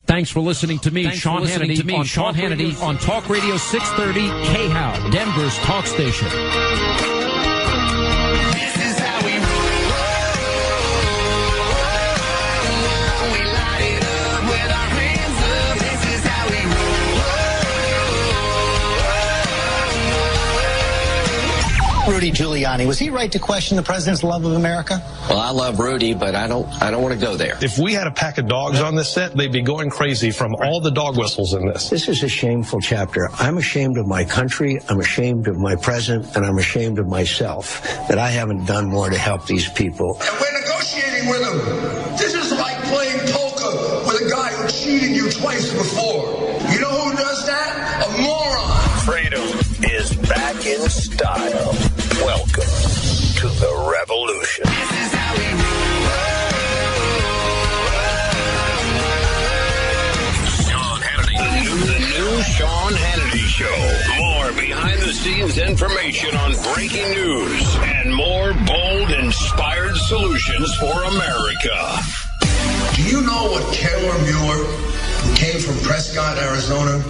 Thanks for listening to me, Sean Hannity, on Talk Radio 630 KHOW, Denver's talk station. This is how we roll. We light it up with our hands up. This is how we roll. Rudy Giuliani, was he right to question the president's love of America? Well, I love Rudy, but I don't want to go there. If we had a pack of dogs on this set, they'd be going crazy from all the dog whistles in this. This is a shameful chapter. I'm ashamed of my country, I'm ashamed of my president, and I'm ashamed of myself that I haven't done more to help these people. And we're negotiating with him. This is like playing poker with a guy who cheated you twice before. You know who does that? A moron. Freedom is back in style. Welcome to the revolution. This is how we roll. Sean Hannity. The new Sean Hannity Show. More behind-the-scenes information on breaking news and more bold, inspired solutions for America. Do you know what Taylor Mueller, who came from Prescott, Arizona,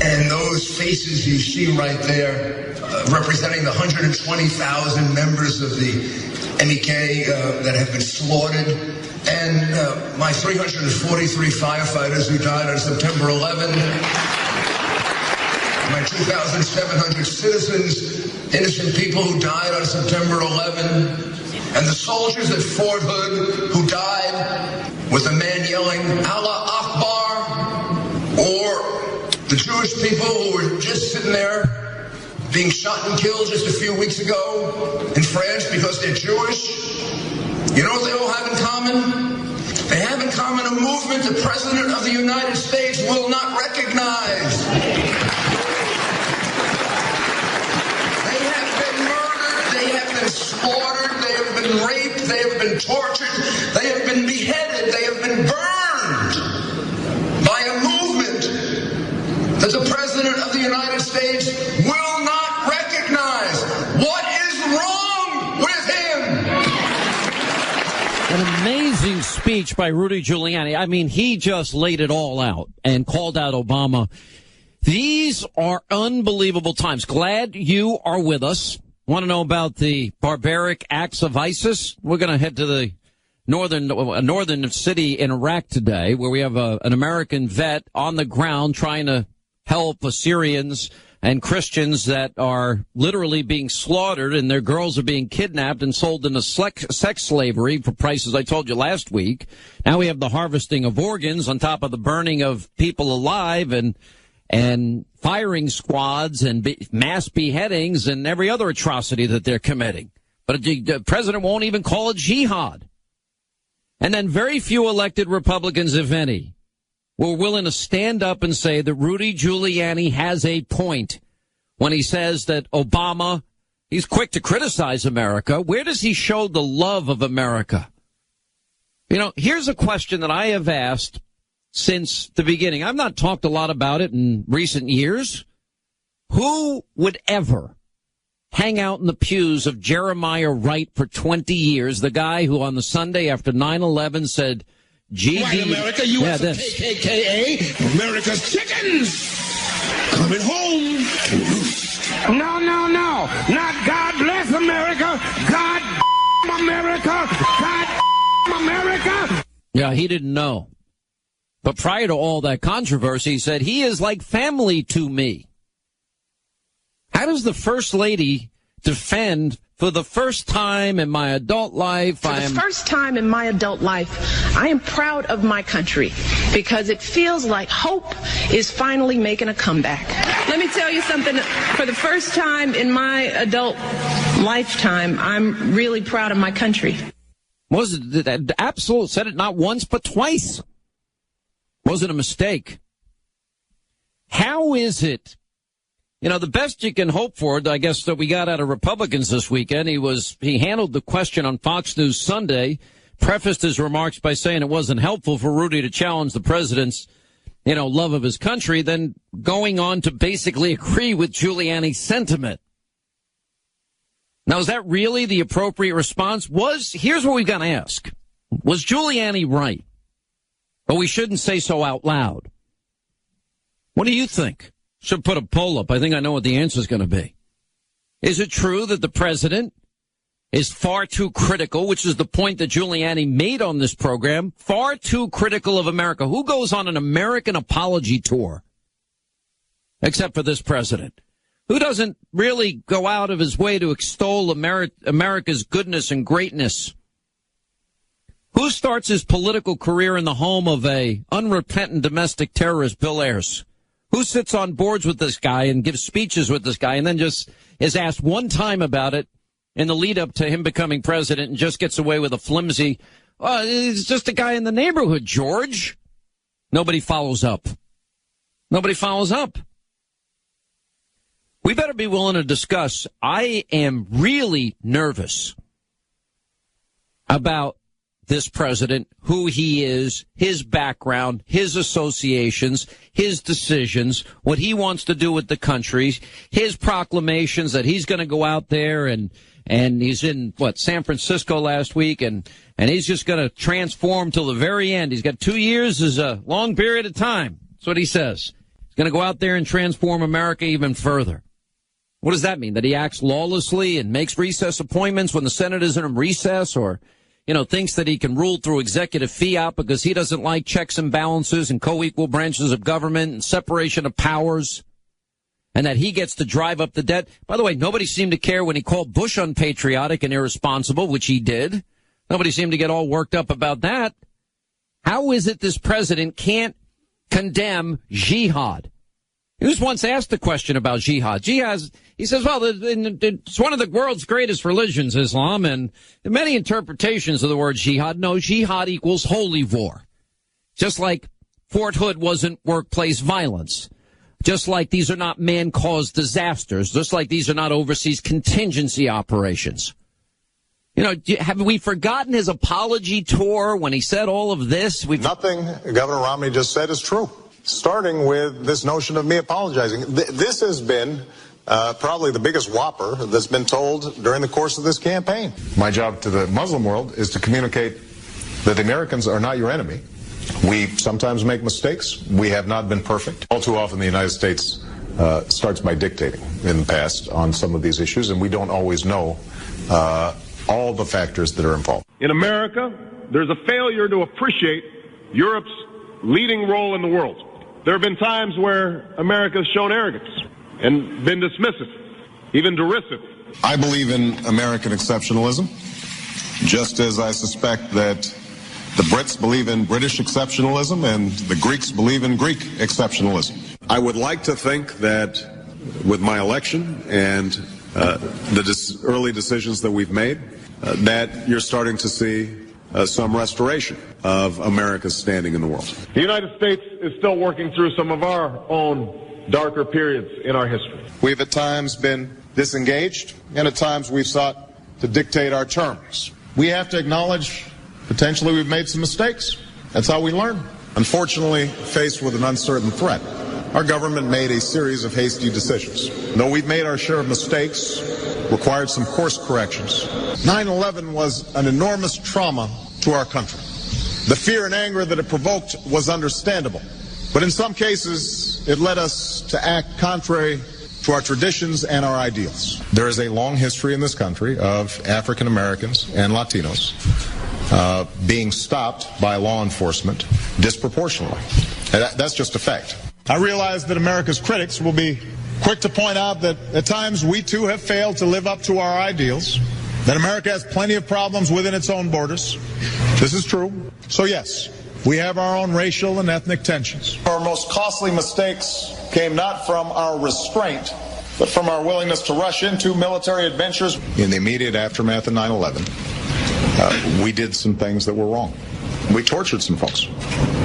and those faces you see right there, representing the 120,000 members of the MEK that have been slaughtered, and my 343 firefighters who died on September 11, my 2,700 citizens, innocent people who died on September 11, and the soldiers at Fort Hood who died with a man yelling, Allah Akbar, or the Jewish people who were just sitting there being shot and killed just a few weeks ago in France because they're Jewish. You know what they all have in common? They have in common a movement the President of the United States will not recognize. They have been murdered, they have been slaughtered, they have been raped, they have been tortured, they have been beheaded, they have been burned by a movement that the President of the United States will not recognize. What is wrong with him? An amazing speech by Rudy Giuliani. I mean, he just laid it all out and called out Obama. These are unbelievable times. Glad you are with us. Want to know about the barbaric acts of ISIS? We're going to head to the northern city in Iraq today, where we have an American vet on the ground trying to help Assyrians and Christians that are literally being slaughtered, and their girls are being kidnapped and sold into sex slavery for prices I told you last week. Now we have the harvesting of organs on top of the burning of people alive and firing squads and mass beheadings and every other atrocity that they're committing. But the president won't even call it jihad. And then very few elected Republicans, if any, were willing to stand up and say that Rudy Giuliani has a point when he says that Obama, he's quick to criticize America. Where does he show the love of America? You know, here's a question that I have asked since the beginning. I've not talked a lot about it in recent years. Who would ever hang out in the pews of Jeremiah Wright for 20 years, the guy who on the Sunday after 9/11 said, GD, White America, U.S. KKK, America's chickens coming home to roost. No, not God bless America, God America, God America. Yeah, he didn't know. But prior to all that controversy, he said, he is like family to me. How does the First Lady defend, for the first time in my adult life, first time in my adult life, I am proud of my country because it feels like hope is finally making a comeback. Let me tell you something. For the first time in my adult lifetime, I'm really proud of my country. Was it absolute? Said it not once, but twice. Was it a mistake? How is it? You know, the best you can hope for, I guess, that we got out of Republicans this weekend, he handled the question on Fox News Sunday, prefaced his remarks by saying it wasn't helpful for Rudy to challenge the president's, love of his country, then going on to basically agree with Giuliani's sentiment. Now, is that really the appropriate response? Here's what we've got to ask. Was Giuliani right? But we shouldn't say so out loud. What do you think? Should put a poll up. I think I know what the answer is going to be. Is it true that the president is far too critical, which is the point that Giuliani made on this program, far too critical of America? Who goes on an American apology tour? Except for this president. Who doesn't really go out of his way to extol America's goodness and greatness? Who starts his political career in the home of a unrepentant domestic terrorist, Bill Ayers? Who sits on boards with this guy and gives speeches with this guy and then just is asked one time about it in the lead up to him becoming president and just gets away with a flimsy, he's just a guy in the neighborhood, George. Nobody follows up. Nobody follows up. We better be willing to discuss. I am really nervous about this president, who he is, his background, his associations, his decisions, what he wants to do with the country, his proclamations that he's going to go out there and he's in, San Francisco last week, and he's just going to transform till the very end. He's got 2 years is a long period of time. That's what he says. He's going to go out there and transform America even further. What does that mean? That he acts lawlessly and makes recess appointments when the Senate isn't in recess, or thinks that he can rule through executive fiat because he doesn't like checks and balances and co-equal branches of government and separation of powers, and that he gets to drive up the debt. By the way, nobody seemed to care when he called Bush unpatriotic and irresponsible, which he did. Nobody seemed to get all worked up about that. How is it this president can't condemn jihad? He was once asked a question about jihad. Jihad, he says, well, it's one of the world's greatest religions, Islam, and there are many interpretations of the word jihad. No, jihad equals holy war. Just like Fort Hood wasn't workplace violence. Just like these are not man-caused disasters. Just like these are not overseas contingency operations. Have we forgotten his apology tour when he said all of this? Nothing Governor Romney just said is true. Starting with this notion of me apologizing. This has been probably the biggest whopper that's been told during the course of this campaign. My job to the Muslim world is to communicate that the Americans are not your enemy. We sometimes make mistakes. We have not been perfect. All too often the United States starts by dictating in the past on some of these issues, and we don't always know all the factors that are involved. In America, there's a failure to appreciate Europe's leading role in the world. There have been times where America has shown arrogance and been dismissive, even derisive. I believe in American exceptionalism, just as I suspect that the Brits believe in British exceptionalism and the Greeks believe in Greek exceptionalism. I would like to think that with my election and the early decisions that we've made, that you're starting to see some restoration of America's standing in the world. The United States is still working through some of our own darker periods in our history. We've at times been disengaged, and at times we've sought to dictate our terms. We have to acknowledge potentially we've made some mistakes. That's how we learn. Unfortunately, faced with an uncertain threat, our government made a series of hasty decisions. Though we've made our share of mistakes, required some course corrections. 9/11 was an enormous trauma to our country. The fear and anger that it provoked was understandable. But in some cases, it led us to act contrary to our traditions and our ideals. There is a long history in this country of African Americans and Latinos being stopped by law enforcement disproportionately. And that's just a fact. I realize that America's critics will be quick to point out that at times we too have failed to live up to our ideals, that America has plenty of problems within its own borders. This is true. So yes, we have our own racial and ethnic tensions. Our most costly mistakes came not from our restraint, but from our willingness to rush into military adventures. In the immediate aftermath of 9/11, we did some things that were wrong. We tortured some folks.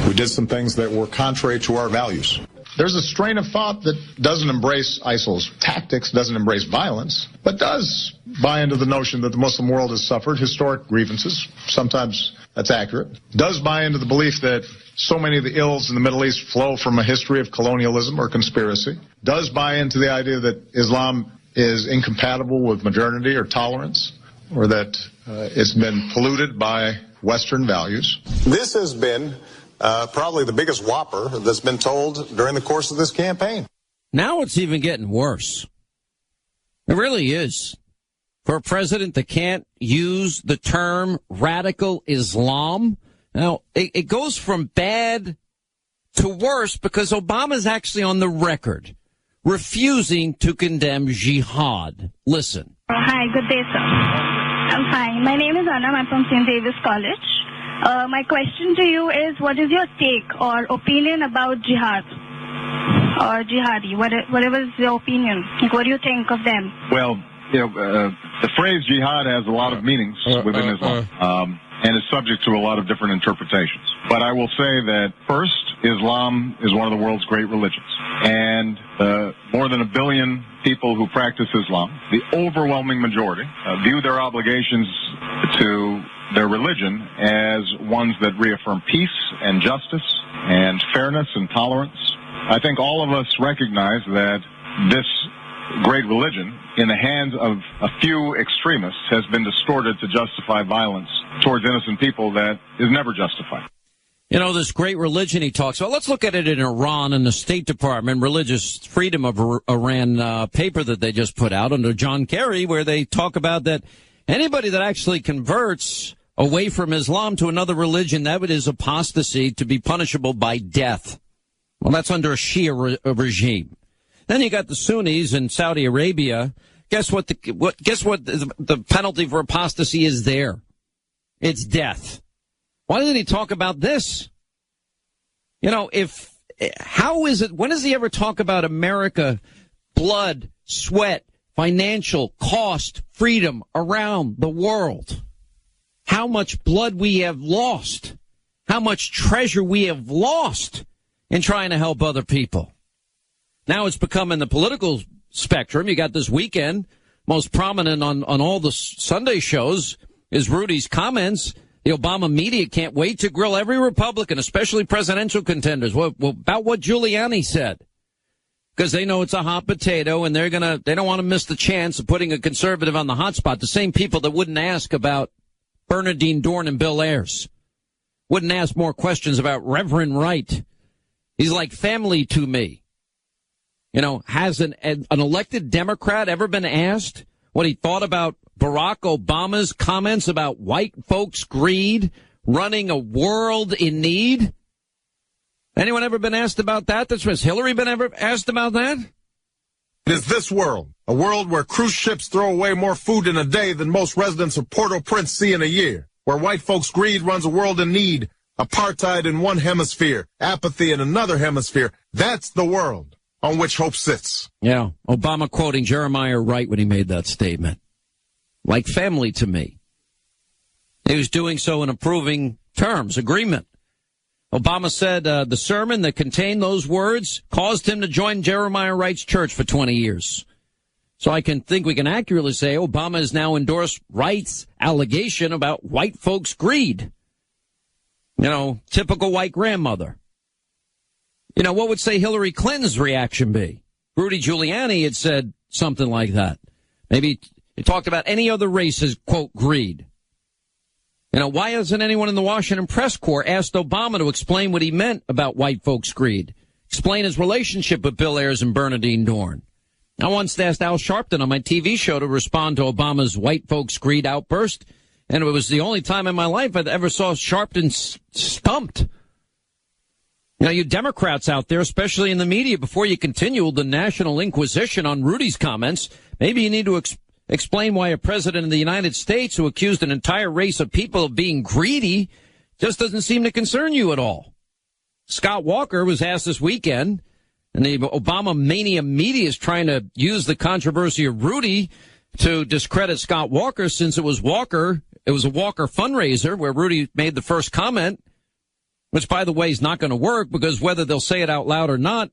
We did some things that were contrary to our values. There's a strain of thought that doesn't embrace ISIL's tactics, doesn't embrace violence, but does buy into the notion that the Muslim world has suffered historic grievances. Sometimes that's accurate. Does buy into the belief that so many of the ills in the Middle East flow from a history of colonialism or conspiracy. Does buy into the idea that Islam is incompatible with modernity or tolerance, or that it's been polluted by Western values. This has been probably the biggest whopper that's been told during the course of this campaign. Now it's even getting worse. It really is. For a president that can't use the term radical Islam. Now, it goes from bad to worse because Obama's actually on the record refusing to condemn jihad. Listen. Hi, good day, sir. I'm fine. My name is Anna. I'm from St. Davis College. My question to you is, what is your take or opinion about jihad or jihadi? Whatever is your opinion? What do you think of them? Well, the phrase jihad has a lot of meanings within Islam, and is subject to a lot of different interpretations. But I will say that first, Islam is one of the world's great religions, and more than 1 billion people who practice Islam, the overwhelming majority, view their obligations to their religion as ones that reaffirm peace and justice and fairness and tolerance. I think all of us recognize that this great religion, in the hands of a few extremists, has been distorted to justify violence towards innocent people that is never justified. You know, this great religion he talks about, let's look at it in Iran and the State Department, Religious Freedom of Iran paper that they just put out under John Kerry, where they talk about that anybody that actually converts away from Islam to another religion, that is apostasy, to be punishable by death. Well, that's under a Shia regime. Then you got the Sunnis in Saudi Arabia. Guess what the penalty for apostasy is there? It's death. Why doesn't he talk about this? You know, how is it, when does he ever talk about America, blood, sweat, financial cost, freedom around the world? How much blood we have lost, how much treasure we have lost in trying to help other people. Now it's become in the political spectrum. You got this weekend, most prominent on all the Sunday shows is Rudy's comments. The Obama media can't wait to grill every Republican, especially presidential contenders, about what Giuliani said. Because they know it's a hot potato and they don't want to miss the chance of putting a conservative on the hot spot. The same people that wouldn't ask about Bernardine Dorn and Bill Ayers. Wouldn't ask more questions about Reverend Wright. He's like family to me. You know, has an elected Democrat ever been asked what he thought about Barack Obama's comments about white folks' greed running a world in need? Anyone ever been asked about that? Has Hillary been ever asked about that? It is this world, a world where cruise ships throw away more food in a day than most residents of Port-au-Prince see in a year, where white folks' greed runs a world in need, apartheid in one hemisphere, apathy in another hemisphere. That's the world on which hope sits. Yeah, Obama quoting Jeremiah Wright when he made that statement. Like family to me. He was doing so in approving terms, agreement. Obama said the sermon that contained those words caused him to join Jeremiah Wright's church for 20 years. So I think we can accurately say Obama has now endorsed Wright's allegation about white folks' greed. You know, typical white grandmother. You know, what would say Hillary Clinton's reaction be? Rudy Giuliani had said something like that. Maybe he talked about any other race's, quote, greed. You know, why hasn't anyone in the Washington press corps asked Obama to explain what he meant about white folks' greed? Explain his relationship with Bill Ayers and Bernardine Dorn. I once asked Al Sharpton on my TV show to respond to Obama's white folks' greed outburst, and it was the only time in my life I ever saw Sharpton stumped. You know, you Democrats out there, especially in the media, before you continue the National Inquisition on Rudy's comments, maybe you need to explain why a president of the United States who accused an entire race of people of being greedy just doesn't seem to concern you at all. Scott Walker was asked this weekend, and the Obama mania media is trying to use the controversy of Rudy to discredit Scott Walker, since it was a Walker fundraiser where Rudy made the first comment, which, by the way, is not going to work, because whether they'll say it out loud or not,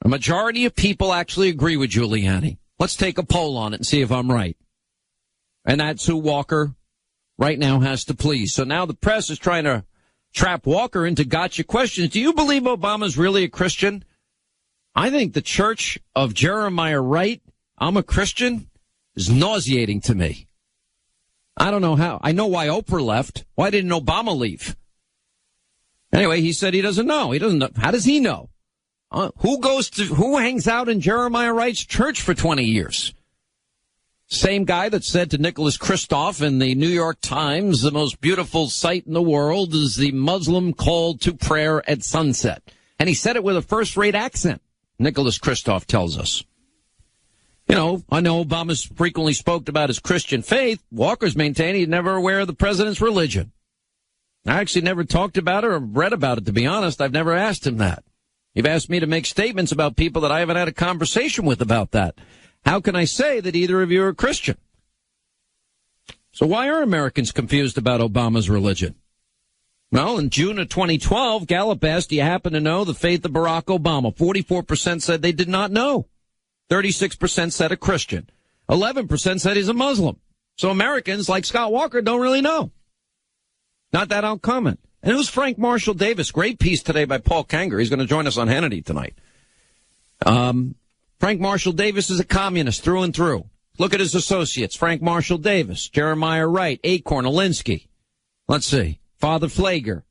a majority of people actually agree with Giuliani. Let's take a poll on it and see if I'm right. And that's who Walker right now has to please. So now the press is trying to trap Walker into gotcha questions. Do you believe Obama's really a Christian? I think the church of Jeremiah Wright, I'm a Christian, is nauseating to me. I don't know how. I know why Oprah left. Why didn't Obama leave? Anyway, he said he doesn't know. He doesn't know. How does he know? Who hangs out in Jeremiah Wright's church for 20 years? Same guy that said to Nicholas Kristof in the New York Times, the most beautiful sight in the world is the Muslim call to prayer at sunset. And he said it with a first-rate accent, Nicholas Kristof tells us. You know, I know Obama's frequently spoke about his Christian faith. Walker's maintained he's never aware of the president's religion. I actually never talked about it or read about it, to be honest. I've never asked him that. You've asked me to make statements about people that I haven't had a conversation with about that. How can I say that either of you are Christian? So why are Americans confused about Obama's religion? Well, in June of 2012, Gallup asked, do you happen to know the faith of Barack Obama? 44% said they did not know. 36% said a Christian. 11% said he's a Muslim. So Americans, like Scott Walker, don't really know. Not that uncommon. And it was Frank Marshall Davis. Great piece today by Paul Kanger. He's going to join us on Hannity tonight. Frank Marshall Davis is a communist through and through. Look at his associates. Frank Marshall Davis, Jeremiah Wright, Acorn, Alinsky. Let's see. Father Flager,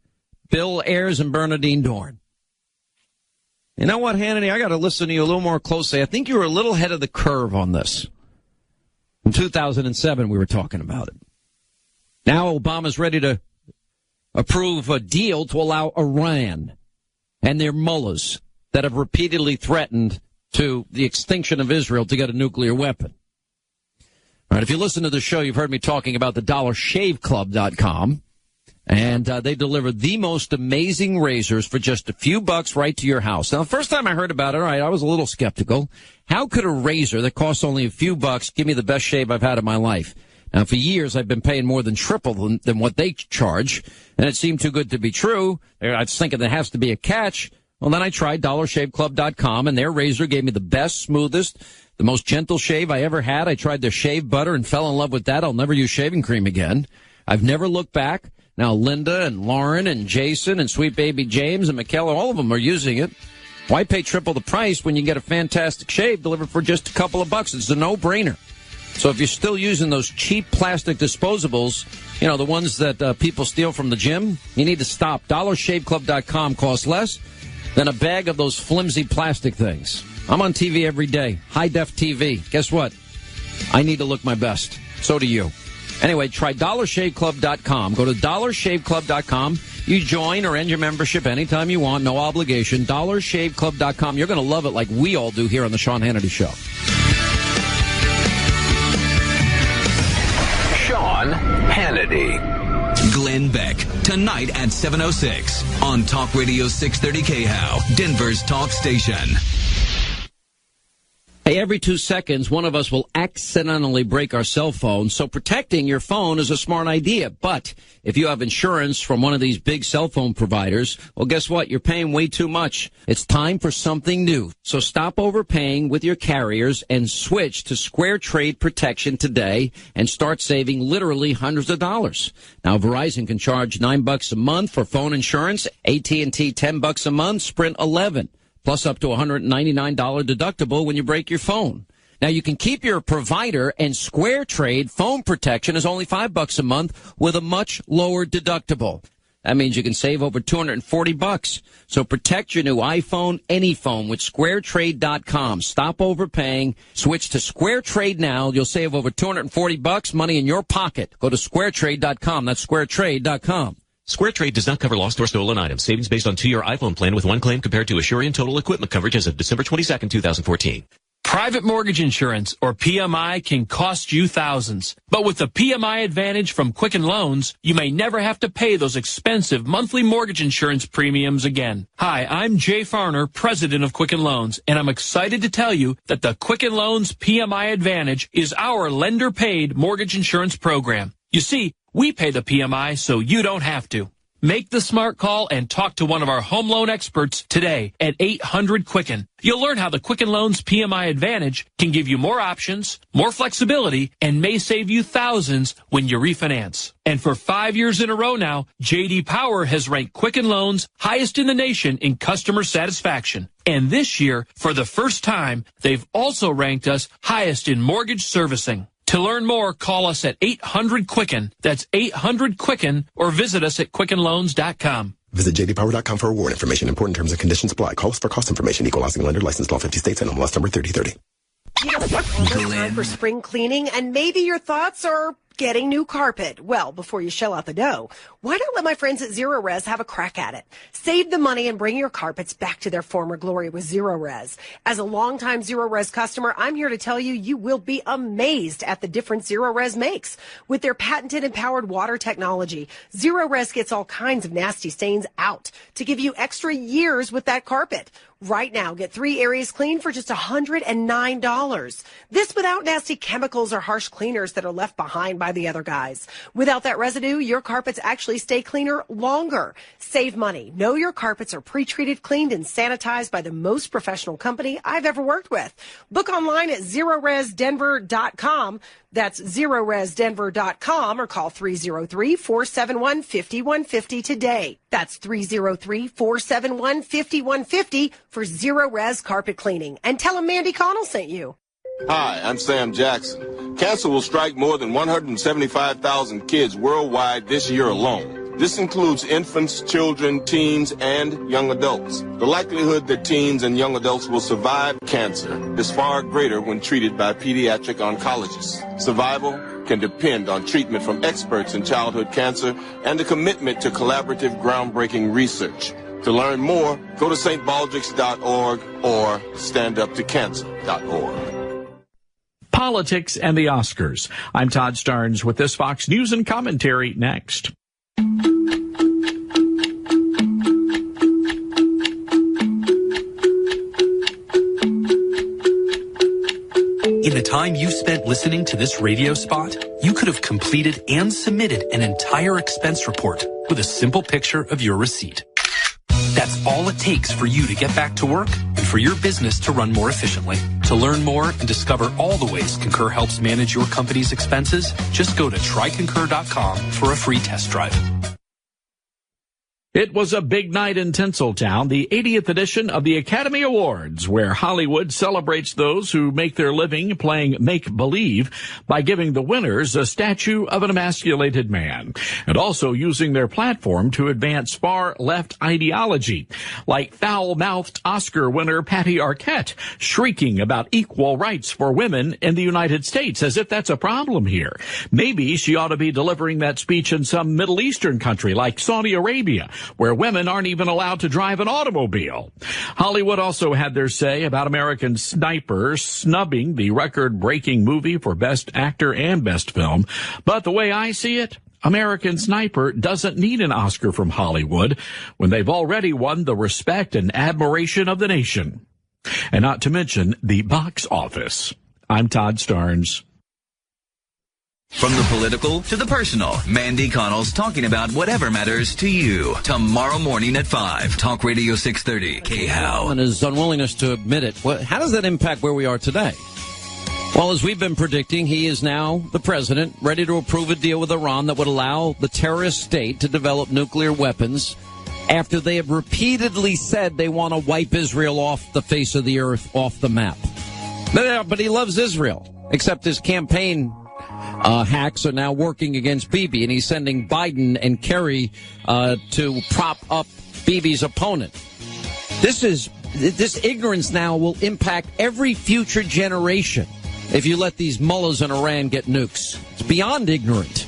Bill Ayers, and Bernardine Dorn. You know what, Hannity? I got to listen to you a little more closely. I think you were a little ahead of the curve on this. In 2007, we were talking about it. Now Obama's ready to approve a deal to allow Iran and their mullahs that have repeatedly threatened to the extinction of Israel to get a nuclear weapon. All right, if you listen to the show, you've heard me talking about the DollarShaveClub.com, and they deliver the most amazing razors for just a few bucks right to your house. Now, the first time I heard about it, all right, I was a little skeptical. How could a razor that costs only a few bucks give me the best shave I've had in my life? Now, for years, I've been paying more than triple than what they charge, and it seemed too good to be true. I was thinking there has to be a catch. Well, then I tried DollarShaveClub.com, and their razor gave me the best, smoothest, the most gentle shave I ever had. I tried their shave butter and fell in love with that. I'll never use shaving cream again. I've never looked back. Now, Linda and Lauren and Jason and Sweet Baby James and Michaela, all of them are using it. Why pay triple the price when you get a fantastic shave delivered for just a couple of bucks? It's a no-brainer. So if you're still using those cheap plastic disposables, you know, the ones that people steal from the gym, you need to stop. DollarShaveClub.com costs less than a bag of those flimsy plastic things. I'm on TV every day, high-def TV. Guess what? I need to look my best. So do you. Anyway, try DollarShaveClub.com. Go to DollarShaveClub.com. You join or end your membership anytime you want, no obligation. DollarShaveClub.com. You're going to love it like we all do here on the Sean Hannity Show. Sean Hannity. Glenn Beck, tonight at 7:06 on Talk Radio 630 KHOW, Denver's talk station. Hey, every 2 seconds, one of us will accidentally break our cell phone, so protecting your phone is a smart idea. But if you have insurance from one of these big cell phone providers, well, guess what? You're paying way too much. It's time for something new. So stop overpaying with your carriers and switch to Square Trade Protection today and start saving literally hundreds of dollars. Now, Verizon can charge $9 a month for phone insurance, AT&T $10 a month, Sprint $11. Plus up to $199 deductible when you break your phone. Now, you can keep your provider, and Square Trade phone protection is only $5 a month with a much lower deductible. That means you can save over $240. So protect your new iPhone, any phone with SquareTrade.com. Stop overpaying. Switch to Square Trade now. You'll save over $240, money in your pocket. Go to SquareTrade.com. That's SquareTrade.com. Square Trade does not cover lost or stolen items. Savings based on 2-year iPhone plan with one claim compared to Assurian total equipment coverage as of December 22nd, 2014. Private mortgage insurance, or PMI, can cost you thousands. But with the PMI Advantage from Quicken Loans, you may never have to pay those expensive monthly mortgage insurance premiums again. Hi, I'm Jay Farner, president of Quicken Loans, and I'm excited to tell you that the Quicken Loans PMI Advantage is our lender-paid mortgage insurance program. You see, we pay the PMI so you don't have to. Make the smart call and talk to one of our home loan experts today at 800-QUICKEN. You'll learn how the Quicken Loans PMI Advantage can give you more options, more flexibility, and may save you thousands when you refinance. And for 5 years in a row now, J.D. Power has ranked Quicken Loans highest in the nation in customer satisfaction. And this year, for the first time, they've also ranked us highest in mortgage servicing. To learn more, call us at 800-QUICKEN. That's 800-QUICKEN, or visit us at QuickenLoans.com. Visit jdpower.com for award information. Important terms and conditions apply. Call us for cost information. Equal housing lender. Licensed all 50 states. NMLS number 3030. Time for spring cleaning, and maybe your thoughts are getting new carpet. Well, before you shell out the dough, why not let my friends at Zero Res have a crack at it? Save the money and bring your carpets back to their former glory with Zero Res. As a longtime Zero Res customer, I'm here to tell you, you will be amazed at the difference Zero Res makes. With their patented empowered water technology, Zero Res gets all kinds of nasty stains out to give you extra years with that carpet. Right now, get 3 areas clean for just $109. This without nasty chemicals or harsh cleaners that are left behind by the other guys. Without that residue, your carpets actually stay cleaner longer. Save money. Know your carpets are pre-treated, cleaned, and sanitized by the most professional company I've ever worked with. Book online at ZeroResDenver.com. That's ZeroResDenver.com, or call 303-471-5150 today. That's 303-471-5150 for Zero Res carpet cleaning. And tell them Mandy Connell sent you. Hi, I'm Sam Jackson. Cancer will strike more than 175,000 kids worldwide this year alone. This includes infants, children, teens, and young adults. The likelihood that teens and young adults will survive cancer is far greater when treated by pediatric oncologists. Survival can depend on treatment from experts in childhood cancer and a commitment to collaborative, groundbreaking research. To learn more, go to stbaldrick's.org or standuptocancer.org. Politics and the Oscars. I'm Todd Starnes with this Fox News and commentary next. In the time you spent listening to this radio spot, you could have completed and submitted an entire expense report with a simple picture of your receipt. That's all it takes for you to get back to work and for your business to run more efficiently. To learn more and discover all the ways Concur helps manage your company's expenses, just go to tryconcur.com for a free test drive. It was a big night in Tinseltown, the 80th edition of the Academy Awards, where Hollywood celebrates those who make their living playing make-believe by giving the winners a statue of an emasculated man, and also using their platform to advance far-left ideology, like foul-mouthed Oscar winner Patty Arquette shrieking about equal rights for women in the United States, as if that's a problem here. Maybe she ought to be delivering that speech in some Middle Eastern country like Saudi Arabia, where women aren't even allowed to drive an automobile. Hollywood also had their say about American Sniper snubbing the record-breaking movie for Best Actor and Best Film. But the way I see it, American Sniper doesn't need an Oscar from Hollywood when they've already won the respect and admiration of the nation. And not to mention the box office. I'm Todd Starnes. From the political to the personal, Mandy Connell's talking about whatever matters to you. Tomorrow morning at 5, Talk Radio 630, KHOW. And his unwillingness to admit it. Well, how does that impact where we are today? Well, as we've been predicting, he is now the president, ready to approve a deal with Iran that would allow the terrorist state to develop nuclear weapons after they have repeatedly said they want to wipe Israel off the face of the earth, off the map. But he loves Israel, except his campaign hacks are now working against Bibi, and he's sending Biden and Kerry to prop up Bibi's opponent. This ignorance now will impact every future generation if you let these mullahs in Iran get nukes. It's beyond ignorant.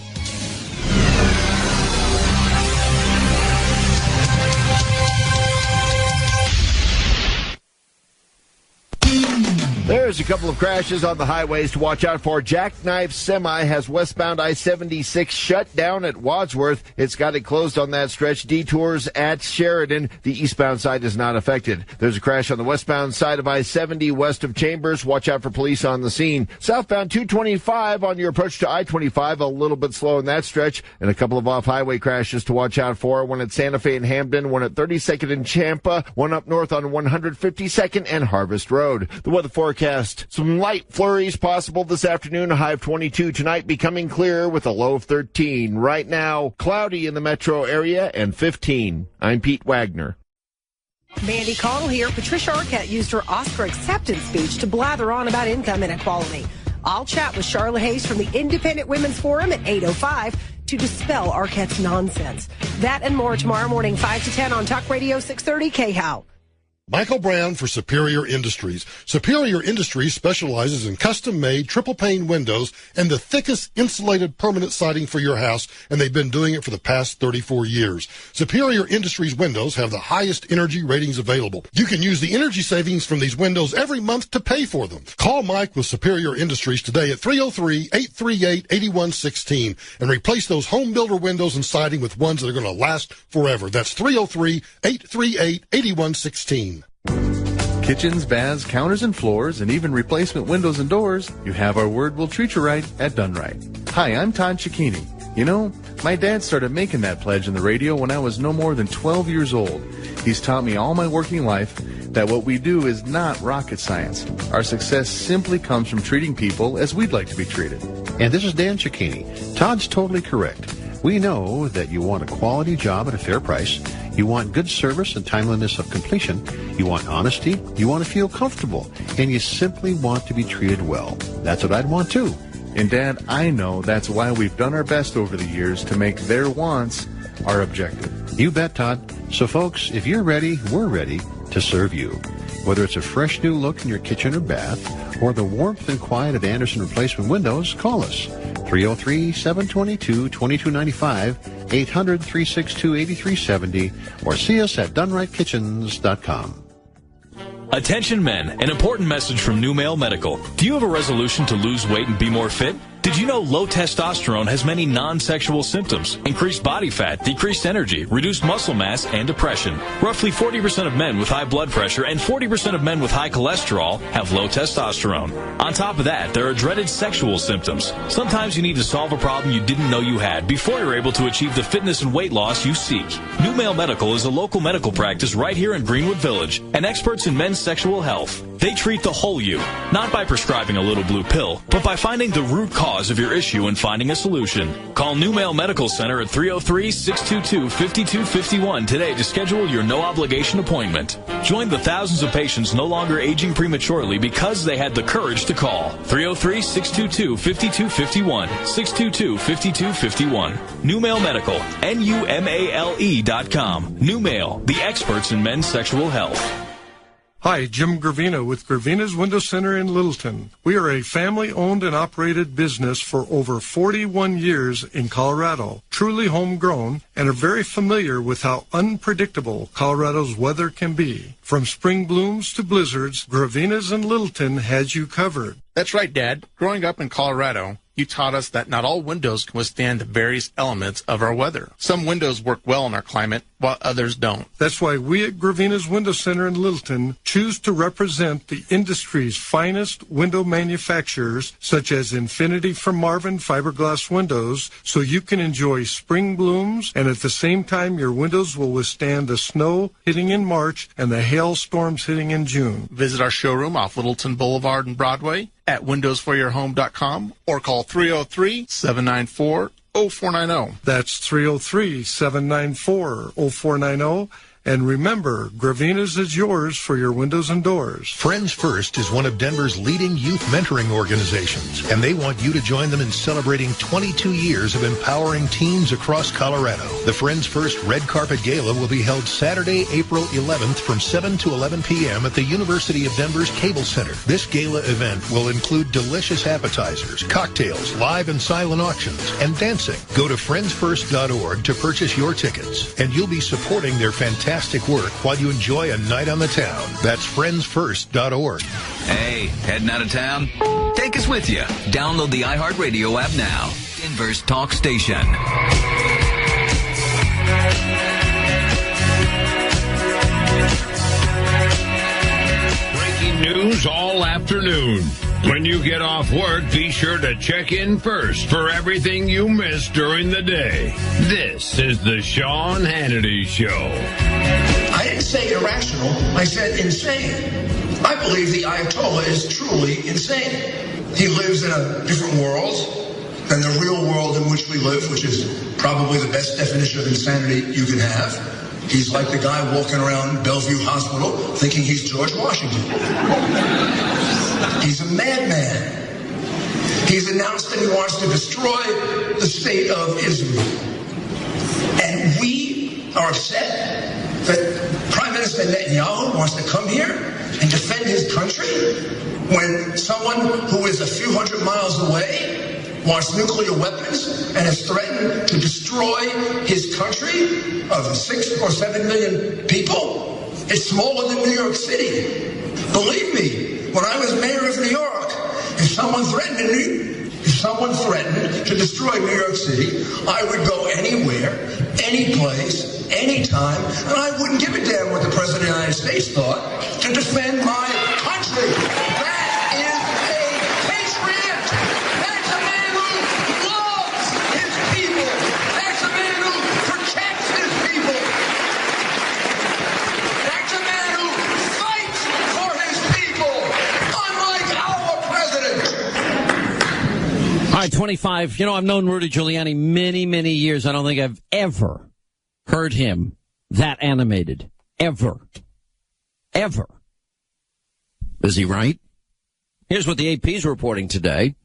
There's a couple of crashes on the highways to watch out for. Jackknife Semi has westbound I-76 shut down at Wadsworth. It's got it closed on that stretch. Detours at Sheridan. The eastbound side is not affected. There's a crash on the westbound side of I-70 west of Chambers. Watch out for police on the scene. Southbound 225 on your approach to I-25. A little bit slow in that stretch. And a couple of off-highway crashes to watch out for. One at Santa Fe and Hamden. One at 32nd and Champa. One up north on 152nd and Harvest Road. The weather forecast. Some light flurries possible this afternoon, a high of 22 tonight, becoming clear with a low of 13. Right now, cloudy in the metro area and 15. I'm Pete Wagner. Mandy Connell here. Patricia Arquette used her Oscar acceptance speech to blather on about income inequality. I'll chat with Charlotte Hayes from the Independent Women's Forum at 8:05. to dispel Arquette's nonsense. That and more tomorrow morning, 5 to 10 on Talk Radio 630 KHOW. Michael Brown for Superior Industries. Superior Industries specializes in custom-made triple-pane windows and the thickest insulated permanent siding for your house, and they've been doing it for the past 34 years. Superior Industries windows have the highest energy ratings available. You can use the energy savings from these windows every month to pay for them. Call Mike with Superior Industries today at 303-838-8116 and replace those home builder windows and siding with ones that are going to last forever. That's 303-838-8116. Kitchens, baths, counters, and floors, and even replacement windows and doors, you have our word we'll treat you right at Done Right. Hi, I'm Todd Cicchini. You know, my dad started making that pledge on the radio when I was no more than 12 years old. He's taught me all my working life that what we do is not rocket science. Our success simply comes from treating people as we'd like to be treated. And this is Dan Cicchini. Todd's totally correct. We know that you want a quality job at a fair price. You want good service and timeliness of completion. You want honesty. You want to feel comfortable. And you simply want to be treated well. That's what I'd want too. And Dad, I know that's why we've done our best over the years to make their wants our objective. You bet, Todd. So folks, if you're ready, we're ready to serve you. Whether it's a fresh new look in your kitchen or bath, or the warmth and quiet of Anderson Replacement Windows, call us. 303-722-2295, 800-362-8370, or see us at DoneRightKitchens.com. Attention men, an important message from New Male Medical. Do you have a resolution to lose weight and be more fit? Did you know low testosterone has many non-sexual symptoms? Increased body fat, decreased energy, reduced muscle mass, and depression. Roughly 40% of men with high blood pressure and 40% of men with high cholesterol have low testosterone. On top of that, there are dreaded sexual symptoms. Sometimes you need to solve a problem you didn't know you had before you're able to achieve the fitness and weight loss you seek. New Male Medical is a local medical practice right here in Greenwood Village and experts in men's sexual health. They treat the whole you, not by prescribing a little blue pill, but by finding the root cause of your issue and finding a solution. Call New Male Medical Center at 303-622-5251 today to schedule your no-obligation appointment. Join the thousands of patients no longer aging prematurely because they had the courage to call. 303-622-5251, 622-5251. New Male Medical, NUMALE.com. New Male, the experts in men's sexual health. Hi, Jim Gravina with Gravina's Window Center in Littleton. We are a family-owned and operated business for over 41 years in Colorado, truly homegrown, and are very familiar with how unpredictable Colorado's weather can be. From spring blooms to blizzards, Gravina's in Littleton has you covered. That's right, Dad. Growing up in Colorado, you taught us that not all windows can withstand the various elements of our weather. Some windows work well in our climate, while others don't. That's why we at Gravina's Window Center in Littleton choose to represent the industry's finest window manufacturers, such as Infinity from Marvin fiberglass windows, so you can enjoy spring blooms, and at the same time your windows will withstand the snow hitting in March and the hailstorms hitting in June. Visit our showroom off Littleton Boulevard and Broadway at windowsforyourhome.com or call 303-794-0490. That's 303-794-0490. And remember, Gravina's is yours for your windows and doors. Friends First is one of Denver's leading youth mentoring organizations, and they want you to join them in celebrating 22 years of empowering teens across Colorado. The Friends First Red Carpet Gala will be held Saturday, April 11th from 7 to 11 p.m. at the University of Denver's Cable Center. This gala event will include delicious appetizers, cocktails, live and silent auctions, and dancing. Go to friendsfirst.org to purchase your tickets, and you'll be supporting their fantastic work while you enjoy a night on the town. That's friendsfirst.org. Hey, heading out of town? Take us with you. Download the iHeartRadio app now. Denver's talk station. Breaking news all afternoon. When you get off work, be sure to check in first for everything you missed during the day. This is the Sean Hannity Show. I didn't say irrational. I said insane. I believe the Ayatollah is truly insane. He lives in a different world than the real world in which we live, which is probably the best definition of insanity you can have. He's like the guy walking around Bellevue Hospital thinking he's George Washington. He's a madman. He's announced that he wants to destroy the state of Israel. And we are upset that Prime Minister Netanyahu wants to come here and defend his country when someone who is a few hundred miles away wants nuclear weapons and has threatened to destroy his country of 6 or 7 million people. It's smaller than New York City. Believe me, when I was mayor of New York, if someone threatened to destroy New York City, I would go anywhere, any place, anytime, and I wouldn't give a damn what the President of the United States thought, to defend my country. That is a patriot. That's a man who loves his people. That's a man who protects his people. That's a man who fights for his people, unlike our president. All right, 25. I've known Rudy Giuliani many, many years. I don't think I've ever heard him that animated. Ever. Is he right? Here's what the AP is reporting today.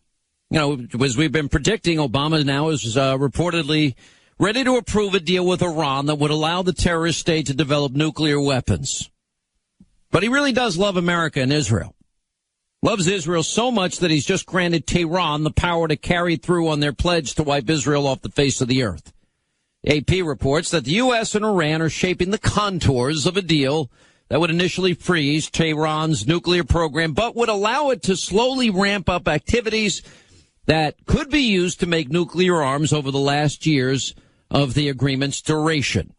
As we've been predicting, Obama now is reportedly ready to approve a deal with Iran that would allow the terrorist state to develop nuclear weapons. But he really does love America and Israel. Loves Israel so much that he's just granted Tehran the power to carry through on their pledge to wipe Israel off the face of the earth. AP reports that the U.S. and Iran are shaping the contours of a deal that would initially freeze Tehran's nuclear program, but would allow it to slowly ramp up activities that could be used to make nuclear arms over the last years of the agreement's duration.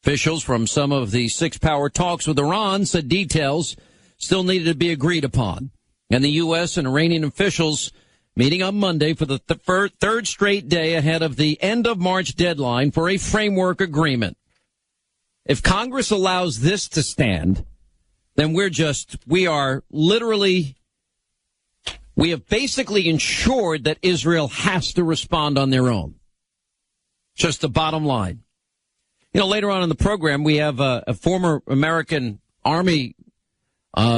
Officials from some of the six-power talks with Iran said details still needed to be agreed upon. And the U.S. and Iranian officials meeting on Monday for the third straight day ahead of the end of March deadline for a framework agreement. If Congress allows this to stand, then we have basically ensured that Israel has to respond on their own. Just the bottom line. Later on in the program, we have a former American Army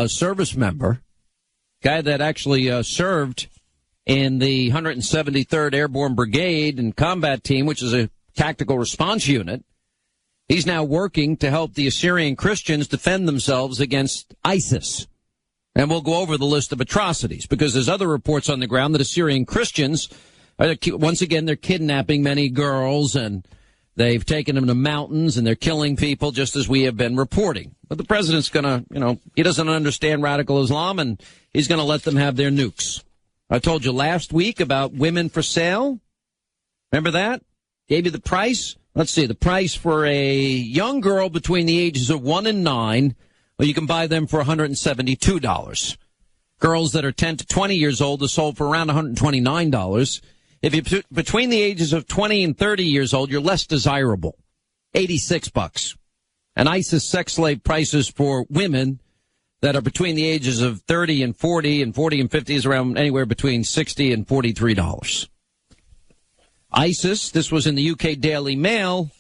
service member, guy that actually served in the 173rd Airborne Brigade and Combat Team, which is a tactical response unit. He's now working to help the Assyrian Christians defend themselves against ISIS. And we'll go over the list of atrocities, because there's other reports on the ground that Assyrian Christians, once again, they're kidnapping many girls, and they've taken them to mountains, and they're killing people, just as we have been reporting. But the president's going to, he doesn't understand radical Islam, and he's going to let them have their nukes. I told you last week about women for sale. Remember that? Gave you the price. Let's see, the price for a young girl between the ages of 1 and 9, well, you can buy them for $172. Girls that are 10 to 20 years old are sold for around $129. If you're between the ages of 20 and 30 years old, you're less desirable. $86. And ISIS sex slave prices for women that are between the ages of 30 and 40 and 40 and 50 is around anywhere between $60 and $43. ISIS, this was in the UK Daily Mail.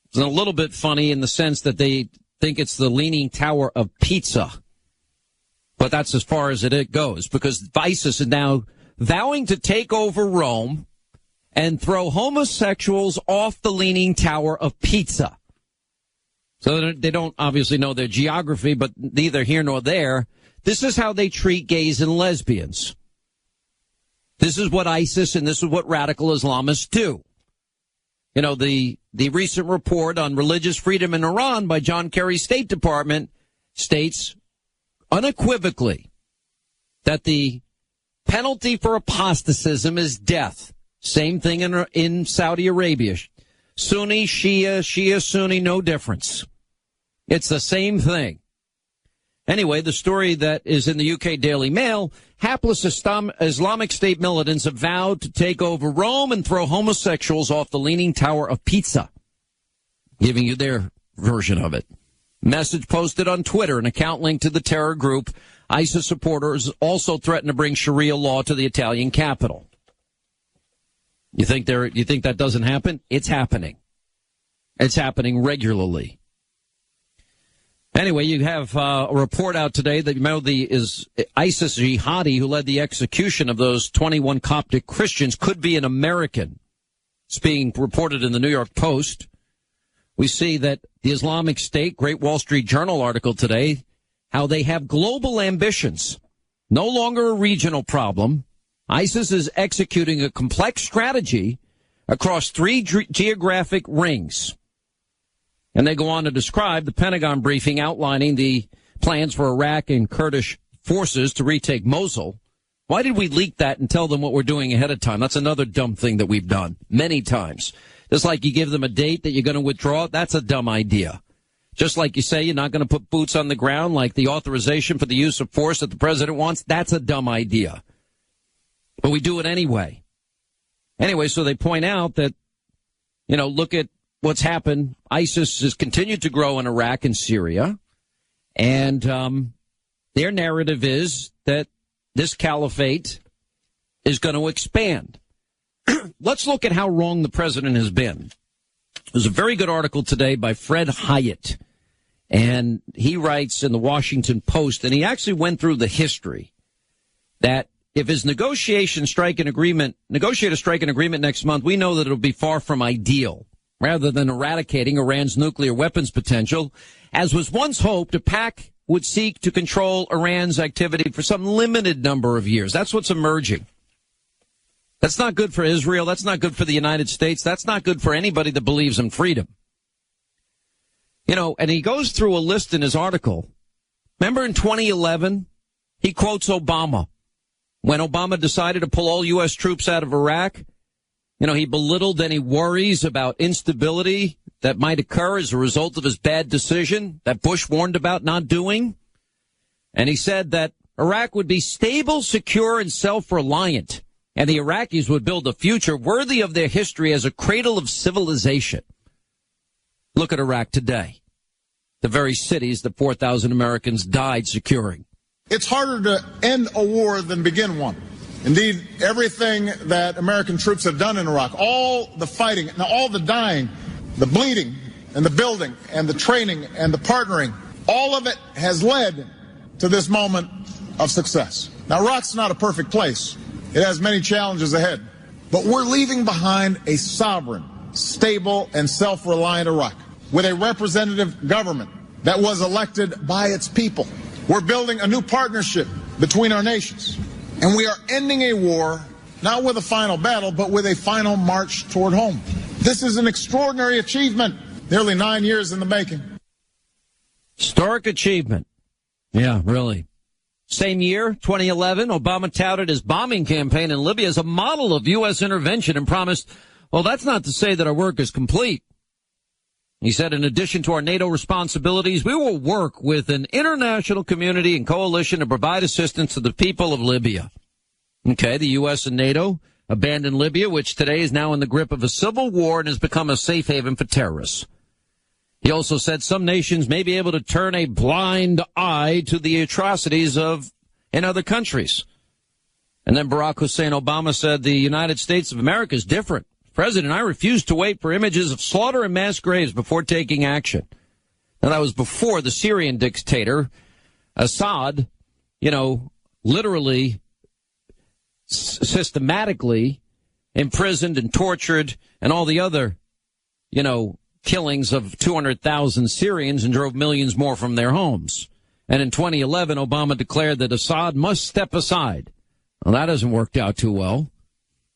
It's a little bit funny in the sense that they think it's the Leaning Tower of Pizza. But that's as far as it goes, because ISIS is now vowing to take over Rome and throw homosexuals off the Leaning Tower of Pizza. So they don't obviously know their geography, but neither here nor there. This is how they treat gays and lesbians. This is what ISIS and this is what radical Islamists do. The recent report on religious freedom in Iran by John Kerry's State Department states unequivocally that the penalty for apostatism is death. Same thing in Saudi Arabia. Sunni, Shia, Sunni, no difference. It's the same thing. Anyway, the story that is in the UK Daily Mail, hapless Islamic State militants have vowed to take over Rome and throw homosexuals off the Leaning Tower of Pizza. Giving you their version of it. Message posted on Twitter, an account linked to the terror group. ISIS supporters also threaten to bring Sharia law to the Italian capital. You think that doesn't happen? It's happening. It's happening regularly. Anyway, you have a report out today that, you know, ISIS jihadi who led the execution of those 21 Coptic Christians could be an American. It's being reported in the New York Post. We see that the Islamic State, great Wall Street Journal article today, how they have global ambitions. No longer a regional problem. ISIS is executing a complex strategy across 3 geographic rings. And they go on to describe the Pentagon briefing outlining the plans for Iraq and Kurdish forces to retake Mosul. Why did we leak that and tell them what we're doing ahead of time? That's another dumb thing that we've done many times. Just like you give them a date that you're going to withdraw, that's a dumb idea. Just like you say you're not going to put boots on the ground, like the authorization for the use of force that the president wants, that's a dumb idea. But we do it anyway. Anyway, so they point out that, you know, look at what's happened. ISIS has continued to grow in Iraq and Syria, and their narrative is that this caliphate is going to expand. Let's look at how wrong the president has been. There's a very good article today by Fred Hyatt, and he writes in the Washington Post, and he actually went through the history that if his negotiate a strike an agreement next month, we know that it'll be far from ideal. Rather than eradicating Iran's nuclear weapons potential, as was once hoped, a pact would seek to control Iran's activity for some limited number of years. That's what's emerging. That's not good for Israel. That's not good for the United States. That's not good for anybody that believes in freedom. You know, and he goes through a list in his article. Remember in 2011, he quotes Obama. When Obama decided to pull all U.S. troops out of Iraq, you know, he belittled any worries about instability that might occur as a result of his bad decision that Bush warned about not doing. And he said that Iraq would be stable, secure, and self-reliant, and the Iraqis would build a future worthy of their history as a cradle of civilization. Look at Iraq today. The very cities that 4,000 Americans died securing. It's harder to end a war than begin one. Indeed, everything that American troops have done in Iraq, all the fighting, and all the dying, the bleeding, and the building, and the training, and the partnering, all of it has led to this moment of success. Now, Iraq's not a perfect place. It has many challenges ahead. But we're leaving behind a sovereign, stable, and self-reliant Iraq with a representative government that was elected by its people. We're building a new partnership between our nations. And we are ending a war, not with a final battle, but with a final march toward home. This is an extraordinary achievement, nearly 9 years in the making. Historic achievement. Yeah, really. Same year, 2011, Obama touted his bombing campaign in Libya as a model of U.S. intervention and promised, well, that's not to say that our work is complete. He said, in addition to our NATO responsibilities, we will work with an international community and coalition to provide assistance to the people of Libya. Okay, the U.S. and NATO abandoned Libya, which today is now in the grip of a civil war and has become a safe haven for terrorists. He also said some nations may be able to turn a blind eye to the atrocities in other countries. And then Barack Hussein Obama said the United States of America is different. President, I refuse to wait for images of slaughter and mass graves before taking action. Now, that was before the Syrian dictator, Assad, literally, systematically imprisoned and tortured and all the other, killings of 200,000 Syrians and drove millions more from their homes. And in 2011, Obama declared that Assad must step aside. Well, that hasn't worked out too well.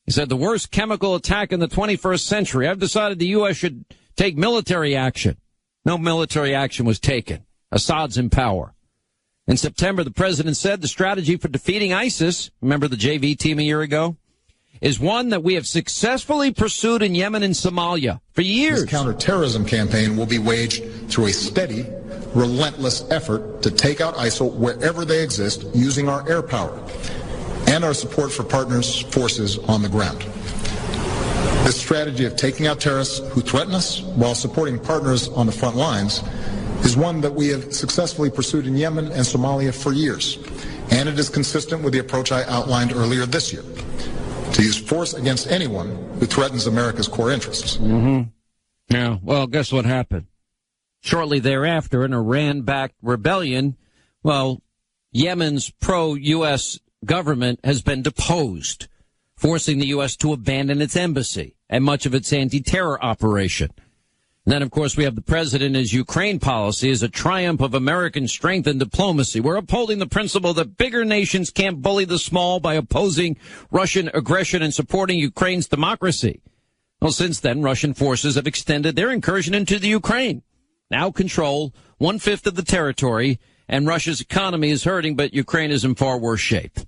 He said, the worst chemical attack in the 21st century. I've decided the U.S. should take military action. No military action was taken. Assad's in power. In September, the president said the strategy for defeating ISIS, remember the JV team a year ago, is one that we have successfully pursued in Yemen and Somalia for years. This counterterrorism campaign will be waged through a steady, relentless effort to take out ISIL wherever they exist using our air power and our support for partners' forces on the ground. This strategy of taking out terrorists who threaten us while supporting partners on the front lines is one that we have successfully pursued in Yemen and Somalia for years, and it is consistent with the approach I outlined earlier this year, to use force against anyone who threatens America's core interests. Mm-hmm. Yeah, well, guess what happened? Shortly thereafter, an Iran-backed rebellion, well, Yemen's pro-U.S. government has been deposed, forcing the U.S. to abandon its embassy and much of its anti-terror operation. And then, of course, we have the president's Ukraine policy as a triumph of American strength and diplomacy. We're upholding the principle that bigger nations can't bully the small by opposing Russian aggression and supporting Ukraine's democracy. Well, since then, Russian forces have extended their incursion into the Ukraine, now control 1/5 of the territory, and Russia's economy is hurting, but Ukraine is in far worse shape.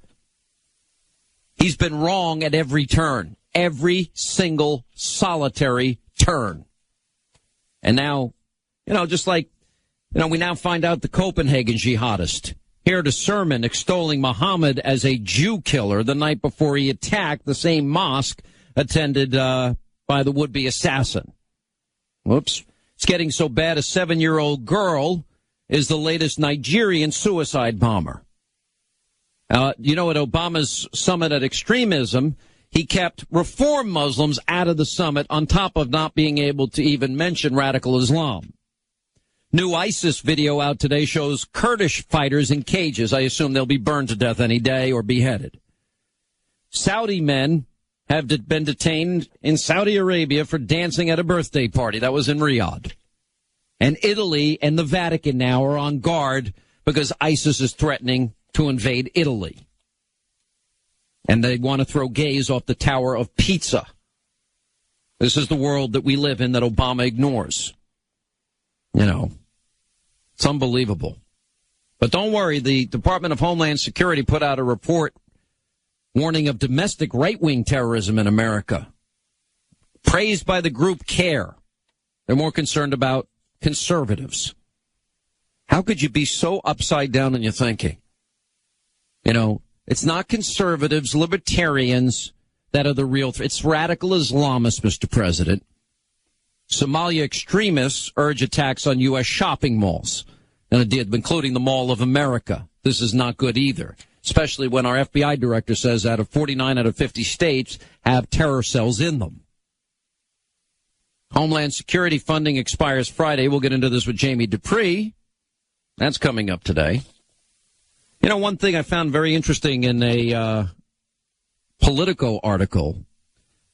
He's been wrong at every turn, every single solitary turn. And now, just like, we now find out the Copenhagen jihadist heard a sermon extolling Muhammad as a Jew killer the night before he attacked the same mosque attended by the would-be assassin. Whoops. It's getting so bad a 7-year-old girl is the latest Nigerian suicide bomber. At Obama's summit at extremism, he kept reform Muslims out of the summit on top of not being able to even mention radical Islam. New ISIS video out today shows Kurdish fighters in cages. I assume they'll be burned to death any day or beheaded. Saudi men have been detained in Saudi Arabia for dancing at a birthday party. That was in Riyadh. And Italy and the Vatican now are on guard because ISIS is threatening to invade Italy. And they want to throw gays off the Tower of Pisa. This is the world that we live in that Obama ignores. It's unbelievable. But don't worry, the Department of Homeland Security put out a report warning of domestic right-wing terrorism in America. Praised by the group CARE. They're more concerned about conservatives. How could you be so upside down in your thinking? It's not conservatives, libertarians that are the real threat. It's radical Islamists, Mr. President. Somalia extremists urge attacks on U.S. shopping malls, including the Mall of America. This is not good either, especially when our FBI director says 49 out of 50 states have terror cells in them. Homeland Security funding expires Friday. We'll get into this with Jamie Dupree. That's coming up today. One thing I found very interesting in a Politico article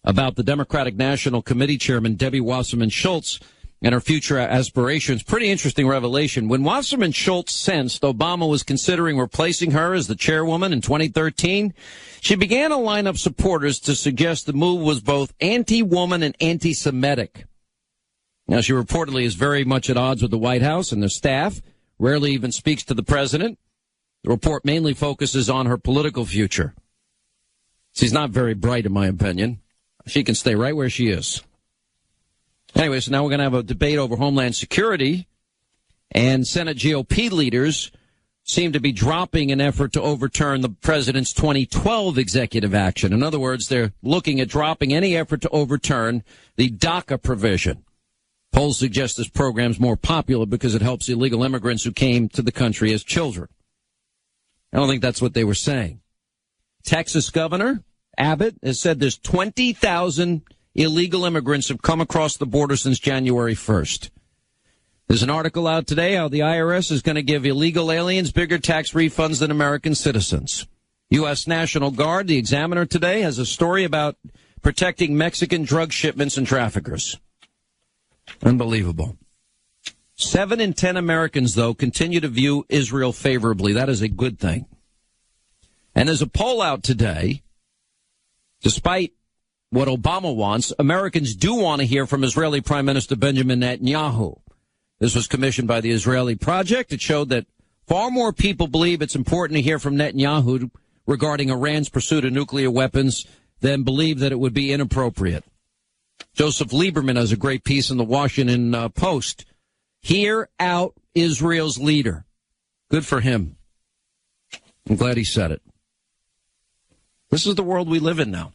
about the Democratic National Committee Chairman Debbie Wasserman Schultz and her future aspirations. Pretty interesting revelation. When Wasserman Schultz sensed Obama was considering replacing her as the chairwoman in 2013, she began to line up supporters to suggest the move was both anti-woman and anti-Semitic. Now, she reportedly is very much at odds with the White House and their staff, rarely even speaks to the president. The report mainly focuses on her political future. She's not very bright, in my opinion. She can stay right where she is. Anyway, so now we're going to have a debate over Homeland Security, and Senate GOP leaders seem to be dropping an effort to overturn the president's 2012 executive action. In other words, they're looking at dropping any effort to overturn the DACA provision. Polls suggest this program's more popular because it helps illegal immigrants who came to the country as children. I don't think that's what they were saying. Texas Governor Abbott has said there's 20,000 illegal immigrants have come across the border since January 1st. There's an article out today how the IRS is going to give illegal aliens bigger tax refunds than American citizens. U.S. National Guard, the Examiner today, has a story about protecting Mexican drug shipments and traffickers. Unbelievable. 7 in 10 Americans, though, continue to view Israel favorably. That is a good thing. And there's a poll out today. Despite what Obama wants, Americans do want to hear from Israeli Prime Minister Benjamin Netanyahu. This was commissioned by the Israeli Project. It showed that far more people believe it's important to hear from Netanyahu regarding Iran's pursuit of nuclear weapons than believe that it would be inappropriate. Joseph Lieberman has a great piece in the Washington Post. Hear out Israel's leader. Good for him. I'm glad he said it. This is the world we live in now.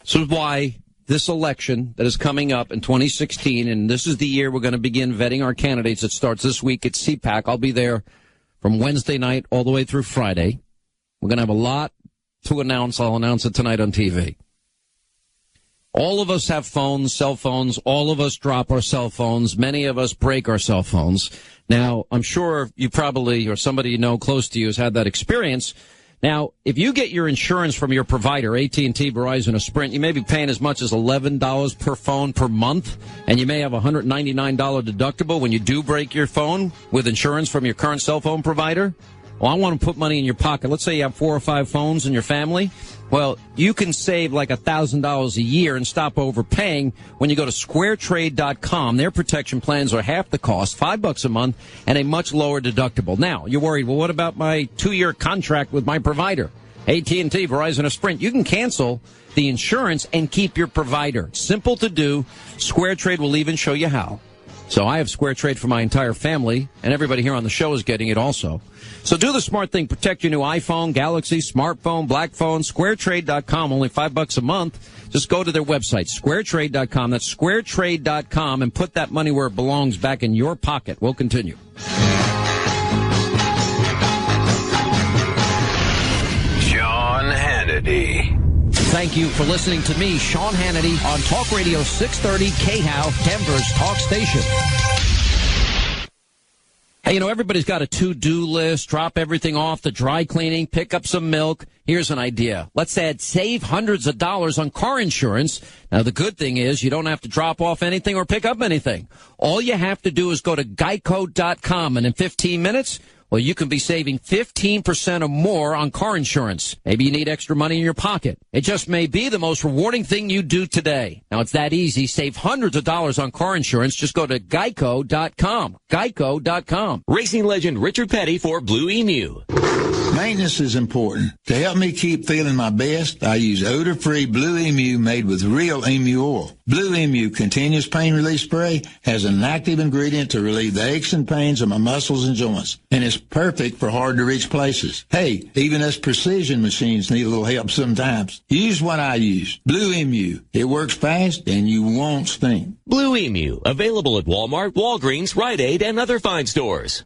This is why this election that is coming up in 2016, and this is the year we're going to begin vetting our candidates. It starts this week at CPAC. I'll be there from Wednesday night all the way through Friday. We're going to have a lot to announce. I'll announce it tonight on TV. All of us have phones, cell phones. All of us drop our cell phones. Many of us break our cell phones. Now, I'm sure you probably, or somebody you know close to you has had that experience. Now, if you get your insurance from your provider, AT&T, Verizon, or Sprint, you may be paying as much as $11 per phone per month, and you may have a $199 deductible when you do break your phone with insurance from your current cell phone provider. Well, I want to put money in your pocket. Let's say you have 4 or 5 phones in your family. Well, you can save like $1,000 a year and stop overpaying when you go to squaretrade.com. Their protection plans are half the cost, $5 a month, and a much lower deductible. Now, you're worried, well, what about my 2-year contract with my provider? AT&T, Verizon, or Sprint. You can cancel the insurance and keep your provider. Simple to do. SquareTrade will even show you how. So I have SquareTrade for my entire family, and everybody here on the show is getting it also. So do the smart thing. Protect your new iPhone, Galaxy, smartphone, black phone. SquareTrade.com, only $5 a month. Just go to their website, SquareTrade.com. That's SquareTrade.com, and put that money where it belongs, back in your pocket. We'll continue. Sean Hannity. Thank you for listening to me, Sean Hannity, on Talk Radio 630 KHOW, Denver's talk station. Hey, you know, everybody's got a to-do list. Drop everything off, the dry cleaning, pick up some milk. Here's an idea. Let's save hundreds of dollars on car insurance. Now, the good thing is you don't have to drop off anything or pick up anything. All you have to do is go to geico.com, and in 15 minutes, well, you can be saving 15% or more on car insurance. Maybe you need extra money in your pocket. It just may be the most rewarding thing you do today. Now, it's that easy. Save hundreds of dollars on car insurance. Just go to geico.com. Geico.com. Racing legend Richard Petty for Blue Emu. Maintenance is important. To help me keep feeling my best, I use odor-free Blue Emu made with real emu oil. Blue Emu Continuous Pain Relief Spray has an active ingredient to relieve the aches and pains of my muscles and joints, and it's perfect for hard-to-reach places. Hey, even us precision machines need a little help sometimes. Use what I use, Blue Emu. It works fast, and you won't stink. Blue Emu, available at Walmart, Walgreens, Rite Aid, and other fine stores.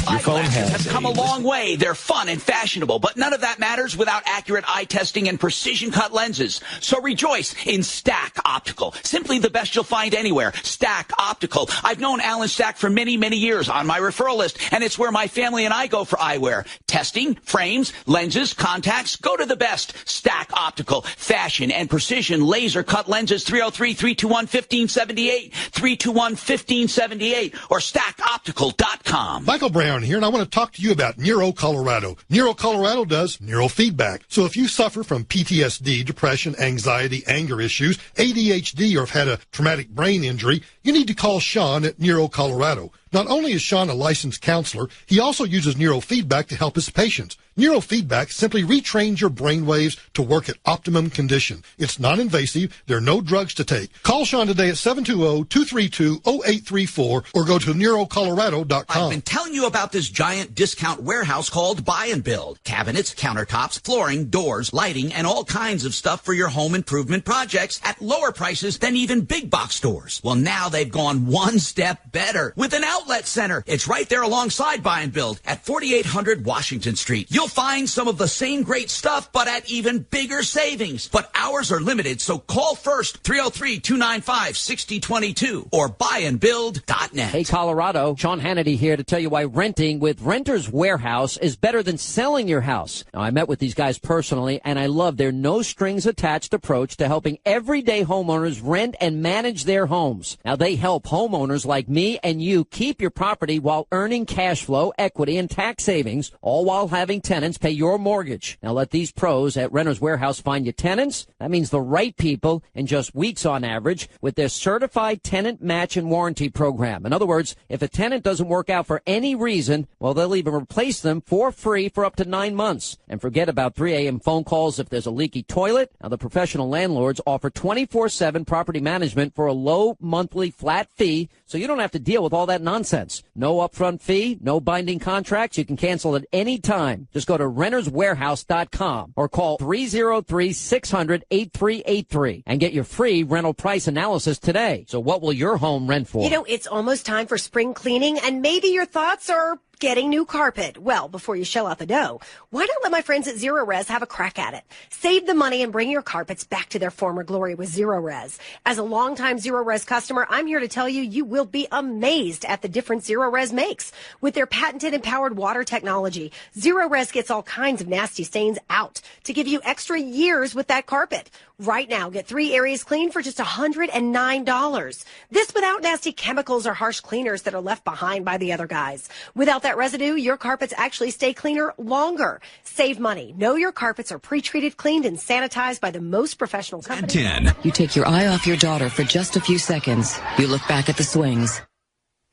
Eyeglasses have come a long way. They're fun and fashionable, but none of that matters without accurate eye testing and precision cut lenses. So rejoice in Stack Optical. Simply the best you'll find anywhere. Stack Optical. I've known Alan Stack for many, many years on my referral list, and it's where my family and I go for eyewear. Testing, frames, lenses, contacts. Go to the best. Stack Optical. Fashion and precision laser cut lenses. 303-321-1578. 321-1578 or stackoptical.com. Michael Brown here, and I want to talk to you about Neuro Colorado. Neuro Colorado does neurofeedback. So if you suffer from PTSD, depression, anxiety, anger issues, ADHD, or have had a traumatic brain injury, you need to call Sean at Neuro Colorado. Not only is Sean a licensed counselor, he also uses neurofeedback to help his patients. Neurofeedback simply retrains your brain waves to work at optimum condition. It's non-invasive. There are no drugs to take. Call Sean today at 720-232-0834 or go to neurocolorado.com. I've been telling you about this giant discount warehouse called Buy and Build. Cabinets, countertops, flooring, doors, lighting, and all kinds of stuff for your home improvement projects at lower prices than even big box stores. Well, now they've gone one step better with an outlet center. It's right there alongside Buy and Build at 4800 Washington Street. You'll find some of the same great stuff, but at even bigger savings. But hours are limited, so call first, 303-295-6022 or buyandbuild.net. Hey, Colorado, Sean Hannity here to tell you why renting with Renters Warehouse is better than selling your house. Now, I met with these guys personally, and I love their no-strings-attached approach to helping everyday homeowners rent and manage their homes. Now, they help homeowners like me and you keep your property while earning cash flow, equity, and tax savings, all while having tenants pay your mortgage. Now let these pros at Renters Warehouse find you tenants. That means the right people in just weeks on average with their certified tenant match and warranty program. In other words, if a tenant doesn't work out for any reason, well, they'll even replace them for free for up to 9 months. And forget about 3 a.m. phone calls if there's a leaky toilet. Now the professional landlords offer 24/7 property management for a low monthly flat fee, so you don't have to deal with all that nonsense. No upfront fee, no binding contracts. You can cancel at any time. Just go to renterswarehouse.com or call 303-600-8383 and get your free rental price analysis today. So what will your home rent for? You know, it's almost time for spring cleaning, and maybe your thoughts are getting new carpet? Well, before you shell out the dough, why not let my friends at Zero Res have a crack at it? Save the money and bring your carpets back to their former glory with Zero Res. As a longtime Zero Res customer, I'm here to tell you, you will be amazed at the difference Zero Res makes. With their patented and powered water technology, Zero Res gets all kinds of nasty stains out to give you extra years with that carpet. Right now, get 3 areas clean for just $109. This without nasty chemicals or harsh cleaners that are left behind by the other guys. Without that residue, your carpets actually stay cleaner longer. Save money. Know your carpets are pre-treated, cleaned, and sanitized by the most professional companies. 10. You take your eye off your daughter for just a few seconds. You look back at the swings,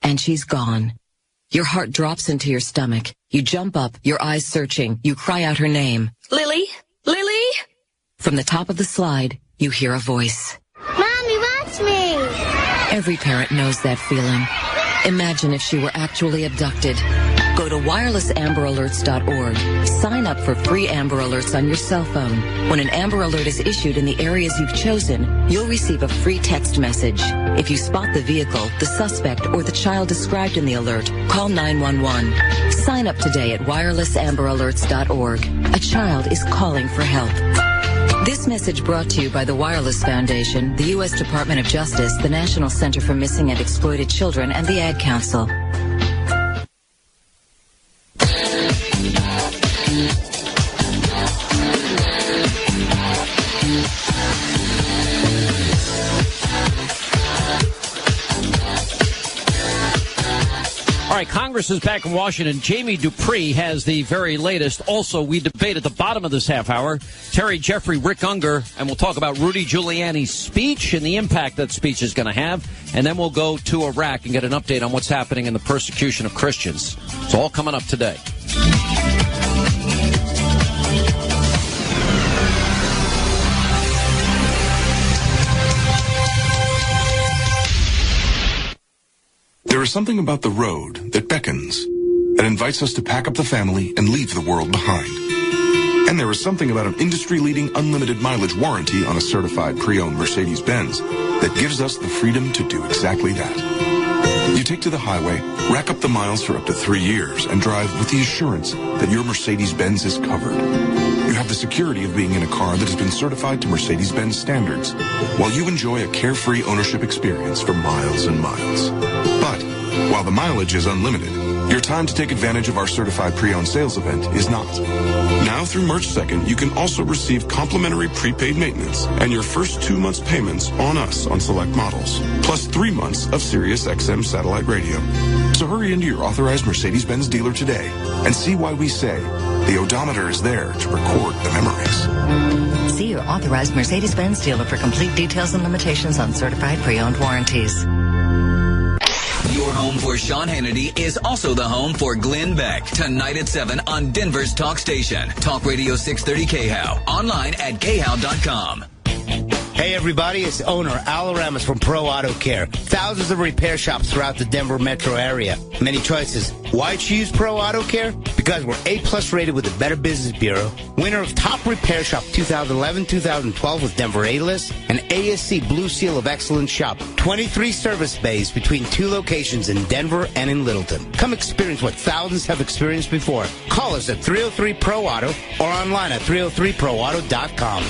and she's gone. Your heart drops into your stomach. You jump up, your eyes searching. You cry out her name. Lily? Lily? From the top of the slide, you hear a voice. Mommy, watch me! Every parent knows that feeling. Imagine if she were actually abducted. Go to wirelessamber-alerts.org. Sign up for free Amber Alerts on your cell phone. When an Amber Alert is issued in the areas you've chosen, you'll receive a free text message. If you spot the vehicle, the suspect, or the child described in the alert, call 911. Sign up today at wirelessamber-alerts.org. A child is calling for help. This message brought to you by the Wireless Foundation, the U.S. Department of Justice, the National Center for Missing and Exploited Children, and the Ad Council. All right, Congress is back in Washington. Jamie Dupree has the very latest. Also, we debate at the bottom of this half hour, Terry Jeffrey, Rick Unger, and we'll talk about Rudy Giuliani's speech and the impact that speech is going to have. And then we'll go to Iraq and get an update on what's happening in the persecution of Christians. It's all coming up today. There is something about the road that beckons, that invites us to pack up the family and leave the world behind. And there is something about an industry-leading unlimited mileage warranty on a certified pre-owned Mercedes-Benz that gives us the freedom to do exactly that. You take to the highway, rack up the miles for up to 3 years, and drive with the assurance that your Mercedes-Benz is covered. You have the security of being in a car that has been certified to Mercedes-Benz standards, while you enjoy a carefree ownership experience for miles and miles. But while the mileage is unlimited, your time to take advantage of our certified pre-owned sales event is not. Now through March 2nd, you can also receive complimentary prepaid maintenance and your first 2 months payments on us on select models, plus 3 months of Sirius XM satellite radio. So hurry into your authorized Mercedes-Benz dealer today and see why we say the odometer is there to record the memories. See your authorized Mercedes-Benz dealer for complete details and limitations on certified pre-owned warranties. Your home for Sean Hannity is also the home for Glenn Beck. Tonight at 7 on Denver's Talk Station. Talk Radio 630 KHOW. Online at KHOW.com. Hey everybody, it's owner Al Aramis from Pro Auto Care. Thousands of repair shops throughout the Denver metro area. Many choices. Why choose Pro Auto Care? Because we're A+ rated with the Better Business Bureau, winner of Top Repair Shop 2011-2012 with Denver A-List, and ASC Blue Seal of Excellence Shop. 23 service bays between 2 locations in Denver and in Littleton. Come experience what thousands have experienced before. Call us at 303-PRO-AUTO or online at 303proauto.com.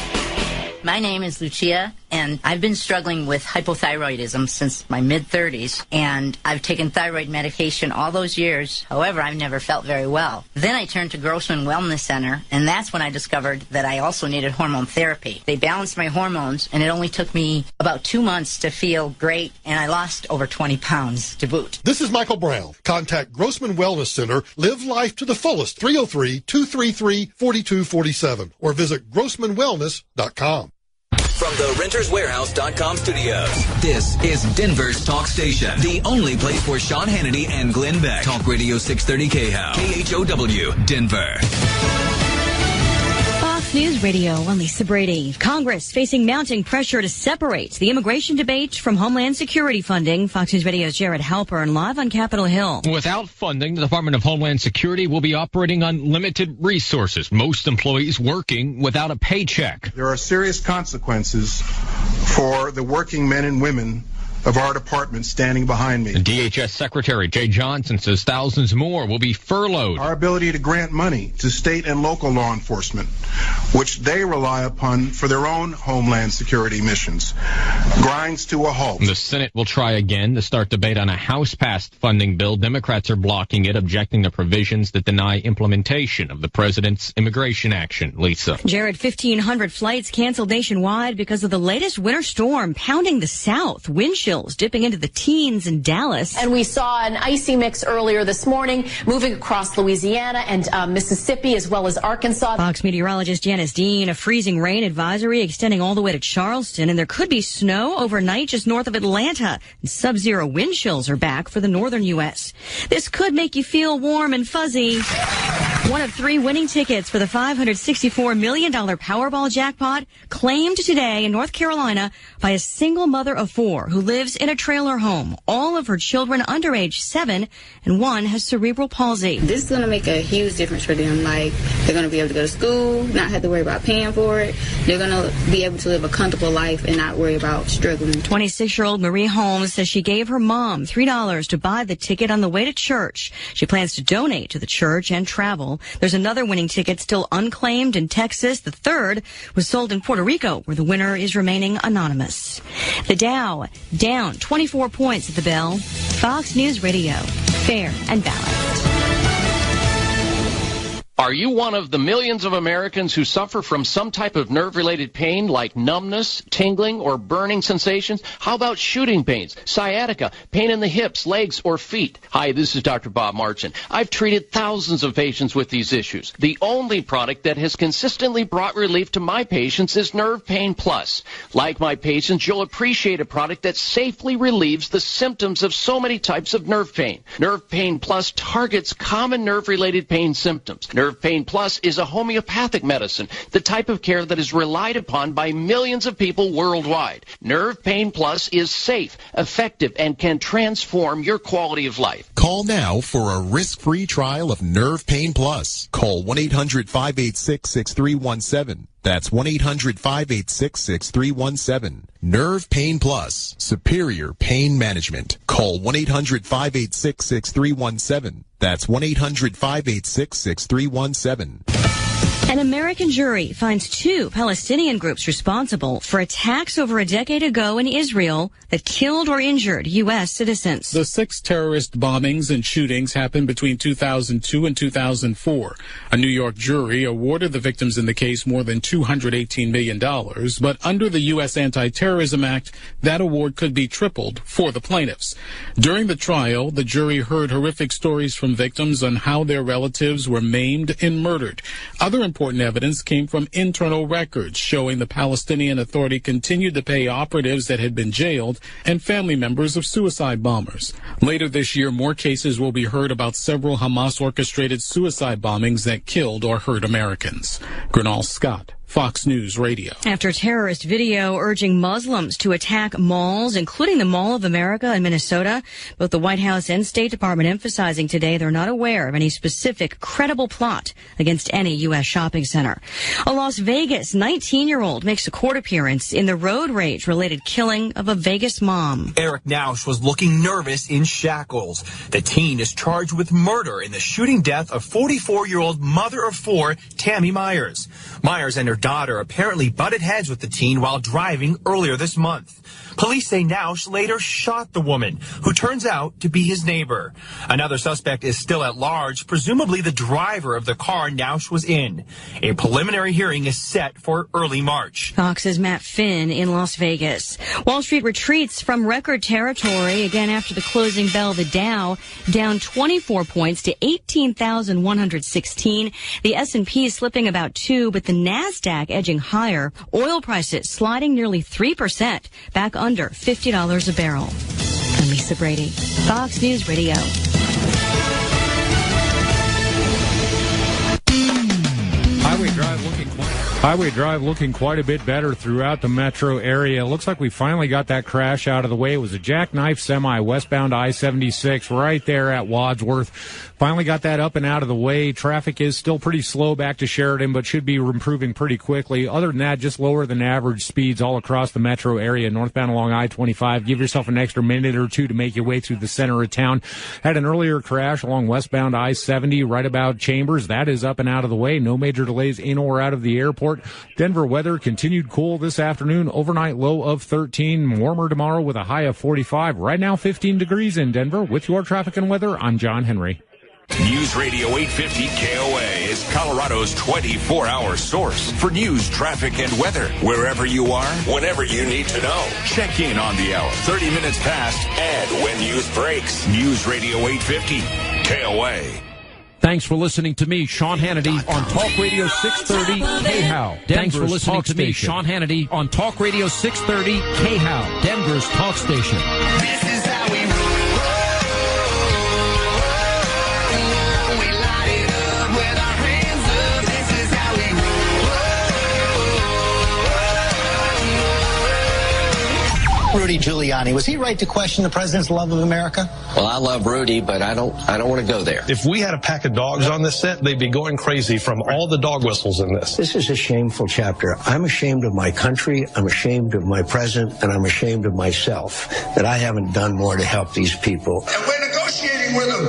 My name is Lucia, and I've been struggling with hypothyroidism since my mid-30s, and I've taken thyroid medication all those years. However, I've never felt very well. Then I turned to Grossman Wellness Center, and that's when I discovered that I also needed hormone therapy. They balanced my hormones, and it only took me about 2 months to feel great, and I lost over 20 pounds to boot. This is Michael Brown. Contact Grossman Wellness Center. Live life to the fullest. 303-233-4247 or visit GrossmanWellness.com. From the RentersWarehouse.com studios, this is Denver's Talk Station, the only place for Sean Hannity and Glenn Beck. Talk Radio 630 KHOW, Denver. Fox News Radio, I'm Lisa Brady. Congress facing mounting pressure to separate the immigration debate from Homeland Security funding. Fox News Radio's Jared Halpern live on Capitol Hill. Without funding, the Department of Homeland Security will be operating on limited resources. Most employees working without a paycheck. There are serious consequences for the working men and women of our department standing behind me. And DHS Secretary Jay Johnson says thousands more will be furloughed. Our ability to grant money to state and local law enforcement, which they rely upon for their own homeland security missions, grinds to a halt. The Senate will try again to start debate on a House-passed funding bill. Democrats are blocking it, objecting to provisions that deny implementation of the president's immigration action. Lisa. Jared, 1,500 flights canceled nationwide because of the latest winter storm pounding the south. Wind chills dipping into the teens in Dallas. And we saw an icy mix earlier this morning moving across Louisiana and Mississippi as well as Arkansas. Fox meteorologist Janice Dean, a freezing rain advisory extending all the way to Charleston, and there could be snow overnight just north of Atlanta. And sub-zero wind chills are back for the northern U.S. This could make you feel warm and fuzzy. One of 3 winning tickets for the $564 million Powerball jackpot claimed today in North Carolina by a single mother of 4 who lives in a trailer home. All of her children under age 7, and one has cerebral palsy. This is going to make a huge difference for them. Like, they're going to be able to go to school, not have to worry about paying for it. They're going to be able to live a comfortable life and not worry about struggling. 26-year-old Marie Holmes says she gave her mom $3 to buy the ticket on the way to church. She plans to donate to the church and travel. There's another winning ticket still unclaimed in Texas. The third was sold in Puerto Rico, where the winner is remaining anonymous. The Dow down 24 points at the bell. Fox News Radio, fair and balanced. Are you one of the millions of Americans who suffer from some type of nerve-related pain like numbness, tingling, or burning sensations? How about shooting pains, sciatica, pain in the hips, legs, or feet? Hi, this is Dr. Bob Marchin. I've treated thousands of patients with these issues. The only product that has consistently brought relief to my patients is Nerve Pain Plus. Like my patients, you'll appreciate a product that safely relieves the symptoms of so many types of nerve pain. Nerve Pain Plus targets common nerve-related pain symptoms. Nerve Pain Plus is a homeopathic medicine, the type of care that is relied upon by millions of people worldwide. Nerve Pain Plus is safe, effective, and can transform your quality of life. Call now for a risk-free trial of Nerve Pain Plus. Call 1-800-586-6317. That's 1-800-586-6317. Nerve Pain Plus. Superior Pain Management. Call 1-800-586-6317. That's 1-800-586-6317. An American jury finds 2 Palestinian groups responsible for attacks over a decade ago in Israel that killed or injured U.S. citizens. The 6 terrorist bombings and shootings happened between 2002 and 2004. A New York jury awarded the victims in the case more than $218 million, but under the U.S. Anti-Terrorism Act, that award could be tripled for the plaintiffs. During the trial, the jury heard horrific stories from victims on how their relatives were maimed and murdered. Other important evidence came from internal records showing the Palestinian Authority continued to pay operatives that had been jailed and family members of suicide bombers. Later this year, more cases will be heard about several Hamas-orchestrated suicide bombings that killed or hurt Americans. Gernal Scott, Fox News Radio. After terrorist video urging Muslims to attack malls, including the Mall of America in Minnesota, both the White House and State Department emphasizing today they're not aware of any specific credible plot against any U.S. shopping center. A Las Vegas 19-year-old makes a court appearance in the road rage-related killing of a Vegas mom. Eric Nausch was looking nervous in shackles. The teen is charged with murder in the shooting death of 44-year-old mother of 4, Tammy Myers. Myers and her daughter apparently butted heads with the teen while driving earlier this month. Police say Nausch later shot the woman, who turns out to be his neighbor. Another suspect is still at large, presumably the driver of the car Nausch was in. A preliminary hearing is set for early March. Fox's Matt Finn in Las Vegas. Wall Street retreats from record territory again after the closing bell. The Dow down 24 points to 18,116. The S&P slipping about 2, but the NASDAQ edging higher. Oil prices sliding nearly 3%, back under $50 a barrel. I'm Lisa Brady, Fox News Radio. Highway Drive looking quiet. Highway Drive looking quite a bit better throughout the metro area. It looks like we finally got that crash out of the way. It was a jackknife semi westbound I-76 right there at Wadsworth. Finally got that up and out of the way. Traffic is still pretty slow back to Sheridan, but should be improving pretty quickly. Other than that, just lower than average speeds all across the metro area, northbound along I-25. Give yourself an extra minute or two to make your way through the center of town. Had an earlier crash along westbound I-70 right about Chambers. That is up and out of the way. No major delays in or out of the airport. Denver weather continued cool this afternoon. Overnight low of 13. Warmer tomorrow with a high of 45. Right now, 15 degrees in Denver. With your traffic and weather, I'm John Henry. News Radio 850 KOA is Colorado's 24-hour source for news, traffic, and weather. Wherever you are, whenever you need to know. Check in on the hour, 30 minutes past, and when news breaks. News Radio 850 KOA. Thanks for listening to me, Sean Hannity, on Talk Radio 630 KHOW. Thanks for listening to me, Sean Hannity, on Talk Radio 630 KHOW, Denver's talk station. This is how we roll. We light it up with our hands up. This is how we roll. Rudy Giuliani, was he right to question the president's love of America? Well, I love Rudy, but I don't want to go there. If we had a pack of dogs on this set, they'd be going crazy from all the dog whistles in this. This is a shameful chapter. I'm ashamed of my country, I'm ashamed of my president, and I'm ashamed of myself that I haven't done more to help these people. And we're negotiating with them.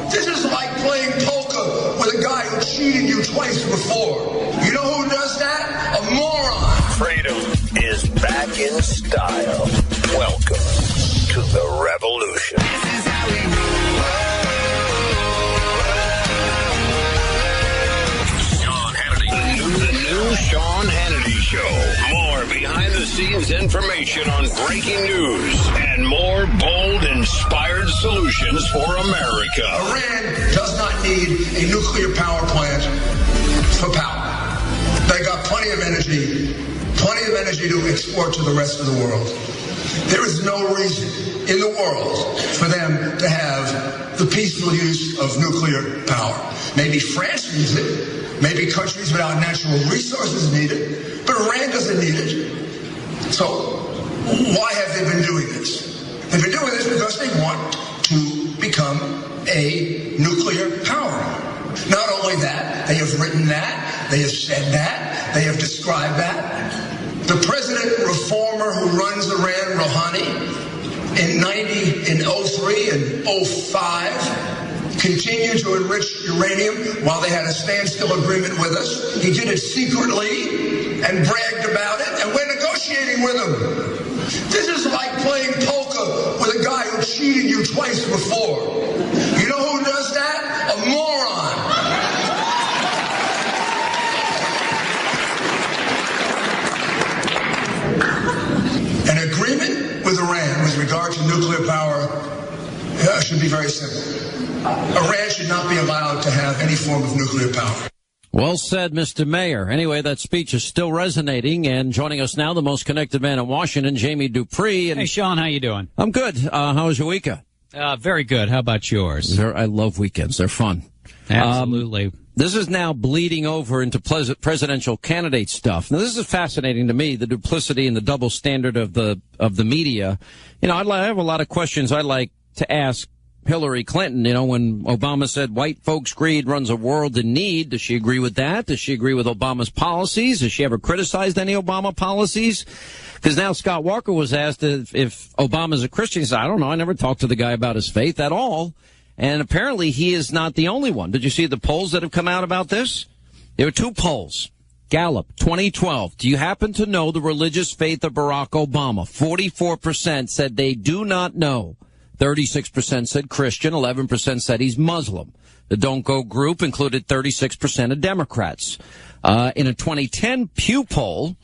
This is like playing poker with a guy who cheated you twice before. You know who does that? A moron. Freedom is back in style. Welcome to the revolution. This is how we Sean Hannity. The new Sean Hannity Show. More behind-the-scenes information on breaking news and more bold, inspired solutions for America. Iran does not need a nuclear power plant for power. They got plenty of energy to export to the rest of the world. There is no reason in the world for them to have the peaceful use of nuclear power. Maybe France needs it. Maybe countries without natural resources need it. But Iran doesn't need it. So why have they been doing this? They've been doing this because they want to become a nuclear power. Not only that, they have written that, they have said that, they have described that. The president reformer who runs Iran, Rouhani, in 03 and 05, continued to enrich uranium while they had a standstill agreement with us. He did it secretly and bragged about it, and we're negotiating with him. This is like playing poker with a guy who cheated you twice before. You know who does that? A moron. An agreement with Iran with regard to nuclear power should be very simple. Iran should not be allowed to have any form of nuclear power. Well said, Mr. Mayor. Anyway, that speech is still resonating, and joining us now, the most connected man in Washington, Jamie Dupree. And hey, Sean, how you doing? I'm good. How was your weekend? Very good. How about yours? I love weekends. They're fun. Absolutely. This is now bleeding over into presidential candidate stuff. Now, this is fascinating to me, the duplicity and the double standard of the media. You know, I have a lot of questions I'd like to ask Hillary Clinton. You know, when Obama said white folks' greed runs a world in need, does she agree with that? Does she agree with Obama's policies? Has she ever criticized any Obama policies? Because now Scott Walker was asked if Obama's a Christian. He said, I don't know. I never talked to the guy about his faith at all. And apparently he is not the only one. Did you see the polls that have come out about this? There were two polls. Gallup, 2012. Do you happen to know the religious faith of Barack Obama? 44% said they do not know. 36% said Christian. 11% said he's Muslim. The Don't Go group included 36% of Democrats. In a 2010 Pew poll,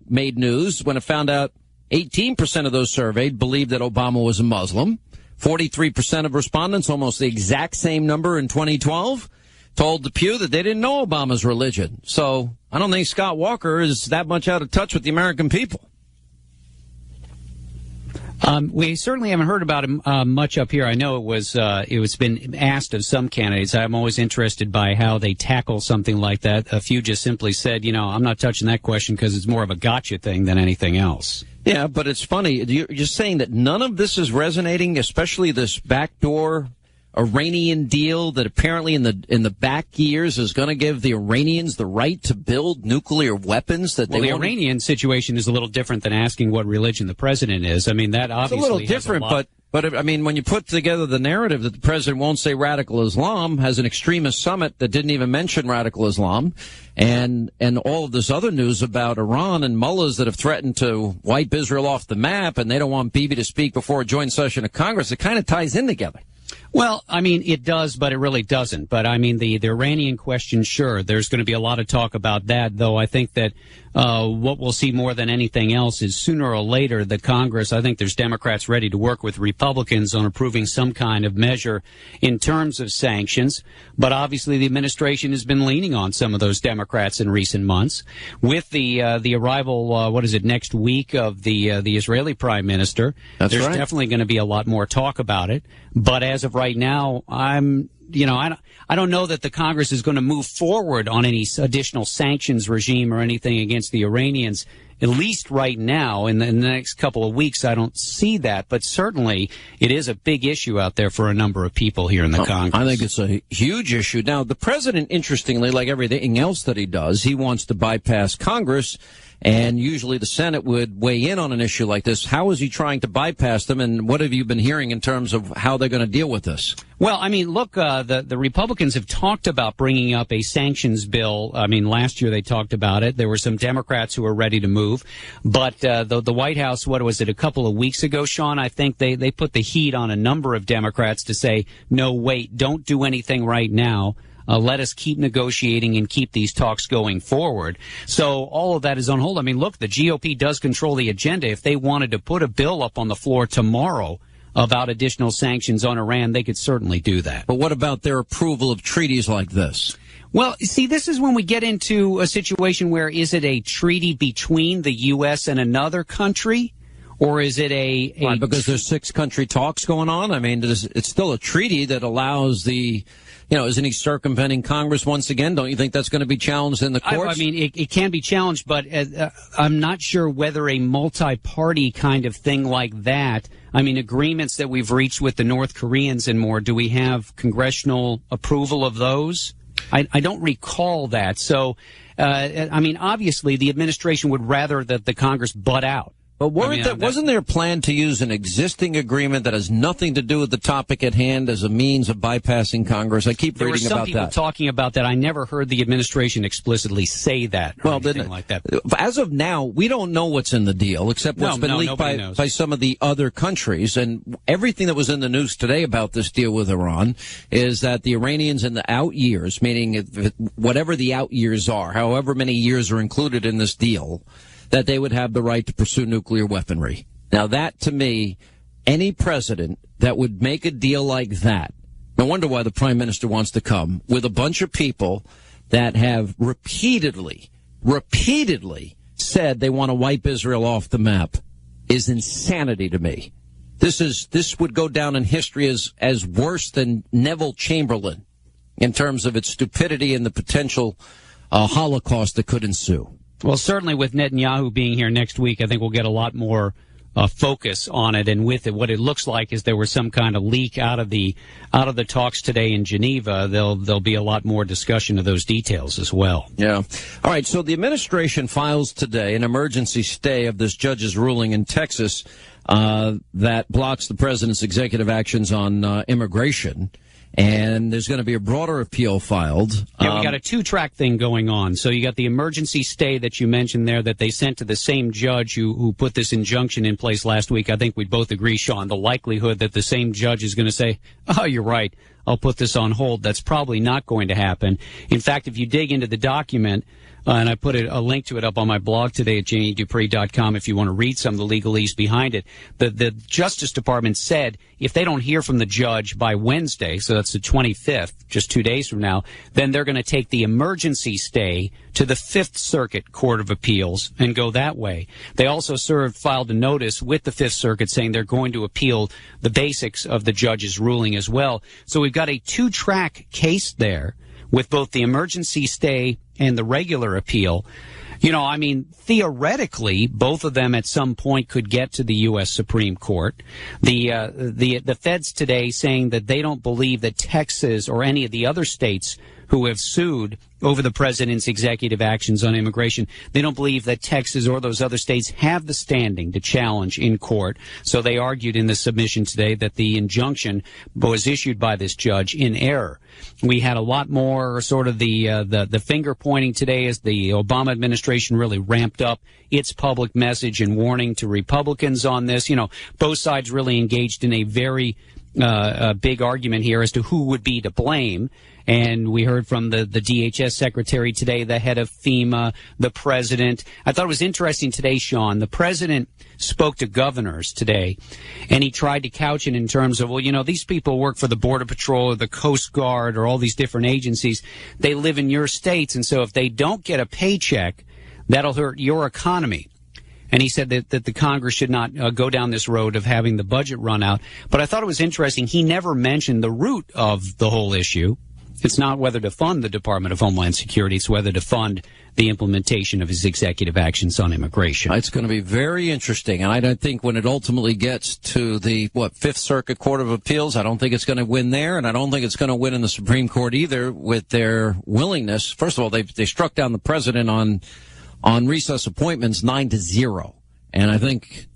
made news when it found out 18% of those surveyed believed that Obama was a Muslim. 43% of respondents, almost the exact same number in 2012, told the Pew that they didn't know Obama's religion. So I don't think Scott Walker is that much out of touch with the American people. We certainly haven't heard about him much up here. I know it was been asked of some candidates. I'm always interested by how they tackle something like that. A few just simply said, I'm not touching that question because it's more of a gotcha thing than anything else. Yeah, but it's funny. You're saying that none of this is resonating, especially this backdoor Iranian deal that apparently in the back years is going to give the Iranians the right to build nuclear weapons. The Iranian situation is a little different than asking what religion the president is. I mean, that obviously it's a little different, but I mean, when you put together the narrative that the president won't say radical Islam, has an extremist summit that didn't even mention radical Islam, and all of this other news about Iran and mullahs that have threatened to wipe Israel off the map, and they don't want Bibi to speak before a joint session of Congress, it kind of ties in together. Well, I mean, it does, but it really doesn't. But I mean, the Iranian question, sure, there's going to be a lot of talk about that, though I think that what we'll see more than anything else is sooner or later the Congress, I think there's Democrats ready to work with Republicans on approving some kind of measure in terms of sanctions. But obviously the administration has been leaning on some of those Democrats in recent months. With the arrival, next week of the Israeli prime minister, there's definitely going to be a lot more talk about it. But as of right now, I don't know that the Congress is going to move forward on any additional sanctions regime or anything against the Iranians. At least right now, in the next couple of weeks, I don't see that. But certainly, it is a big issue out there for a number of people here in the Congress. I think it's a huge issue. Now, the president, interestingly, like everything else that he does, he wants to bypass Congress. And usually the Senate would weigh in on an issue like this. How is he trying to bypass them, and what have you been hearing in terms of how they're going to deal with this? Well, I mean, look, the Republicans have talked about bringing up a sanctions bill. I mean, last year they talked about it. There were some Democrats who were ready to move. But the White House, a couple of weeks ago, Sean, I think they put the heat on a number of Democrats to say, no, wait, don't do anything right now. Let us keep negotiating and keep these talks going forward. So all of that is on hold. I mean, look, the GOP does control the agenda. If they wanted to put a bill up on the floor tomorrow about additional sanctions on Iran, they could certainly do that. But what about their approval of treaties like this? Well, see, this is when we get into a situation where is it a treaty between the U.S. and another country? Or is it right, because there's 6-country talks going on? I mean, it's still a treaty that allows isn't he circumventing Congress once again? Don't you think that's going to be challenged in the courts? I mean, it can be challenged, but I'm not sure whether a multi-party kind of thing like that, I mean, agreements that we've reached with the North Koreans and more, do we have congressional approval of those? I don't recall that. So, I mean, obviously the administration would rather that the Congress butt out. But wasn't there a plan to use an existing agreement that has nothing to do with the topic at hand as a means of bypassing Congress? I keep reading about that. There were some people talking about that. I never heard the administration explicitly say that or anything like that. As of now, we don't know what's in the deal, except what's been leaked by some of the other countries. And everything that was in the news today about this deal with Iran is that the Iranians in the out years, meaning whatever the out years are, however many years are included in this deal, that they would have the right to pursue nuclear weaponry. Now that, to me, any president that would make a deal like that, no wonder why the prime minister wants to come with a bunch of people that have repeatedly said they want to wipe Israel off the map, is insanity to me. This would go down in history as worse than Neville Chamberlain in terms of its stupidity and the potential Holocaust that could ensue. Well, certainly with Netanyahu being here next week, I think we'll get a lot more focus on it. And with it, what it looks like is there was some kind of leak out of the talks today in Geneva. There'll be a lot more discussion of those details as well. Yeah. All right. So the administration files today an emergency stay of this judge's ruling in Texas that blocks the president's executive actions on immigration. And there's going to be a broader appeal filed. Yeah, we got a 2-track thing going on. So you got the emergency stay that you mentioned there that they sent to the same judge who put this injunction in place last week. I think we'd both agree, Sean, the likelihood that the same judge is going to say, oh, you're right, I'll put this on hold. That's probably not going to happen. In fact, if you dig into the document, And I put a link to it up on my blog today at janiedupree.com if you want to read some of the legalese behind it. The Justice Department said if they don't hear from the judge by Wednesday, so that's the 25th, just 2 days from now, then they're going to take the emergency stay to the Fifth Circuit Court of Appeals and go that way. They also filed a notice with the Fifth Circuit saying they're going to appeal the basics of the judge's ruling as well. So we've got a two-track case there with both the emergency stay and the regular appeal. You know, I mean, theoretically, both of them at some point could get to the U.S. Supreme Court. The feds today saying that they don't believe that Texas or any of the other states who have sued over the president's executive actions on immigration, they don't believe that Texas or those other states have the standing to challenge in court. So they argued in the submission today that the injunction was issued by this judge in error. We had a lot more sort of the finger pointing today as the Obama administration really ramped up its public message and warning to Republicans on this. You know, both sides really engaged in a very big argument here as to who would be to blame. And we heard from the DHS secretary today, the head of FEMA, the president. I thought it was interesting today, Sean. The president spoke to governors today, and he tried to couch it in terms of, well, you know, these people work for the Border Patrol or the Coast Guard or all these different agencies. They live in your states, and so if they don't get a paycheck, that'll hurt your economy. And he said that the Congress should not go down this road of having the budget run out. But I thought it was interesting. He never mentioned the root of the whole issue. It's not whether to fund the Department of Homeland Security. It's whether to fund the implementation of his executive actions on immigration. It's going to be very interesting. And I don't think when it ultimately gets to the, Fifth Circuit Court of Appeals, I don't think it's going to win there. And I don't think it's going to win in the Supreme Court either with their willingness. First of all, they struck down the president on recess appointments 9-0. And I think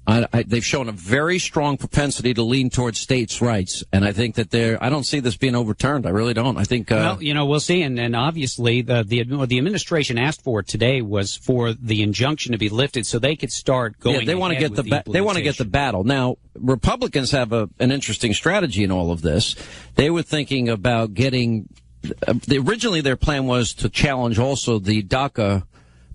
they've shown a very strong propensity to lean towards states' rights. And I think that I don't see this being overturned. I really don't. I think, well, you know, we'll see. And obviously the administration asked for today was for the injunction to be lifted so they could start going. Yeah, they want to get they want to get the battle. Now, Republicans have an interesting strategy in all of this. They were thinking about getting, originally their plan was to challenge also the DACA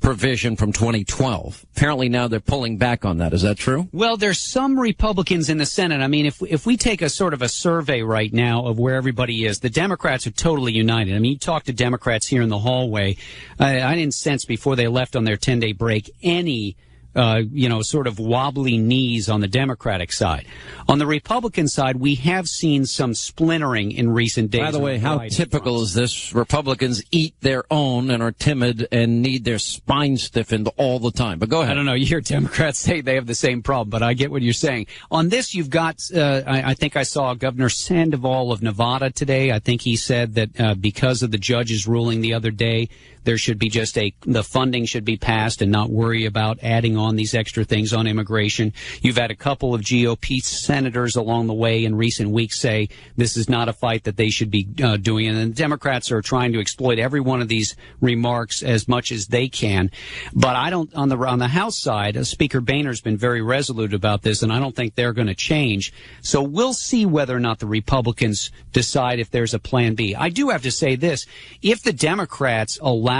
provision from 2012. Apparently now they're pulling back on that. Is that true? Well, there's some Republicans in the Senate. I mean, if we take a sort of a survey right now of where everybody is, the Democrats are totally united. I mean, you talk to Democrats here in the hallway. I didn't sense before they left on their 10-day break any sort of wobbly knees on the Democratic side. On the Republican side, we have seen some splintering in recent days. By the way, how typical is this? Republicans eat their own and are timid and need their spine stiffened all the time. But go ahead. I don't know. You hear Democrats say they have the same problem, but I get what you're saying. On this, you've got, I think I saw Governor Sandoval of Nevada today. I think he said that because of the judge's ruling the other day, there should be the funding should be passed and not worry about adding on these extra things on immigration. You've had a couple of GOP senators along the way in recent weeks say this is not a fight that they should be doing. And the Democrats are trying to exploit every one of these remarks as much as they can. But I don't, on the House side, Speaker Boehner's been very resolute about this, and I don't think they're going to change. So we'll see whether or not the Republicans decide if there's a plan B. I do have to say this. If the Democrats allowed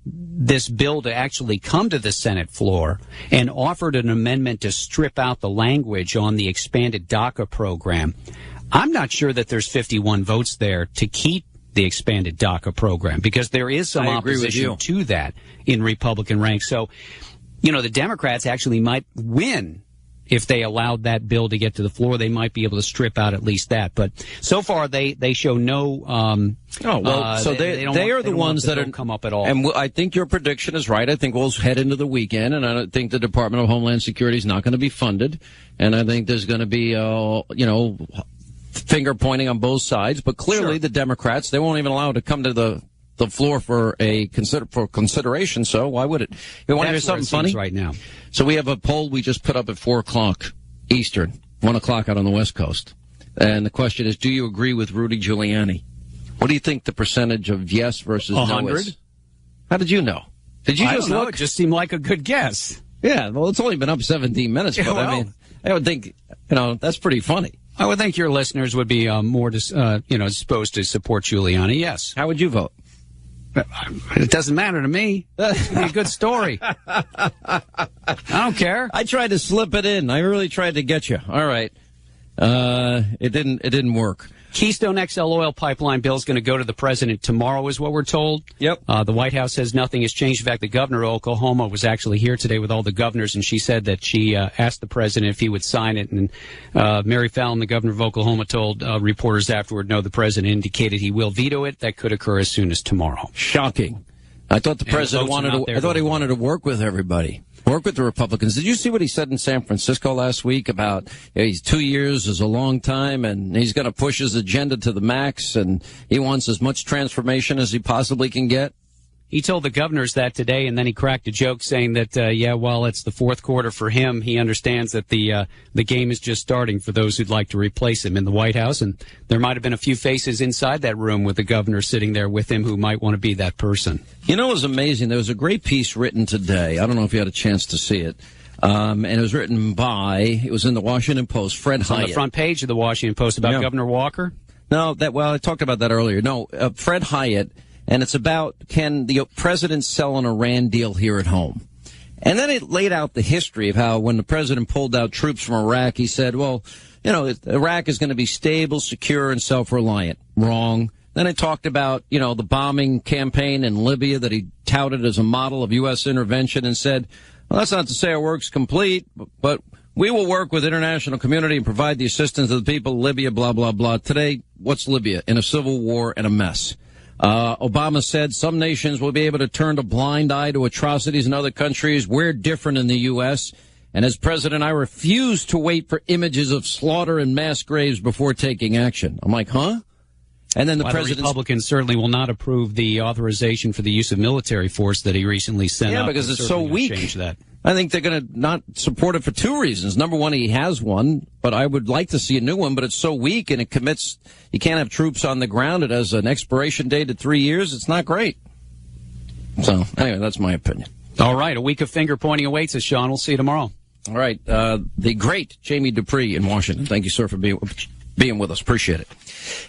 this bill to actually come to the Senate floor and offered an amendment to strip out the language on the expanded DACA program, I'm not sure that there's 51 votes there to keep the expanded DACA program because there is some opposition to that in Republican ranks. So, you know, the Democrats actually might win. If they allowed that bill to get to the floor, they might be able to strip out at least that. But so far, they show no. So they are the ones that don't come up at all. And I think your prediction is right. I think we'll head into the weekend, and I don't think the Department of Homeland Security is not going to be funded, and I think there's going to be finger pointing on both sides. But clearly, the Democrats, they won't even allow it to come to the floor for consideration. So why would it? You want to hear something funny right now? So we have a poll we just put up at 4:00 Eastern, 1:00 out on the West Coast, and the question is: do you agree with Rudy Giuliani? What do you think the percentage of yes versus 100? no is? How did you know? Did you just look? It just seemed like a good guess. Yeah, well, it's only been up 17 minutes, but I mean, I would think that's pretty funny. I would think your listeners would be more disposed to support Giuliani. Yes. How would you vote? It doesn't matter to me. It's a good story. I don't care. I tried to slip it in. I really tried to get you. All right. It didn't work. Keystone XL oil pipeline bill is going to go to the president tomorrow, is what we're told. Yep. The White House says nothing has changed. In fact, the governor of Oklahoma was actually here today with all the governors, and she said that she asked the president if he would sign it. And Mary Fallon, the governor of Oklahoma, told reporters afterward, no, the president indicated he will veto it. That could occur as soon as tomorrow. Shocking. I thought the president he wanted to work with everybody. Work with the Republicans. Did you see what he said in San Francisco last week about he's 2 years is a long time and he's going to push his agenda to the max and he wants as much transformation as he possibly can get? He told the governors that today, and then he cracked a joke saying that, while it's the fourth quarter for him, he understands that the game is just starting for those who'd like to replace him in the White House. And there might have been a few faces inside that room with the governor sitting there with him who might want to be that person. You know, it was amazing. There was a great piece written today. I don't know if you had a chance to see it. And it was written it was in the Washington Post, Fred Hyatt. On the front page of the Washington Post about Governor Walker? No, I talked about that earlier. No, Fred Hyatt. And it's about, can the president sell an Iran deal here at home? And then it laid out the history of how when the president pulled out troops from Iraq, he said, well, Iraq is going to be stable, secure, and self-reliant. Wrong. Then it talked about, the bombing campaign in Libya that he touted as a model of U.S. intervention and said, well, that's not to say our work's complete, but we will work with the international community and provide the assistance of the people of Libya, blah, blah, blah. Today, what's Libya? In a civil war and a mess. Obama said some nations will be able to turn a blind eye to atrocities in other countries. We're different in the U.S. And as president, I refuse to wait for images of slaughter and mass graves before taking action. I'm like, huh? And then the Republicans certainly will not approve the authorization for the use of military force that he recently sent up. Yeah, because it's so weak. Change that. I think they're going to not support it for two reasons. Number one, he has one, but I would like to see a new one, but it's so weak and you can't have troops on the ground. It has an expiration date at 3 years. It's not great. So, anyway, that's my opinion. All right, a week of finger pointing awaits us, Sean. We'll see you tomorrow. All right, the great Jamie Dupree in Washington. Thank you, sir, for being with us. Appreciate it.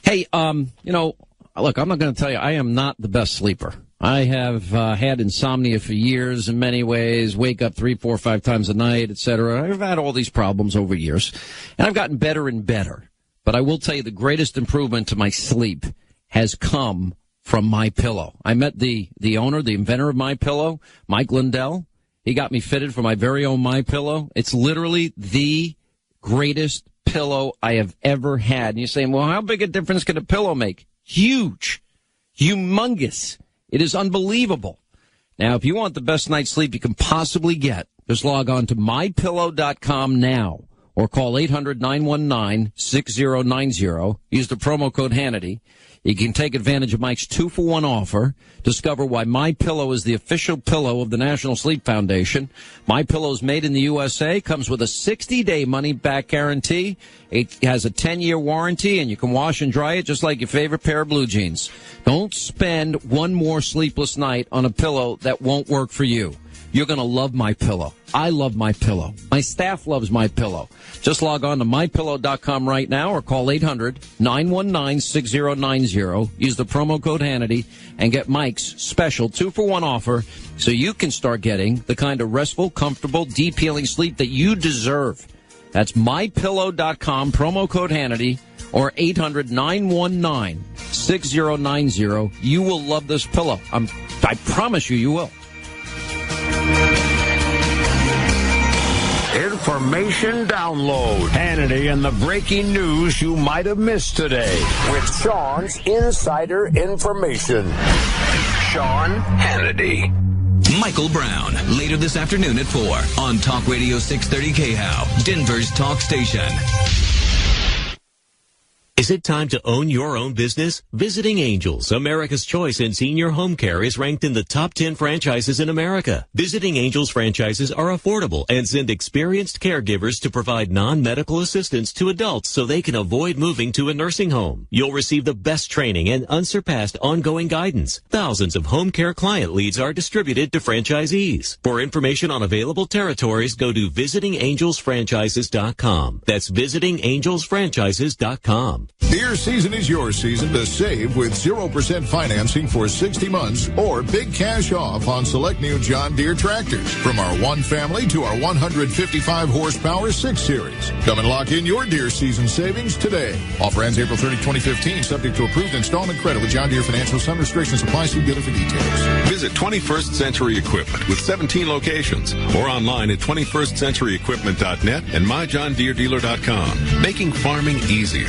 Hey, look, I'm not going to tell you, I am not the best sleeper. I have had insomnia for years in many ways, wake up 3, 4, 5 times a night, etc. I've had all these problems over years, and I've gotten better and better. But I will tell you the greatest improvement to my sleep has come from MyPillow. I met the owner, the inventor of MyPillow, Mike Lindell. He got me fitted for my very own MyPillow. It's literally the greatest pillow I have ever had. And you're saying, well, how big a difference can a pillow make? Huge. Humongous. It is unbelievable. Now, if you want the best night's sleep you can possibly get, just log on to mypillow.com now or call 800-919-6090. Use the promo code Hannity. You can take advantage of Mike's 2-for-1 offer. Discover why MyPillow is the official pillow of the National Sleep Foundation. MyPillow is made in the USA, comes with a 60-day money-back guarantee. It has a 10-year warranty, and you can wash and dry it just like your favorite pair of blue jeans. Don't spend one more sleepless night on a pillow that won't work for you. You're going to love MyPillow. I love MyPillow. My staff loves MyPillow. Just log on to mypillow.com right now or call 800-919-6090. Use the promo code Hannity and get Mike's special 2-for-1 offer so you can start getting the kind of restful, comfortable, deep-healing sleep that you deserve. That's mypillow.com, promo code Hannity, or 800-919-6090. You will love this pillow. I promise you will. Information download. Hannity and the breaking news you might have missed today with Sean's Insider Information. Sean Hannity. Michael Brown, later this afternoon at 4 on Talk Radio 630 KHOW, Denver's talk station. Is it time to own your own business? Visiting Angels, America's choice in senior home care, is ranked in the top 10 franchises in America. Visiting Angels franchises are affordable and send experienced caregivers to provide non-medical assistance to adults so they can avoid moving to a nursing home. You'll receive the best training and unsurpassed ongoing guidance. Thousands of home care client leads are distributed to franchisees. For information on available territories, go to visitingangelsfranchises.com. That's visitingangelsfranchises.com. deer.com. Deer season is your season to save with 0% financing for 60 months or big cash off on select new John Deere tractors. From our 1 family to our 155 horsepower 6 Series. Come and lock in your Deere season savings today. Offer ends April 30, 2015, subject to approved installment credit with John Deere Financial. Some restrictions apply. See dealer for details. Visit 21st Century Equipment with 17 locations or online at 21stcenturyequipment.net and myjohndeerdealer.com. Making farming easier.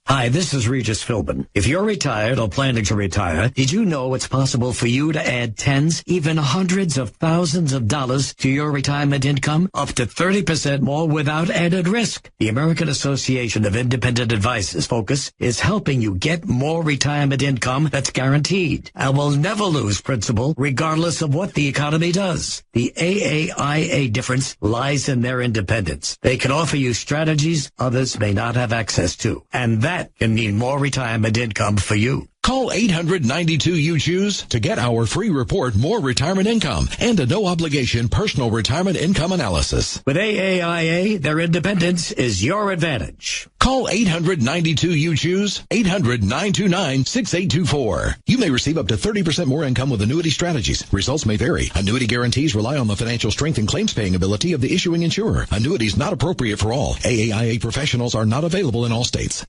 Hi, this is Regis Philbin. If you're retired or planning to retire, did you know it's possible for you to add tens, even hundreds of thousands of dollars to your retirement income? Up to 30% more without added risk. The American Association of Independent Advisors focus is helping you get more retirement income that's guaranteed and will never lose principal regardless of what the economy does. The AAIA difference lies in their independence. They can offer you strategies others may not have access to, and that can mean more retirement income for you. Call 800-92-YOU-CHOOSE to get our free report, More Retirement Income, and a no-obligation personal retirement income analysis. With AAIA, their independence is your advantage. Call 800-92-YOU-CHOOSE, 800-929-6824. You may receive up to 30% more income with annuity strategies. Results may vary. Annuity guarantees rely on the financial strength and claims-paying ability of the issuing insurer. Annuities not appropriate for all. AAIA professionals are not available in all states.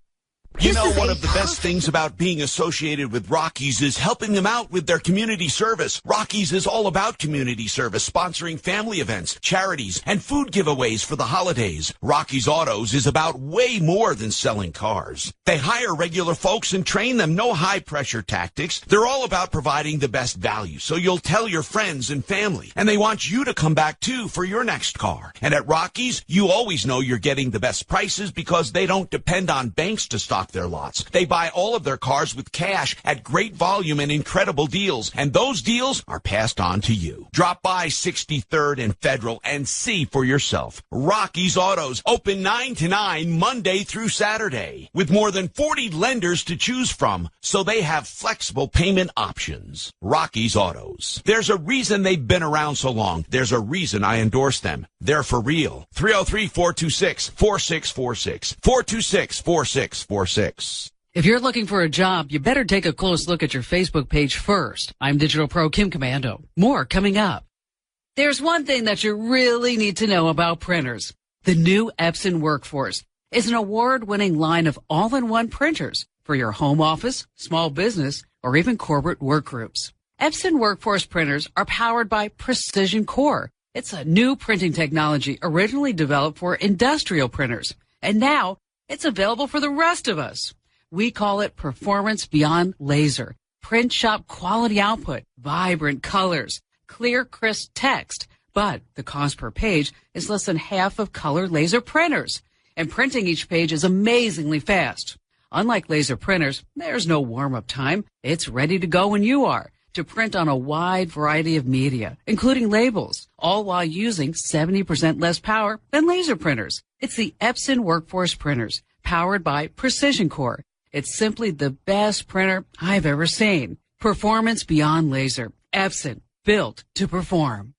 You know, one of the best things about being associated with Rockies is helping them out with their community service. Rockies is all about community service, sponsoring family events, charities, and food giveaways for the holidays. Rockies Autos is about way more than selling cars. They hire regular folks and train them. No high-pressure tactics. They're all about providing the best value, so you'll tell your friends and family. And they want you to come back, too, for your next car. And at Rockies, you always know you're getting the best prices because they don't depend on banks to stock their lots. They buy all of their cars with cash at great volume and incredible deals, and those deals are passed on to you. Drop by 63rd and Federal and see for yourself. Rockies Autos, open 9 to 9 Monday through Saturday, with more than 40 lenders to choose from, so they have flexible payment options. Rockies Autos. There's a reason they've been around so long. There's a reason I endorse them. They're for real. 303-426-4646. 426-4646. If you're looking for a job, you better take a close look at your Facebook page first. I'm Digital Pro Kim Commando. More coming up. There's one thing that you really need to know about printers. The new Epson Workforce is an award-winning line of all-in-one printers for your home office, small business, or even corporate work groups. Epson Workforce printers are powered by Precision Core. It's a new printing technology originally developed for industrial printers, and now it's available for the rest of us. We call it Performance Beyond Laser. Print shop quality output, vibrant colors, clear, crisp text. But the cost per page is less than half of color laser printers. And printing each page is amazingly fast. Unlike laser printers, there's no warm-up time. It's ready to go when you are, to print on a wide variety of media, including labels, all while using 70% less power than laser printers. It's the Epson Workforce printers, powered by Precision Core. It's simply the best printer I've ever seen. Performance beyond laser. Epson, built to perform.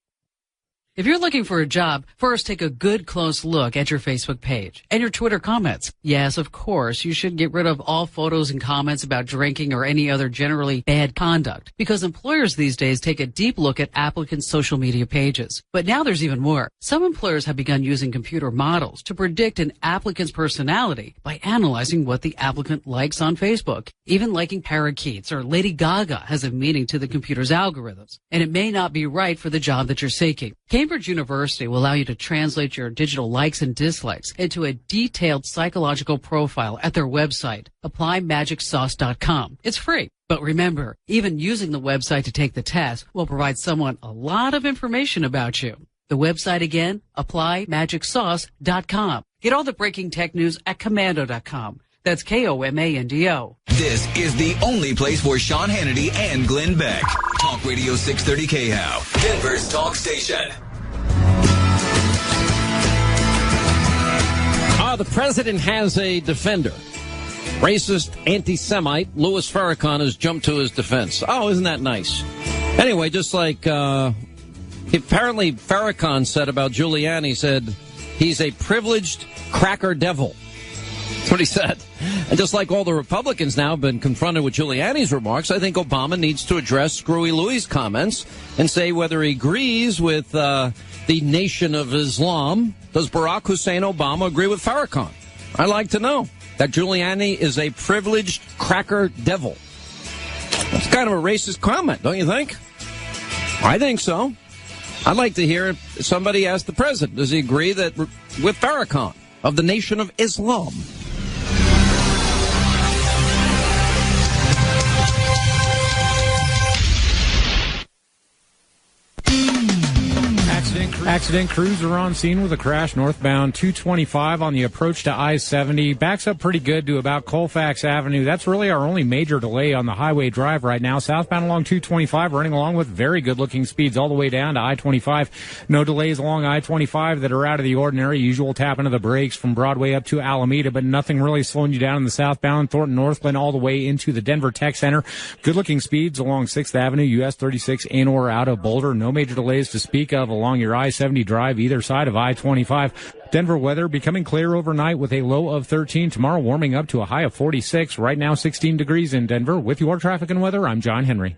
If you're looking for a job, first take a good close look at your Facebook page and your Twitter comments. Yes, of course, you should get rid of all photos and comments about drinking or any other generally bad conduct, because employers these days take a deep look at applicants' social media pages. But now there's even more. Some employers have begun using computer models to predict an applicant's personality by analyzing what the applicant likes on Facebook. Even liking parakeets or Lady Gaga has a meaning to the computer's algorithms, and it may not be right for the job that you're seeking. Cambridge University will allow you to translate your digital likes and dislikes into a detailed psychological profile at their website, applymagicsauce.com. It's free. But remember, even using the website to take the test will provide someone a lot of information about you. The website again, applymagicsauce.com. Get all the breaking tech news at commando.com. That's Komando. This is the only place for Sean Hannity and Glenn Beck. Talk Radio 630 KHOW, Denver's talk station. The president has a defender. Racist anti-Semite Louis Farrakhan has jumped to his defense. Oh, isn't that nice? Anyway, just like apparently Farrakhan said about Giuliani, said he's a privileged cracker devil. That's what he said. And just like all the Republicans now have been confronted with Giuliani's remarks, I think Obama needs to address Screwy Louis' comments and say whether he agrees with the Nation of Islam. Does Barack Hussein Obama agree with Farrakhan? I'd like to know that Giuliani is a privileged cracker devil. That's kind of a racist comment, don't you think? I think so. I'd like to hear somebody ask the president, does he agree that with Farrakhan of the Nation of Islam? Accident crews are on scene with a crash northbound 225 on the approach to I-70. Backs up pretty good to about Colfax Avenue. That's really our only major delay on the highway drive right now. Southbound along 225 running along with very good-looking speeds all the way down to I-25. No delays along I-25 that are out of the ordinary. Usual tapping of the brakes from Broadway up to Alameda, but nothing really slowing you down in the southbound Thornton Northland all the way into the Denver Tech Center. Good-looking speeds along 6th Avenue, US 36 in or out of Boulder. No major delays to speak of along your I-70 drive either side of I-25. Denver weather becoming clear overnight with a low of 13. Tomorrow warming up to a high of 46. Right now 16 degrees in Denver. With your traffic and weather, I'm John Henry.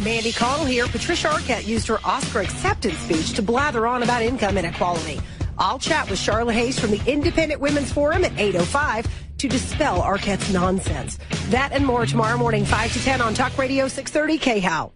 Mandy Connell here. Patricia Arquette used her Oscar acceptance speech to blather on about income inequality. I'll chat with Charlotte Hayes from the Independent Women's Forum at 8:05 to dispel Arquette's nonsense. That and more tomorrow morning, 5 to 10 on Talk Radio 630 KHOW.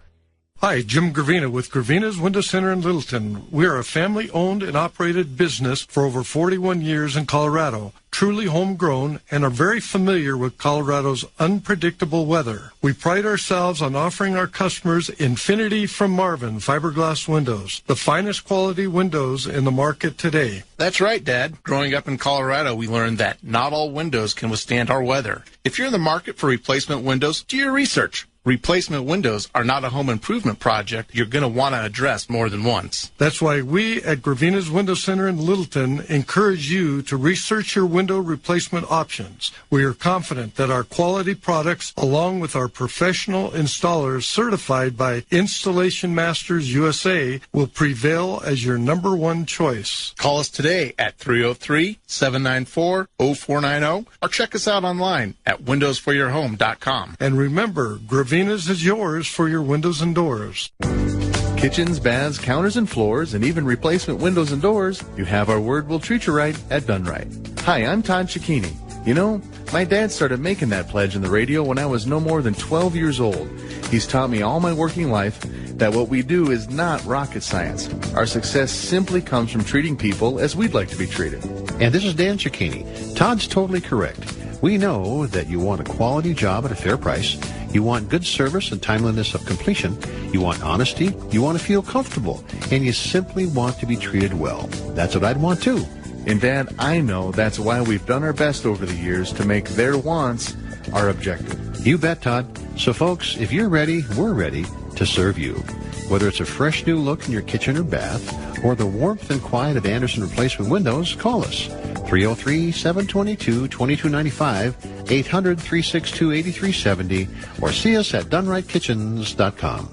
Hi, Jim Gravina with Gravina's Window Center in Littleton. We are a family-owned and operated business for over 41 years in Colorado, truly homegrown, and are very familiar with Colorado's unpredictable weather. We pride ourselves on offering our customers Infinity from Marvin fiberglass windows, the finest quality windows in the market today. That's right, Dad. Growing up in Colorado, we learned that not all windows can withstand our weather. If you're in the market for replacement windows, do your research. Replacement windows are not a home improvement project you're going to want to address more than once. That's why we at Gravina's Window Center in Littleton encourage you to research your window replacement options. We are confident that our quality products, along with our professional installers certified by Installation Masters USA, will prevail as your number one choice. Call us today at 303-794-0490 or check us out online at windowsforyourhome.com. And remember, Gravina's is yours for your windows and doors. Kitchens, baths, counters, and floors, and even replacement windows and doors, you have our word we'll treat you right at Done Right. Hi, I'm Todd Cicchini. You know, my dad started making that pledge on the radio when I was no more than 12 years old. He's taught me all my working life that what we do is not rocket science. Our success simply comes from treating people as we'd like to be treated. And this is Dan Cicchini. Todd's totally correct. We know that you want a quality job at a fair price. You want good service and timeliness of completion. You want honesty. You want to feel comfortable. And you simply want to be treated well. That's what I'd want too. And Dad, I know that's why we've done our best over the years to make their wants our objective. You bet, Todd. So folks, if you're ready, we're ready to serve you. Whether it's a fresh new look in your kitchen or bath, or the warmth and quiet of Anderson Replacement Windows, call us. 303-722-2295, 800-362-8370, or see us at DoneRightKitchens.com.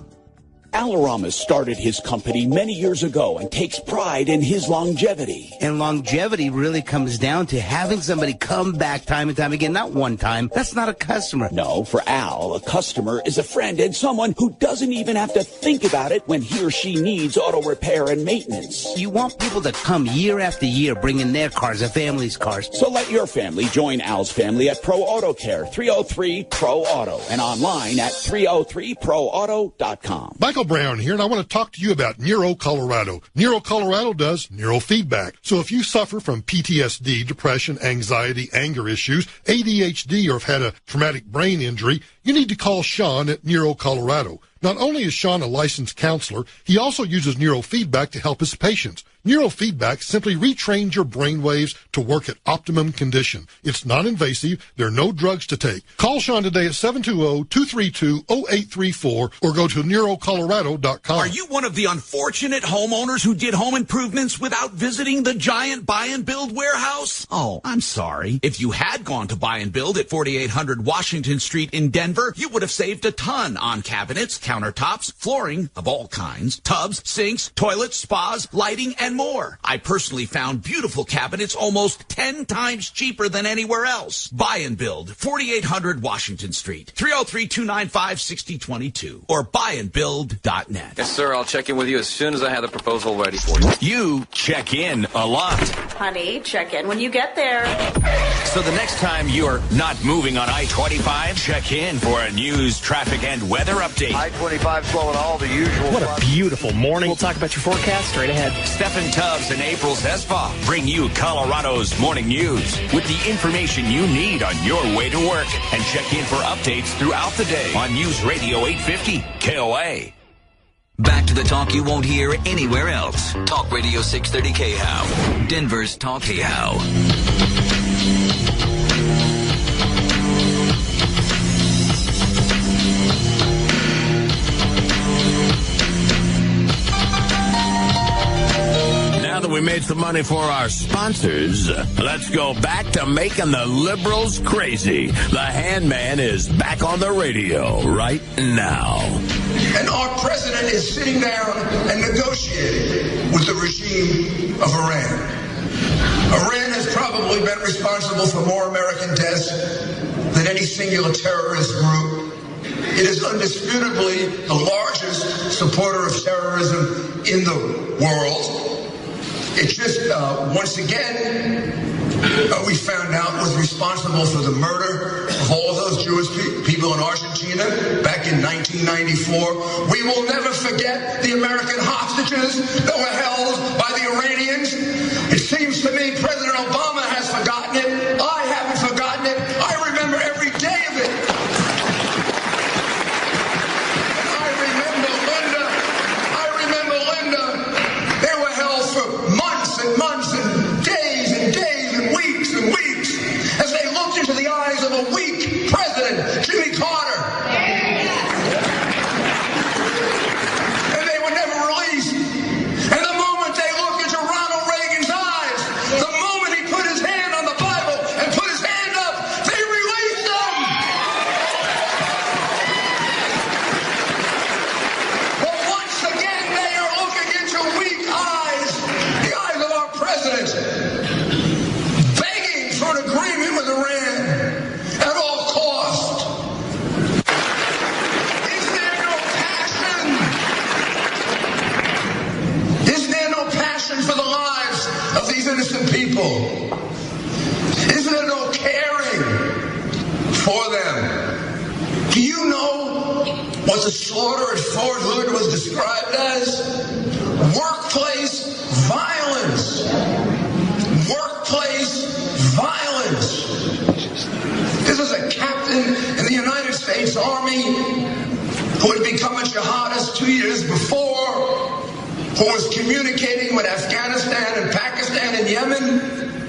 Al Aramis started his company many years ago and takes pride in his longevity. And longevity really comes down to having somebody come back time and time again, not one time. That's not a customer. No, for Al, a customer is a friend and someone who doesn't even have to think about it when he or she needs auto repair and maintenance. You want people to come year after year bringing their cars, their family's cars. So let your family join Al's family at Pro Auto Care, 303-PRO-AUTO, and online at 303proauto.com. Michael Brown here, and I want to talk to you about Neuro Colorado. Neuro Colorado does neurofeedback. So if you suffer from PTSD, depression, anxiety, anger issues, ADHD, or have had a traumatic brain injury, you need to call Sean at Neuro Colorado. Not only is Sean a licensed counselor, he also uses neurofeedback to help his patients. Neurofeedback simply retrains your brain waves to work at optimum condition. It's non-invasive. There are no drugs to take. Call Sean today at 720-232-0834 or go to neurocolorado.com. Are you one of the unfortunate homeowners who did home improvements without visiting the giant buy and build warehouse? Oh, I'm sorry. If you had gone to buy and build at 4800 Washington Street in Denver, you would have saved a ton on cabinets, countertops, flooring of all kinds, tubs, sinks, toilets, spas, lighting, and and more. I personally found beautiful cabinets almost 10 times cheaper than anywhere else. Buy and Build, 4800 Washington Street, 303-295-6022, or buyandbuild.net. Yes, sir. I'll check in with you as soon as I have the proposal ready for you. You check in a lot. Honey, check in when you get there. So the next time you're not moving on I-25, check in for a news, traffic, and weather update. I-25 flowing all the usual. What a beautiful morning. We'll talk about your forecast straight ahead. Stephen Tubbs and April Zespa bring you Colorado's morning news with the information you need on your way to work, and check in for updates throughout the day on News Radio 850 KOA. Back to the talk you won't hear anywhere else. Talk Radio 630 KHOW. Denver's Talk KHOW. Now that we made some money for our sponsors, let's go back to making the liberals crazy. The Handman is back on the radio right now. And our president is sitting down and negotiating with the regime of Iran. Iran has probably been responsible for more American deaths than any singular terrorist group. It is undisputably the largest supporter of terrorism in the world. It just, once again, we found out was responsible for the murder of all of those Jewish people in Argentina back in 1994. We will never forget the American hostages that were held by the Iranians. It seems to me President Obama has forgotten it. I haven't forgotten it. I remember every day of it. I remember Linda. They were held for months and months and days and weeks and weeks as they looked into the eyes of a weak president, Jimmy Carter. And they were never released. And the moment they looked into Ronald Reagan's eyes, the moment he put his hand on the Bible and put his hand up, they released them. But once again, they are looking into weak eyes, the eyes of our president, begging for an agreement with Iran at all cost. Is there no passion? Is there no passion for the lives of these innocent people? Is there no caring for them? Do you know what the slaughter at Fort Hood was described as? Workplace violence. Workplace violence. This is a captain in the United States Army who had become a jihadist 2 years before, who was communicating with Afghanistan and Pakistan and Yemen.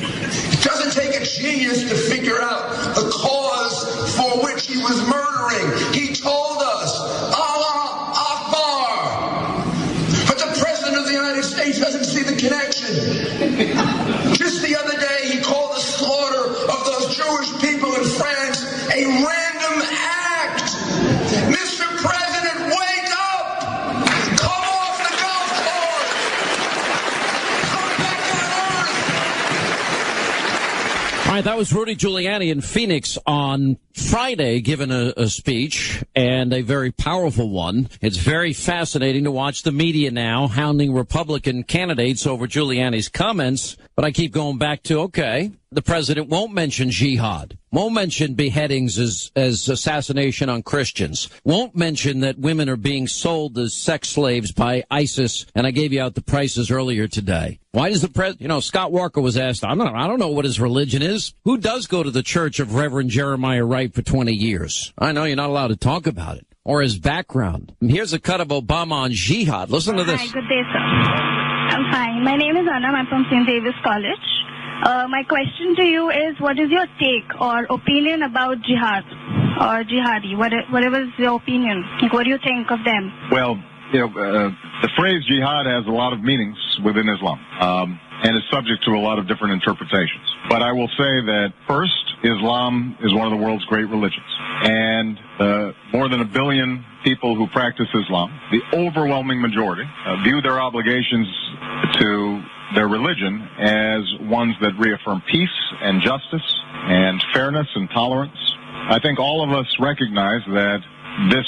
It doesn't take a genius to figure out the cause for which he was murdering. He told us, Allah Akbar. But the President of the United States doesn't see the connection. Just the other day, he called the slaughter of those Jewish people in France a random act. Mr. President, wake up! Come off the golf course! Come back on Earth! All right, that was Rudy Giuliani in Phoenix on Friday, giving a speech, and a very powerful one. It's very fascinating to watch the media now hounding Republican candidates over Giuliani's comments, but I keep going back to, okay, the president won't mention jihad, won't mention beheadings as assassination on Christians, won't mention that women are being sold as sex slaves by ISIS, and I gave you out the prices earlier today. Why does the president, Scott Walker was asked, I don't know what his religion is. Who does go to the church of Reverend Jeremiah Wright for 20 years? I know you're not allowed to talk about it. Or his background. And here's a cut of Obama on jihad. Listen to this. Hi, good day, sir. I'm fine. My name is Anna. I'm from St. Davis College. My question to you is, what is your take or opinion about jihad or jihadi? Whatever is your opinion? What do you think of them? Well, the phrase jihad has a lot of meanings within Islam, and is subject to a lot of different interpretations. But I will say that first, Islam is one of the world's great religions, and more than 1 billion people who practice Islam, the overwhelming majority, view their obligations to their religion as ones that reaffirm peace and justice and fairness and tolerance. I think all of us recognize that this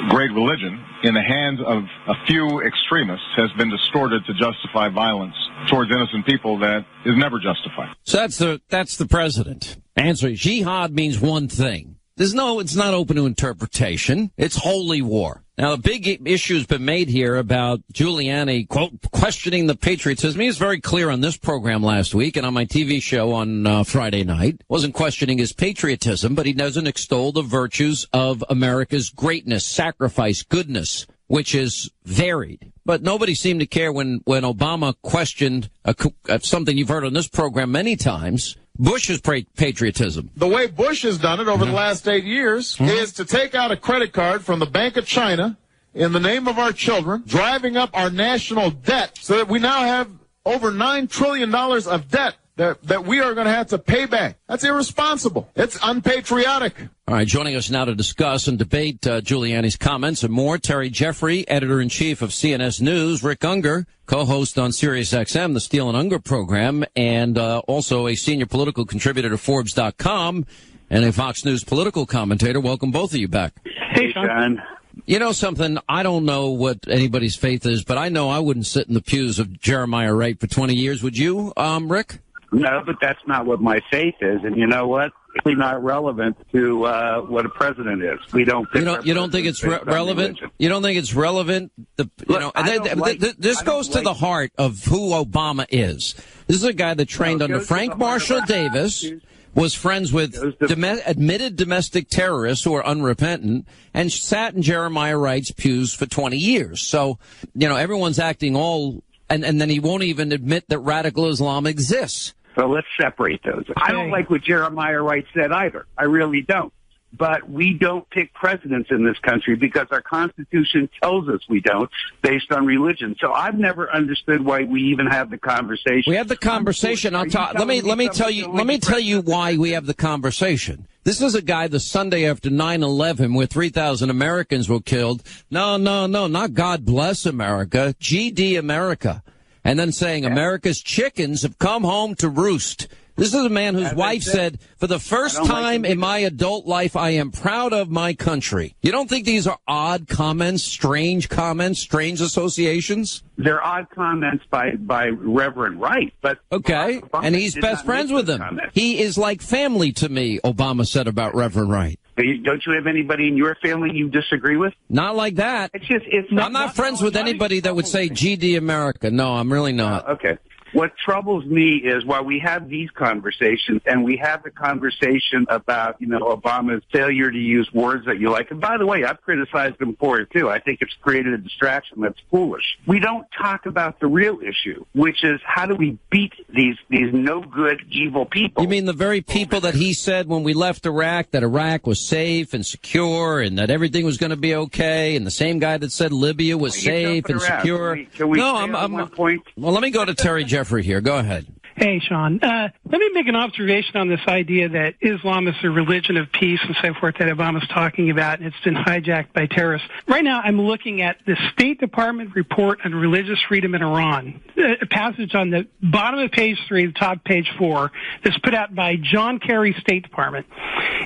great religion, in the hands of a few extremists, has been distorted to justify violence towards innocent people that is never justified. So that's the president. Answer: jihad means one thing. It's not open to interpretation. It's holy war. Now, the big issue has been made here about Giuliani, quote, questioning the patriotism. He was very clear on this program last week and on my TV show on Friday night. Wasn't questioning his patriotism, but he doesn't extol the virtues of America's greatness, sacrifice, goodness, which is varied. But nobody seemed to care when Obama questioned something you've heard on this program many times, Bush's patriotism. The way Bush has done it over the last 8 years is to take out a credit card from the Bank of China in the name of our children, driving up our national debt so that we now have over $9 trillion of debt that we are going to have to pay back. That's irresponsible. It's unpatriotic. All right, joining us now to discuss and debate Giuliani's comments and more, Terry Jeffrey, editor-in-chief of CNS News, Rick Unger, co-host on SiriusXM, the Steele and Unger program, and also a senior political contributor to Forbes.com and a Fox News political commentator. Welcome both of you back. Hey, Sean. You know something? I don't know what anybody's faith is, but I know I wouldn't sit in the pews of Jeremiah Wright for 20 years. Would you, Rick? No, but that's not what my faith is. And you know what? It's really not relevant to what a president is. We don't. You don't think it's relevant? You don't think it's relevant? This goes to the heart of who Obama is. This is a guy that trained under Frank Marshall Davis, was friends with admitted domestic terrorists who are unrepentant, and sat in Jeremiah Wright's pews for 20 years. So, everyone's acting all, and then he won't even admit that radical Islam exists. So let's separate those. Okay. I don't like what Jeremiah Wright said either. I really don't. But we don't pick presidents in this country because our Constitution tells us we don't, based on religion. So I've never understood why we even have the conversation. We have the conversation. Let me tell you why we have the conversation. This is a guy the Sunday after 9/11 where 3,000 Americans were killed. No, not God bless America, GD America. And then saying America's chickens have come home to roost. This is a man whose wife said, for the first time in my adult life, I am proud of my country. You don't think these are odd comments, strange associations? They're odd comments by Reverend Wright, but okay, and he's best friends with him. Comments. He is like family to me, Obama said about Reverend Wright. Don't you have anybody in your family you disagree with? Not like that. I'm not friends with anybody that would say GD America. No, I'm really not. Okay. What troubles me is while we have these conversations and we have the conversation about, Obama's failure to use words that you like. And by the way, I've criticized him for it too. I think it's created a distraction that's foolish. We don't talk about the real issue, which is how do we beat these no good, evil people? You mean the very people that he said when we left Iraq that Iraq was safe and secure and that everything was going to be okay, and the same guy that said Libya was safe and secure? Can we one point? Well, let me go to Terry Jeffrey here. Go ahead. Hey, Sean. Let me make an observation on this idea that Islam is a religion of peace and so forth that Obama's talking about, and it's been hijacked by terrorists. Right now, I'm looking at the State Department report on religious freedom in Iran, a passage on the bottom of page 3, the top page 4, that's put out by John Kerry, State Department.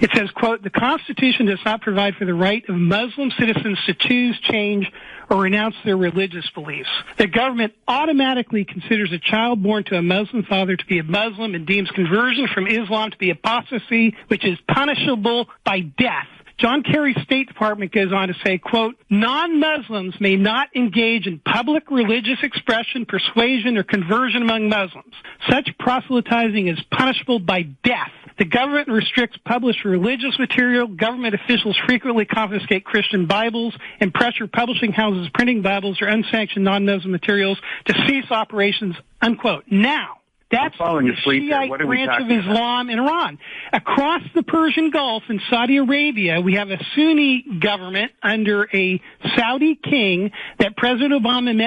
It says, quote, the Constitution does not provide for the right of Muslim citizens to choose, change, or renounce their religious beliefs. The government automatically considers a child born to a Muslim father to be a Muslim and deems conversion from Islam to be apostasy, which is punishable by death. John Kerry's State Department goes on to say, quote, non-Muslims may not engage in public religious expression, persuasion, or conversion among Muslims. Such proselytizing is punishable by death. The government restricts published religious material. Government officials frequently confiscate Christian Bibles and pressure publishing houses printing Bibles or unsanctioned non-Muslim materials to cease operations, unquote. Now, that's the Shiite branch of Islam in Iran. Across the Persian Gulf in Saudi Arabia, we have a Sunni government under a Saudi king that President Obama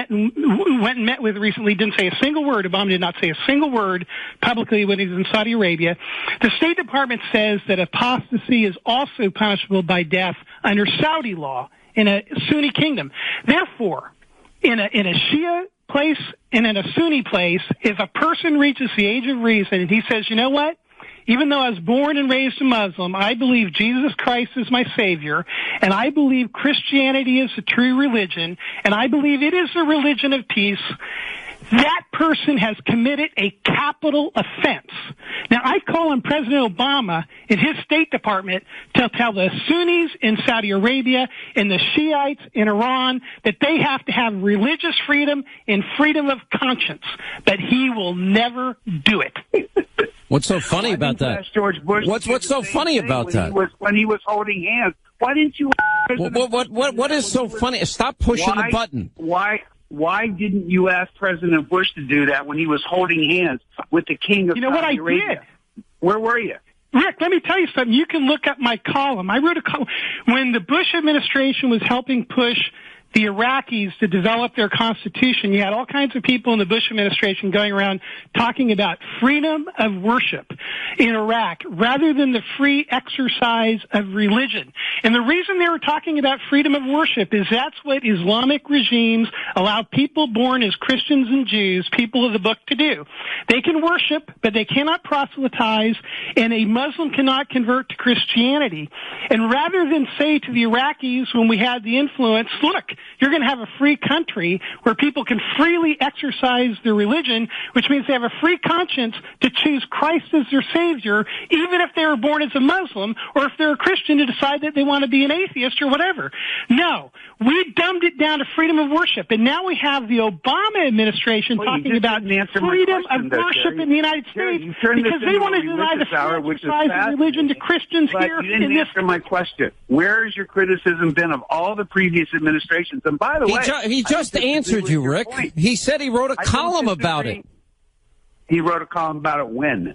went and met with recently. Didn't say a single word. Obama did not say a single word publicly when he was in Saudi Arabia. The State Department says that apostasy is also punishable by death under Saudi law in a Sunni kingdom. Therefore, in a Shia place and in a Sunni place, if a person reaches the age of reason and he says, you know what? Even though I was born and raised a Muslim, I believe Jesus Christ is my Savior, and I believe Christianity is the true religion, and I believe it is the religion of peace. That person has committed a capital offense. Now, I call on President Obama in his State Department to tell the Sunnis in Saudi Arabia and the Shiites in Iran that they have to have religious freedom and freedom of conscience, but he will never do it. What's so funny about that? George Bush. What's so funny about that? When he was holding hands, why didn't you? What is so funny? Stop pushing the button. Why didn't you ask President Bush to do that when he was holding hands with the king of Saudi Arabia? Did. Where were you? Rick, let me tell you something. You can look up my column. I wrote a column when the Bush administration was helping push the Iraqis to develop their constitution. You had all kinds of people in the Bush administration going around talking about freedom of worship in Iraq rather than the free exercise of religion. And the reason they were talking about freedom of worship is that's what Islamic regimes allow people born as Christians and Jews, people of the book, to do. They can worship, but they cannot proselytize, and a Muslim cannot convert to Christianity. And rather than say to the Iraqis when we had the influence, look, you're going to have a free country where people can freely exercise their religion, which means they have a free conscience to choose Christ as their Savior, even if they were born as a Muslim, or if they're a Christian to decide that they want to be an atheist or whatever. No, we dumbed it down to freedom of worship, and now we have the Obama administration talking about freedom of worship in the United States because they want to deny the free exercise of religion to Christians here. You didn't answer my question. Where has your criticism been of all the previous administrations? And by the way, he just answered you, Rick. He said he wrote a column about it. He wrote a column about it when?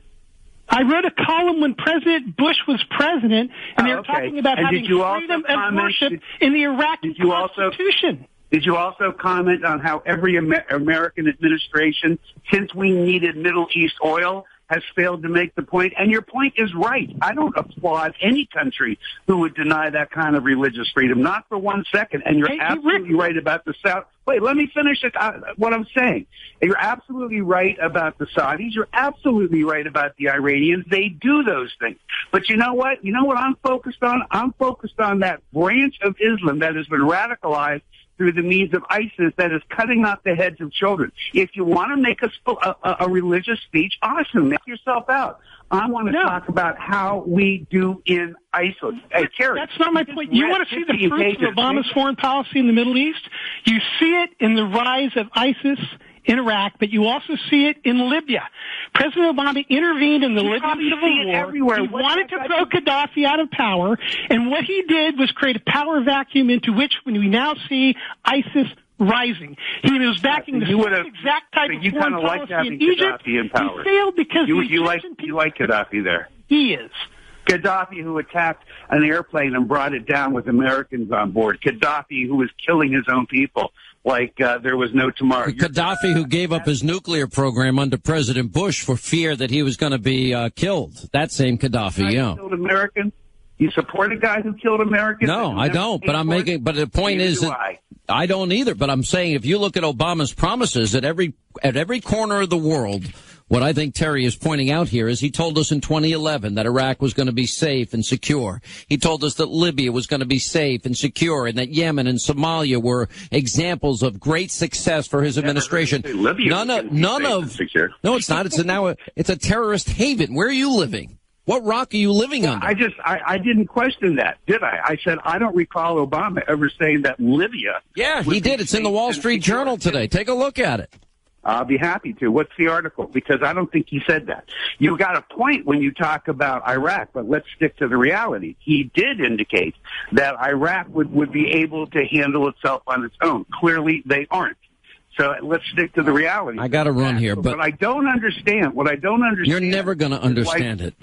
I wrote a column when President Bush was president, and they were talking about having freedom of worship in the Iraqi Constitution. Did you also comment on how every American administration, since we needed Middle East oil, has failed to make the point? And your point is right. I don't applaud any country who would deny that kind of religious freedom, not for 1 second. And you're absolutely right about the South. Wait, let me finish what I'm saying. You're absolutely right about the Saudis. You're absolutely right about the Iranians. They do those things. But you know what? You know what I'm focused on? I'm focused on that branch of Islam that has been radicalized through the means of ISIS that is cutting off the heads of children. If you want to make a religious speech, awesome. Make yourself out. I want to talk about how we do in ISIS. Hey, Terry, that's not my point. You want to see the fruits of Obama's foreign policy in the Middle East? You see it in the rise of ISIS in Iraq, but you also see it in Libya. President Obama intervened in the Libyan civil war. Everywhere. He wanted to throw Gaddafi out of power, and what he did was create a power vacuum into which we now see ISIS rising. He was backing the exact type of foreign policy in Egypt. Gaddafi in power. He failed because you like Gaddafi there. He is. Gaddafi, who attacked an airplane and brought it down with Americans on board. Gaddafi, who was killing his own people like there was no tomorrow. Gaddafi, who gave up his nuclear program under President Bush for fear that he was going to be killed. That same Gaddafi, yeah. Killed Americans? You support a guy who killed Americans? No, I don't. But but the point is that I don't either. But I'm saying if you look at Obama's promises at every corner of the world, what I think Terry is pointing out here is he told us in 2011 that Iraq was going to be safe and secure. He told us that Libya was going to be safe and secure, and that Yemen and Somalia were examples of great success for his administration. None of no, it's not. It's a terrorist haven. Where are you living? What rock are you living under? I didn't question that, did I? I said I don't recall Obama ever saying that Libya. Yeah, he did. It's in the Wall Street Journal today. Take a look at it. I'll be happy to. What's the article? Because I don't think he said that. You got a point when you talk about Iraq, but let's stick to the reality. He did indicate that Iraq would be able to handle itself on its own. Clearly, they aren't. So let's stick to the reality. I got to run here, but I don't understand. What I don't understand. You're never going to understand it.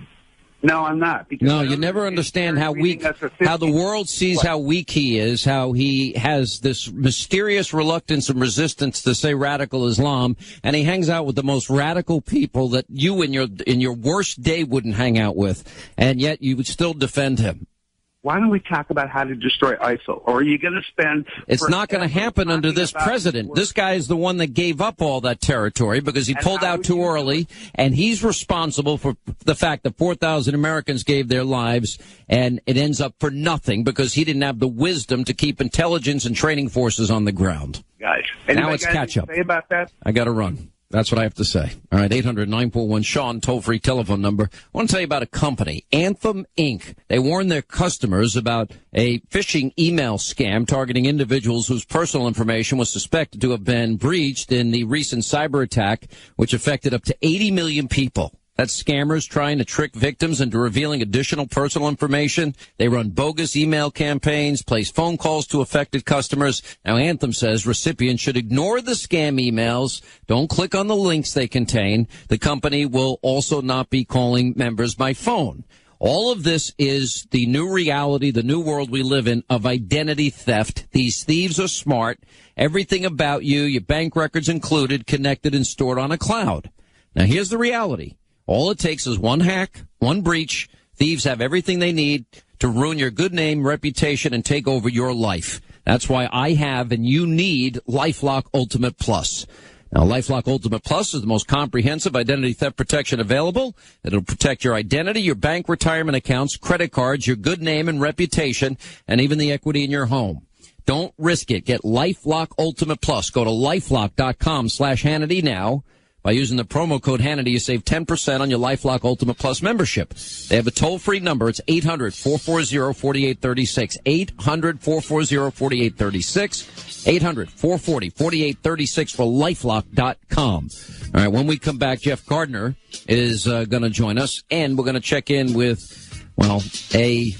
No, I'm not. No, you never understand how weak, how the world sees how weak he is, how he has this mysterious reluctance and resistance to say radical Islam, and he hangs out with the most radical people that you in your worst day wouldn't hang out with, and yet you would still defend him. why don't we talk about how to destroy ISIL? Or are you going to spend... It's not going to happen under this president. This guy is the one that gave up all that territory because he pulled out too early, and he's responsible for the fact that 4,000 Americans gave their lives, and it ends up for nothing because he didn't have the wisdom to keep intelligence and training forces on the ground. Guys, now it's catch-up. Say about that? I got to run. That's what I have to say. All right, 800-941-SEAN, toll-free telephone number. I want to tell you about a company, Anthem Inc. They warn their customers about a phishing email scam targeting individuals whose personal information was suspected to have been breached in the recent cyber attack, which affected up to 80 million people. That's scammers trying to trick victims into revealing additional personal information. They run bogus email campaigns, place phone calls to affected customers. Now, Anthem says recipients should ignore the scam emails. Don't click on the links they contain. The company will also not be calling members by phone. All of this is the new reality, the new world we live in of identity theft. These thieves are smart. Everything about you, your bank records included, connected and stored on a cloud. Now, here's the reality. All it takes is one hack, one breach. Thieves have everything they need to ruin your good name, reputation, and take over your life. That's why I have and you need LifeLock Ultimate Plus. Now, LifeLock Ultimate Plus is the most comprehensive identity theft protection available. It'll protect your identity, your bank retirement accounts, credit cards, your good name and reputation, and even the equity in your home. Don't risk it. Get LifeLock Ultimate Plus. Go to LifeLock.com/Hannity now. By using the promo code Hannity, you save 10% on your LifeLock Ultimate Plus membership. They have a toll-free number. It's 800-440-4836. 800-440-4836. 800-440-4836 for LifeLock.com. All right, when we come back, Jeff Gardner is going to join us, and we're going to check in with, well, a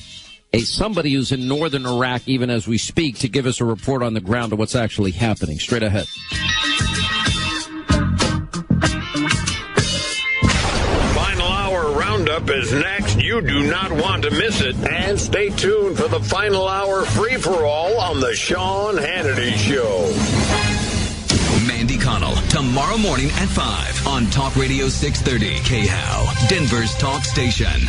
somebody who's in northern Iraq even as we speak to give us a report on the ground of what's actually happening. Straight ahead. Roundup is next. You do not want to miss it. And stay tuned for the final hour free-for-all on the Sean Hannity Show. Mandy Connell, tomorrow morning at 5 on Talk Radio 630 KHOW, Denver's talk station.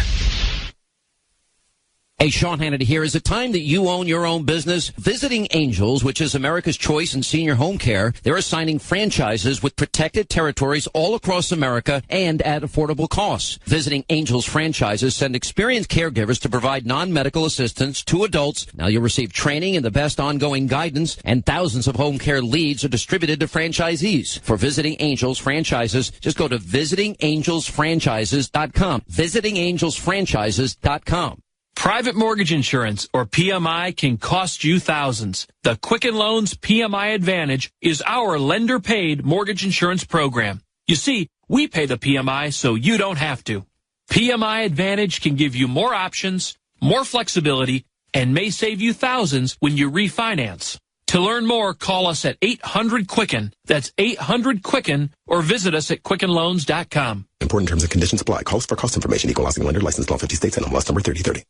Hey, Sean Hannity here. Is it time that you own your own business? Visiting Angels, which is America's choice in senior home care, they're assigning franchises with protected territories all across America and at affordable costs. Visiting Angels franchises send experienced caregivers to provide non-medical assistance to adults. Now you'll receive training and the best ongoing guidance, and thousands of home care leads are distributed to franchisees. For Visiting Angels franchises, just go to visitingangelsfranchises.com. Visitingangelsfranchises.com. Private mortgage insurance, or PMI, can cost you thousands. The Quicken Loans PMI Advantage is our lender-paid mortgage insurance program. You see, we pay the PMI so you don't have to. PMI Advantage can give you more options, more flexibility, and may save you thousands when you refinance. To learn more, call us at 800-QUICKEN. That's 800-QUICKEN, or visit us at QuickenLoans.com. Important terms and conditions apply. Calls for cost information. Equal housing lender. Licensed law 50 states and MLS number 3030.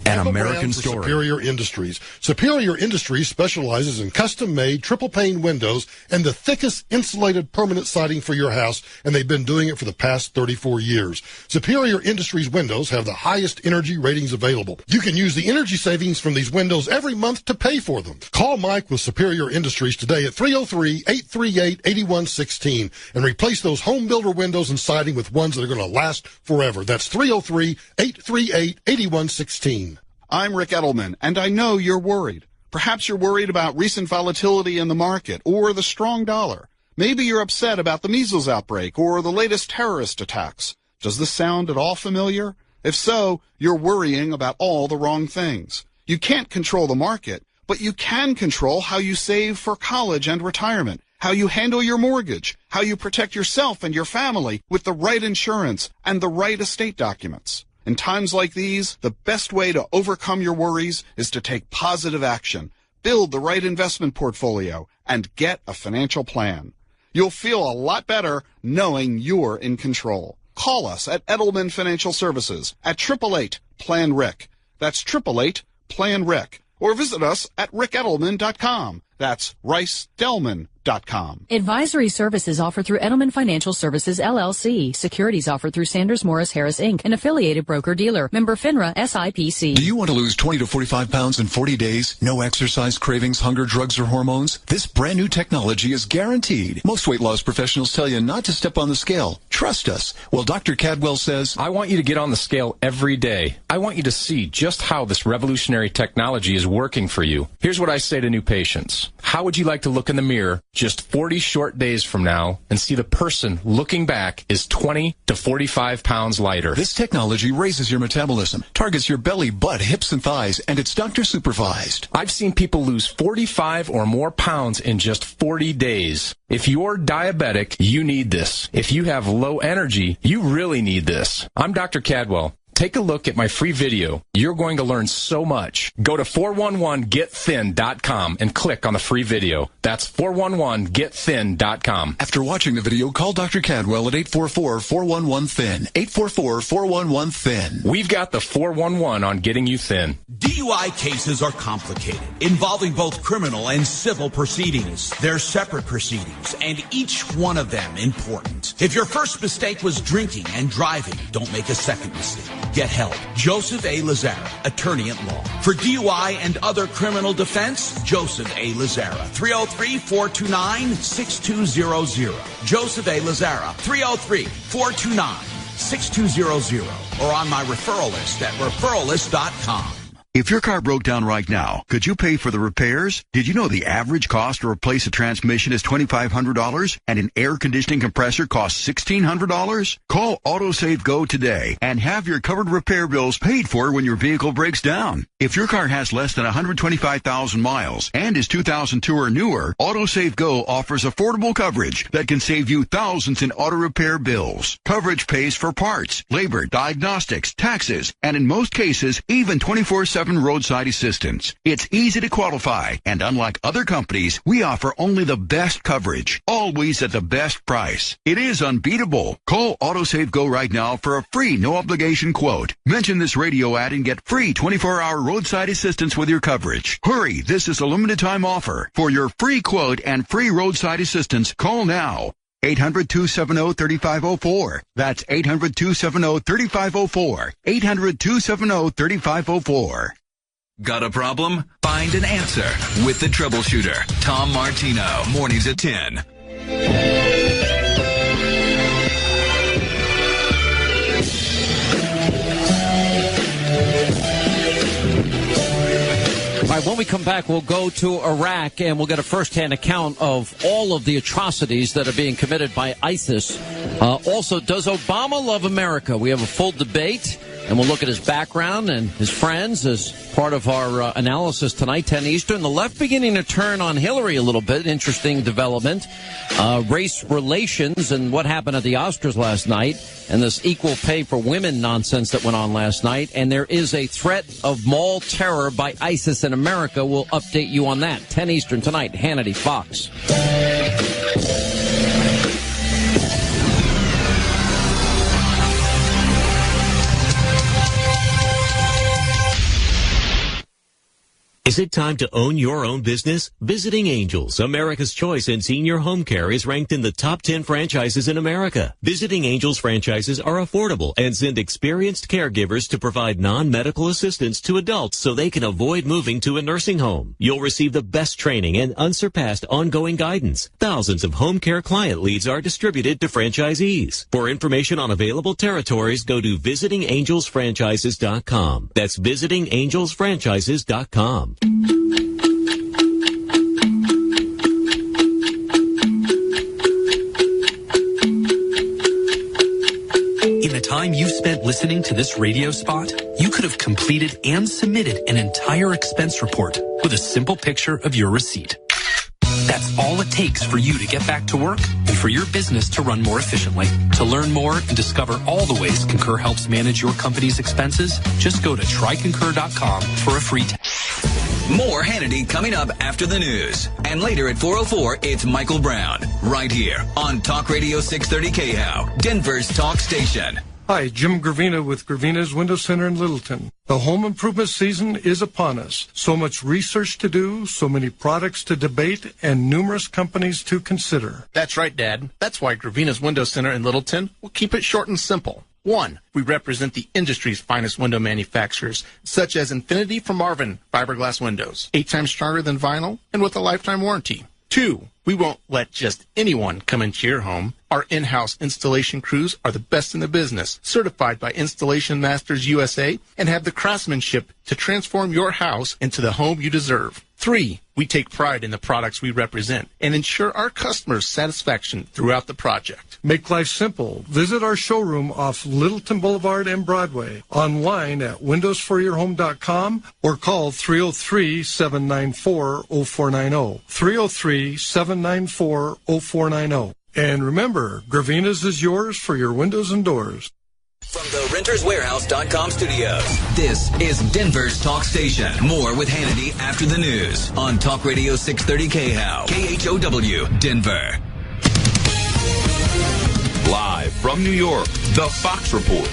An American story. Superior Industries. Superior Industries specializes in custom-made triple-pane windows and the thickest insulated permanent siding for your house, and they've been doing it for the past 34 years. Superior Industries windows have the highest energy ratings available. You can use the energy savings from these windows every month to pay for them. Call Mike with Superior Industries today at 303-838-8116 and replace those home builder windows and siding with ones that are going to last forever. That's 303-838-8116. I'm Rick Edelman, and I know you're worried. Perhaps you're worried about recent volatility in the market or the strong dollar. Maybe you're upset about the measles outbreak or the latest terrorist attacks. Does this sound at all familiar? If so, you're worrying about all the wrong things. You can't control the market, but you can control how you save for college and retirement, how you handle your mortgage, how you protect yourself and your family with the right insurance and the right estate documents. In times like these, the best way to overcome your worries is to take positive action, build the right investment portfolio, and get a financial plan. You'll feel a lot better knowing you're in control. Call us at Edelman Financial Services at 888-PLAN-RIC. That's 888-PLAN-RIC. Or visit us at rickedelman.com. That's RiceDelman.com. KayHow.com. Advisory services offered through Edelman Financial Services, LLC. Securities offered through Sanders Morris Harris, Inc., an affiliated broker-dealer. Member FINRA, SIPC. Do you want to lose 20 to 45 pounds in 40 days? No exercise, cravings, hunger, drugs, or hormones? This brand new technology is guaranteed. Most weight loss professionals tell you not to step on the scale. Trust us. Well, Dr. Cadwell says, I want you to get on the scale every day. I want you to see just how this revolutionary technology is working for you. Here's what I say to new patients. How would you like to look in the mirror just 40 short days from now and see the person looking back is 20 to 45 pounds lighter? This technology raises your metabolism, targets your belly, butt, hips, and thighs, and it's doctor supervised. I've seen people lose 45 or more pounds in just 40 days. If you're diabetic, you need this. If you have low energy, you really need this. I'm Dr. Cadwell. Take a look at my free video. You're going to learn so much. Go to 411getthin.com and click on the free video. That's 411getthin.com. After watching the video, call Dr. Cadwell at 844-411-THIN. 844-411-THIN. We've got the 411 on getting you thin. DUI cases are complicated, involving both criminal and civil proceedings. They're separate proceedings, and each one of them important. If your first mistake was drinking and driving, don't make a second mistake. Get help. Joseph A. Lazzara, attorney at law. For DUI and other criminal defense, Joseph A. Lazzara, 303-429-6200. Joseph A. Lazzara, 303-429-6200. Or on my referral list at referralist.com. If your car broke down right now, could you pay for the repairs? Did you know the average cost to replace a transmission is $2,500 and an air conditioning compressor costs $1,600? Call AutoSave Go today and have your covered repair bills paid for when your vehicle breaks down. If your car has less than 125,000 miles and is 2002 or newer, AutoSave Go offers affordable coverage that can save you thousands in auto repair bills. Coverage pays for parts, labor, diagnostics, taxes, and in most cases, even 24/7 roadside assistance. It's easy to qualify, and unlike other companies, we offer only the best coverage, always at the best price. It is unbeatable. Call AutoSave Go right now for a free, no-obligation quote. Mention this radio ad and get free 24-hour roadside assistance with your coverage. Hurry, this is a limited-time offer. For your free quote and free roadside assistance, call now. 800-270-3504. That's 800-270-3504. 800-270-3504. Got a problem? Find an answer with the troubleshooter, Tom Martino. Mornings at 10. All right, when we come back, we'll go to Iraq and we'll get a first-hand account of all of the atrocities that are being committed by ISIS. Also, does Obama love America? We have a full debate, and we'll look at his background and his friends as part of our analysis tonight, 10 Eastern. The left beginning to turn on Hillary a little bit. Interesting development. Race relations and what happened at the Oscars last night, and this equal pay for women nonsense that went on last night. And there is a threat of mall terror by ISIS in America. We'll update you on that. 10 Eastern tonight, Hannity, Fox. Is it time to own your own business? Visiting Angels, America's choice in senior home care, is ranked in the top 10 franchises in America. Visiting Angels franchises are affordable and send experienced caregivers to provide non-medical assistance to adults so they can avoid moving to a nursing home. You'll receive the best training and unsurpassed ongoing guidance. Thousands of home care client leads are distributed to franchisees. For information on available territories, go to visitingangelsfranchises.com. That's visitingangelsfranchises.com. In the time you spent listening to this radio spot, you could have completed and submitted an entire expense report with a simple picture of your receipt. That's all it takes for you to get back to work and for your business to run more efficiently. To learn more and discover all the ways Concur helps manage your company's expenses, just go to tryconcur.com for a free test. More Hannity coming up after the news. And later at 4:04, it's Michael Brown, right here on Talk Radio 630 KHOW, Denver's talk station. Hi, Jim Gravina with Gravina's Window Center in Littleton. The home improvement season is upon us. So much research to do, so many products to debate, and numerous companies to consider. That's right, Dad. That's why Gravina's Window Center in Littleton will keep it short and simple. 1, we represent the industry's finest window manufacturers, such as Infinity from Marvin fiberglass windows, 8 times stronger than vinyl and with a lifetime warranty. 2, we won't let just anyone come into your home. Our in-house installation crews are the best in the business, certified by Installation Masters USA, and have the craftsmanship to transform your house into the home you deserve. 3, we take pride in the products we represent and ensure our customers' satisfaction throughout the project. Make life simple. Visit our showroom off Littleton Boulevard and Broadway, online at windowsforyourhome.com, or call 303-794-0490. 303-794-0490. And remember, Gravina's is yours for your windows and doors. From the RentersWarehouse.com studios, this is Denver's Talk Station. More with Hannity after the news on Talk Radio 630 KHOW, KHOW, Denver. Live from New York, The Fox Report.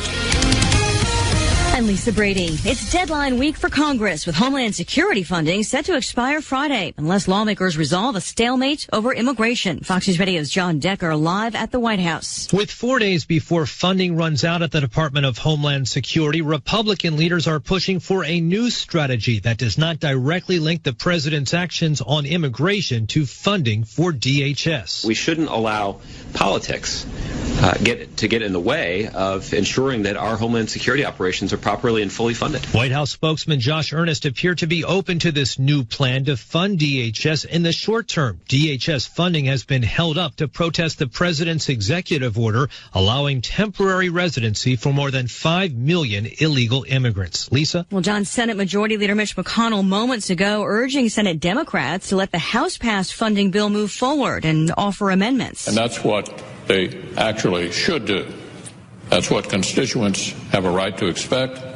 I'm Lisa Brady. It's deadline week for Congress, with Homeland Security funding set to expire Friday unless lawmakers resolve a stalemate over immigration. Fox News Radio's John Decker live at the White House. With 4 days before funding runs out at the Department of Homeland Security, Republican leaders are pushing for a new strategy that does not directly link the president's actions on immigration to funding for DHS. We shouldn't allow politics get in the way of ensuring that our Homeland Security operations are properly and fully funded. White House spokesman Josh Earnest appeared to be open to this new plan to fund DHS in the short term. DHS funding has been held up to protest the president's executive order allowing temporary residency for more than 5 million illegal immigrants. Lisa? Well, John, Senate Majority Leader Mitch McConnell moments ago urging Senate Democrats to let the House-passed funding bill move forward and offer amendments. And that's what they actually should do. That's what constituents have a right to expect.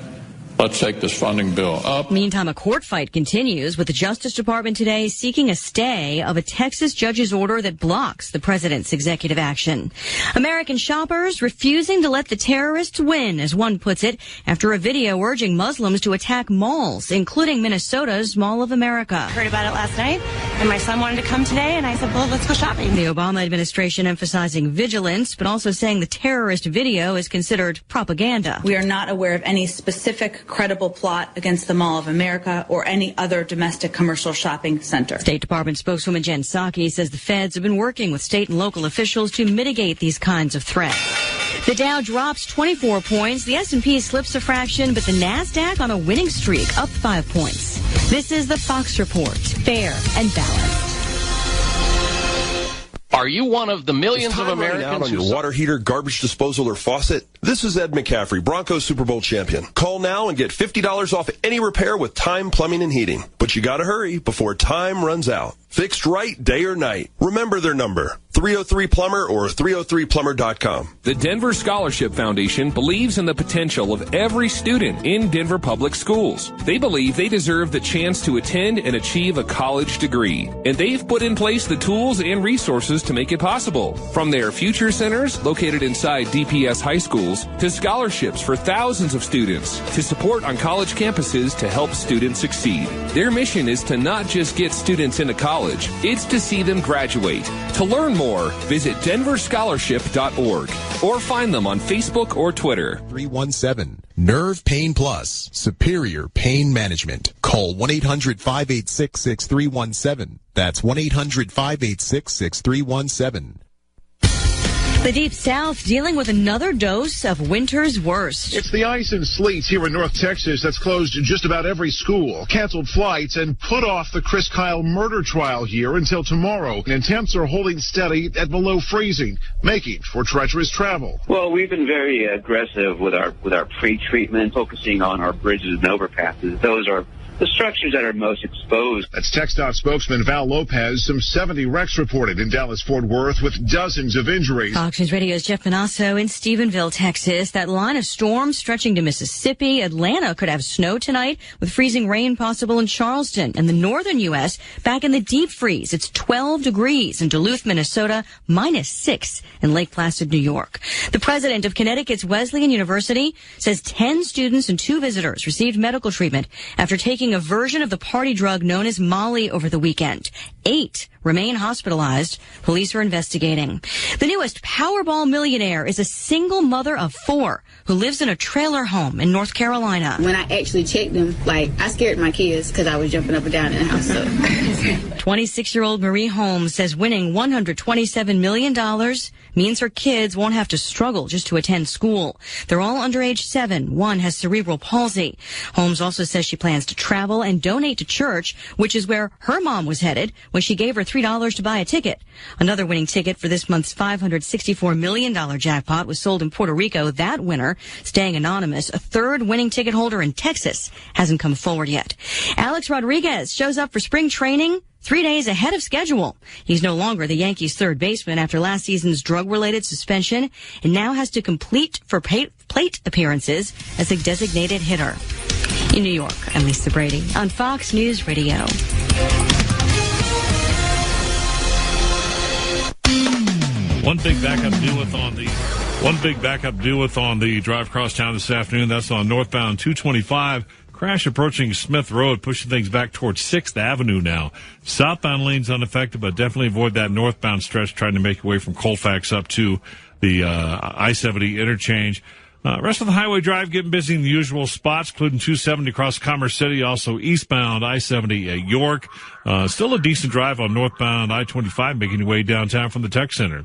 Let's take this funding bill up. Meantime, a court fight continues, with the Justice Department today seeking a stay of a Texas judge's order that blocks the president's executive action. American shoppers refusing to let the terrorists win, as one puts it, after a video urging Muslims to attack malls, including Minnesota's Mall of America. Heard about it last night, and my son wanted to come today, and I said, well, let's go shopping. The Obama administration emphasizing vigilance, but also saying the terrorist video is considered propaganda. We are not aware of any specific credible plot against the Mall of America or any other domestic commercial shopping center. State Department spokeswoman Jen Psaki says the feds have been working with state and local officials to mitigate these kinds of threats. The Dow drops 24 points, the S&P slips a fraction, but the NASDAQ on a winning streak, up 5 points. This is the Fox Report, fair and balanced. Are you one of the millions of Americans out on your water heater, garbage disposal, or faucet? This is Ed McCaffrey, Broncos Super Bowl champion. Call now and get $50 off any repair with Time Plumbing and Heating. But you gotta hurry before time runs out. Fixed right day or night. Remember their number, 303-PLUMBER or 303plumber.com. The Denver Scholarship Foundation believes in the potential of every student in Denver public schools. They believe they deserve the chance to attend and achieve a college degree. And they've put in place the tools and resources to make it possible. From their future centers, located inside DPS high schools, to scholarships for thousands of students, to support on college campuses to help students succeed. Their mission is to not just get students into college, it's to see them graduate. To learn more, visit denverscholarship.org or find them on Facebook or Twitter. 317 Nerve Pain Plus, Superior Pain Management. Call 1-800-586-6317. That's 1-800-586-6317. The Deep South dealing with another dose of winter's worst. It's the ice and sleet here in North Texas that's closed just about every school, canceled flights, and put off the Chris Kyle murder trial here until tomorrow. And temps are holding steady at below freezing, making for treacherous travel. Well, we've been very aggressive with our pre-treatment, focusing on our bridges and overpasses. Those are the structures that are most exposed. That's TxDOT spokesman Val Lopez. Some 70 wrecks reported in Dallas-Fort Worth with dozens of injuries. Fox News Radio's Jeff Manasso in Stephenville, Texas. That line of storms stretching to Mississippi. Atlanta could have snow tonight with freezing rain possible in Charleston. And the northern U.S. back in the deep freeze. It's 12 degrees in Duluth, Minnesota, -6 in Lake Placid, New York. The president of Connecticut's Wesleyan University says 10 students and 2 visitors received medical treatment after taking a version of the party drug known as Molly over the weekend. 8 remain hospitalized. Police are investigating. The newest Powerball millionaire is a single mother of 4 who lives in a trailer home in North Carolina. When I actually checked them, I scared my kids because I was jumping up and down in the house. So. 26-year-old Marie Holmes says winning $127 million means her kids won't have to struggle just to attend school. They're all under age 7. One has cerebral palsy. Holmes also says she plans to travel and donate to church, which is where her mom was headed when she gave her $3 to buy a ticket. Another winning ticket for this month's $564 million jackpot was sold in Puerto Rico. That winner, staying anonymous, a third winning ticket holder in Texas, hasn't come forward yet. Alex Rodriguez shows up for spring training 3 days ahead of schedule. He's no longer the Yankees' third baseman after last season's drug-related suspension and now has to complete for plate appearances as a designated hitter. In New York, I'm Lisa Brady on Fox News Radio. One big backup to deal with on the drive across town this afternoon. That's on northbound 225. Crash approaching Smith Road, pushing things back towards 6th Avenue now. Southbound lane's unaffected, but definitely avoid that northbound stretch trying to make your way from Colfax up to the I-70 interchange. Rest of the highway drive getting busy in the usual spots, including 270 across Commerce City, also eastbound I-70 at York. Still a decent drive on northbound I-25 making your way downtown from the Tech Center.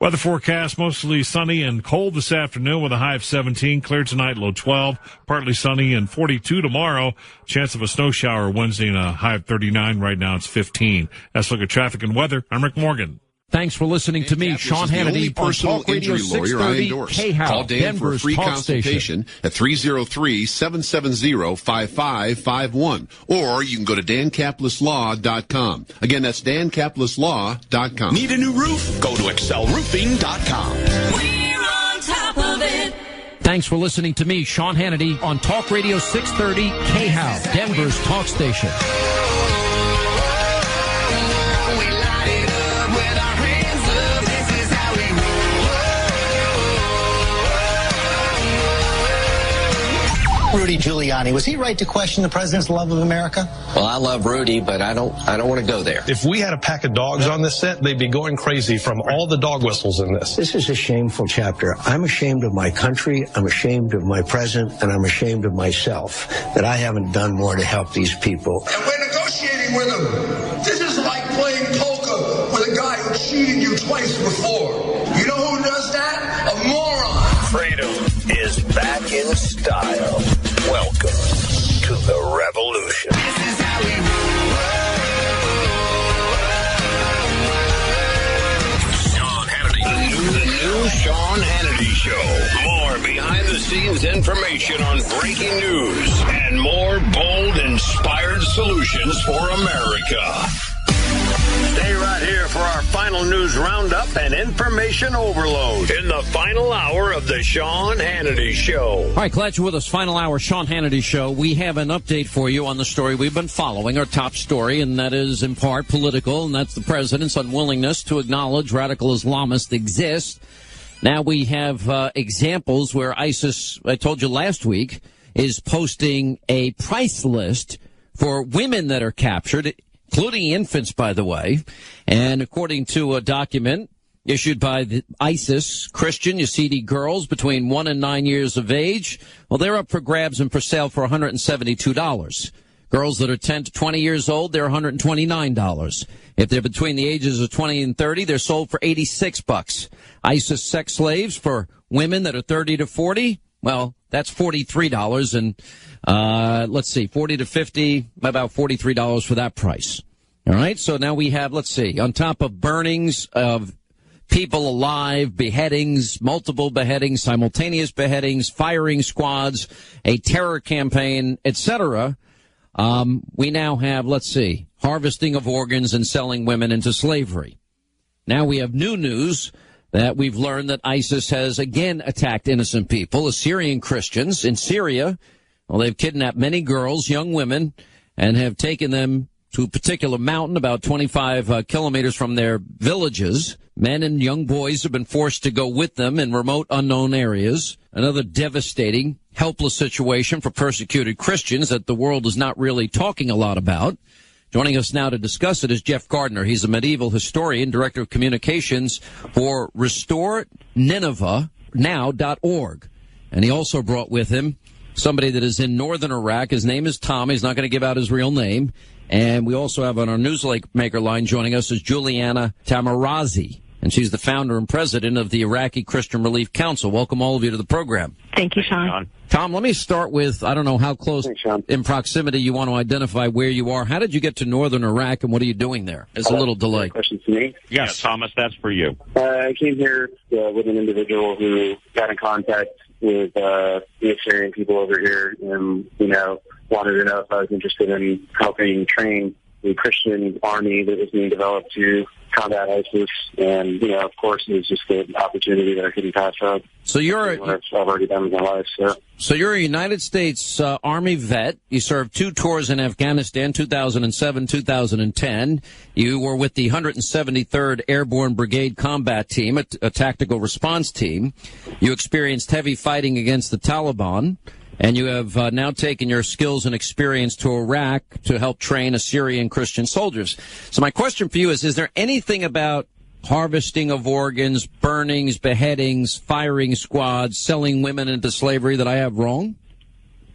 Weather forecast, mostly sunny and cold this afternoon with a high of 17. Clear tonight, low 12. Partly sunny and 42 tomorrow. Chance of a snow shower Wednesday and a high of 39. Right now it's 15. Let's look at traffic and weather. I'm Rick Morgan. Thanks for listening to me, Sean Hannity, on Talk Radio 630 KHOW, Call Dan Denver's for a free talk consultation station. at 303-770-5551. Or you can go to dancaplisslaw.com. Again, that's dancaplisslaw.com. Need a new roof? Go to excelroofing.com. We're on top of it. Thanks for listening to me, Sean Hannity, on Talk Radio 630 KHOW, Denver's talk station. Rudy Giuliani, was he right to question the president's love of America? Well, I love Rudy, but I don't want to go there. If we had a pack of dogs on this set, they'd be going crazy from all the dog whistles in this. This is a shameful chapter. I'm ashamed of my country, I'm ashamed of my president, and I'm ashamed of myself that I haven't done more to help these people. And we're negotiating with them. This is like playing poker with a guy who cheated you twice before. You know who does that? A moron. Freedom is back in style. Welcome to the revolution. This is how we Sean Hannity. The new Sean Hannity Show. More behind-the-scenes information on breaking news and more bold, inspired solutions for America. Stay right here for our final news roundup and information overload in the final hour of the Sean Hannity Show. All right, glad you're with us. Final hour, Sean Hannity Show. We have an update for you on the story we've been following, our top story, and that is in part political, and that's the president's unwillingness to acknowledge radical Islamists exist. Now we have examples where ISIS, I told you last week, is posting a price list for women that are captured, including infants, by the way. And according to a document issued by the ISIS, Christian Yazidi girls between 1 and 9 years of age, well, they're up for grabs and for sale for $172. Girls that are 10 to 20 years old, they're $129. If they're between the ages of 20 and 30, they're sold for $86. ISIS sex slaves for women that are 30 to 40, well, that's $43. And let's see, 40 to 50, about $43 for that price. All right, so now we have, let's see, on top of burnings of people alive, beheadings, multiple beheadings, simultaneous beheadings, firing squads, a terror campaign, etc., We now have, let's see, harvesting of organs and selling women into slavery. Now we have new news that we've learned that ISIS has again attacked innocent people, Assyrian Christians in Syria. Well, they've kidnapped many girls, young women, and have taken them to a particular mountain about 25 kilometers from their villages. Men and young boys have been forced to go with them in remote, unknown areas. Another devastating, helpless situation for persecuted Christians that the world is not really talking a lot about. Joining us now to discuss it is Jeff Gardner. He's a medieval historian, director of communications for RestoreNinevehNow.org. And he also brought with him somebody that is in northern Iraq. His name is Tom. He's not going to give out his real name. And we also have on our newsmaker line joining us is Juliana Tamarazi. And she's the founder and president of the Iraqi Christian Relief Council. Welcome all of you to the program. Thank you, Sean. Tom, let me start with, I don't know how close in proximity you want to identify where you are. How did you get to northern Iraq, and what are you doing there? There's a little delay. Question to me? Yes, Thomas, that's for you. I came here with an individual who got in contact with the Assyrian people over here and, wanted to know if I was interested in helping train the Christian army that was being developed to combat ISIS. And, of course, it was just an opportunity that I couldn't pass up. So I've already done in my life, So you're a United States Army vet. You served 2 tours in Afghanistan, 2007, 2010. You were with the 173rd Airborne Brigade Combat Team, a tactical response team. You experienced heavy fighting against the Taliban. And you have now taken your skills and experience to Iraq to help train Assyrian Christian soldiers. So my question for you is there anything about harvesting of organs, burnings, beheadings, firing squads, selling women into slavery that I have wrong?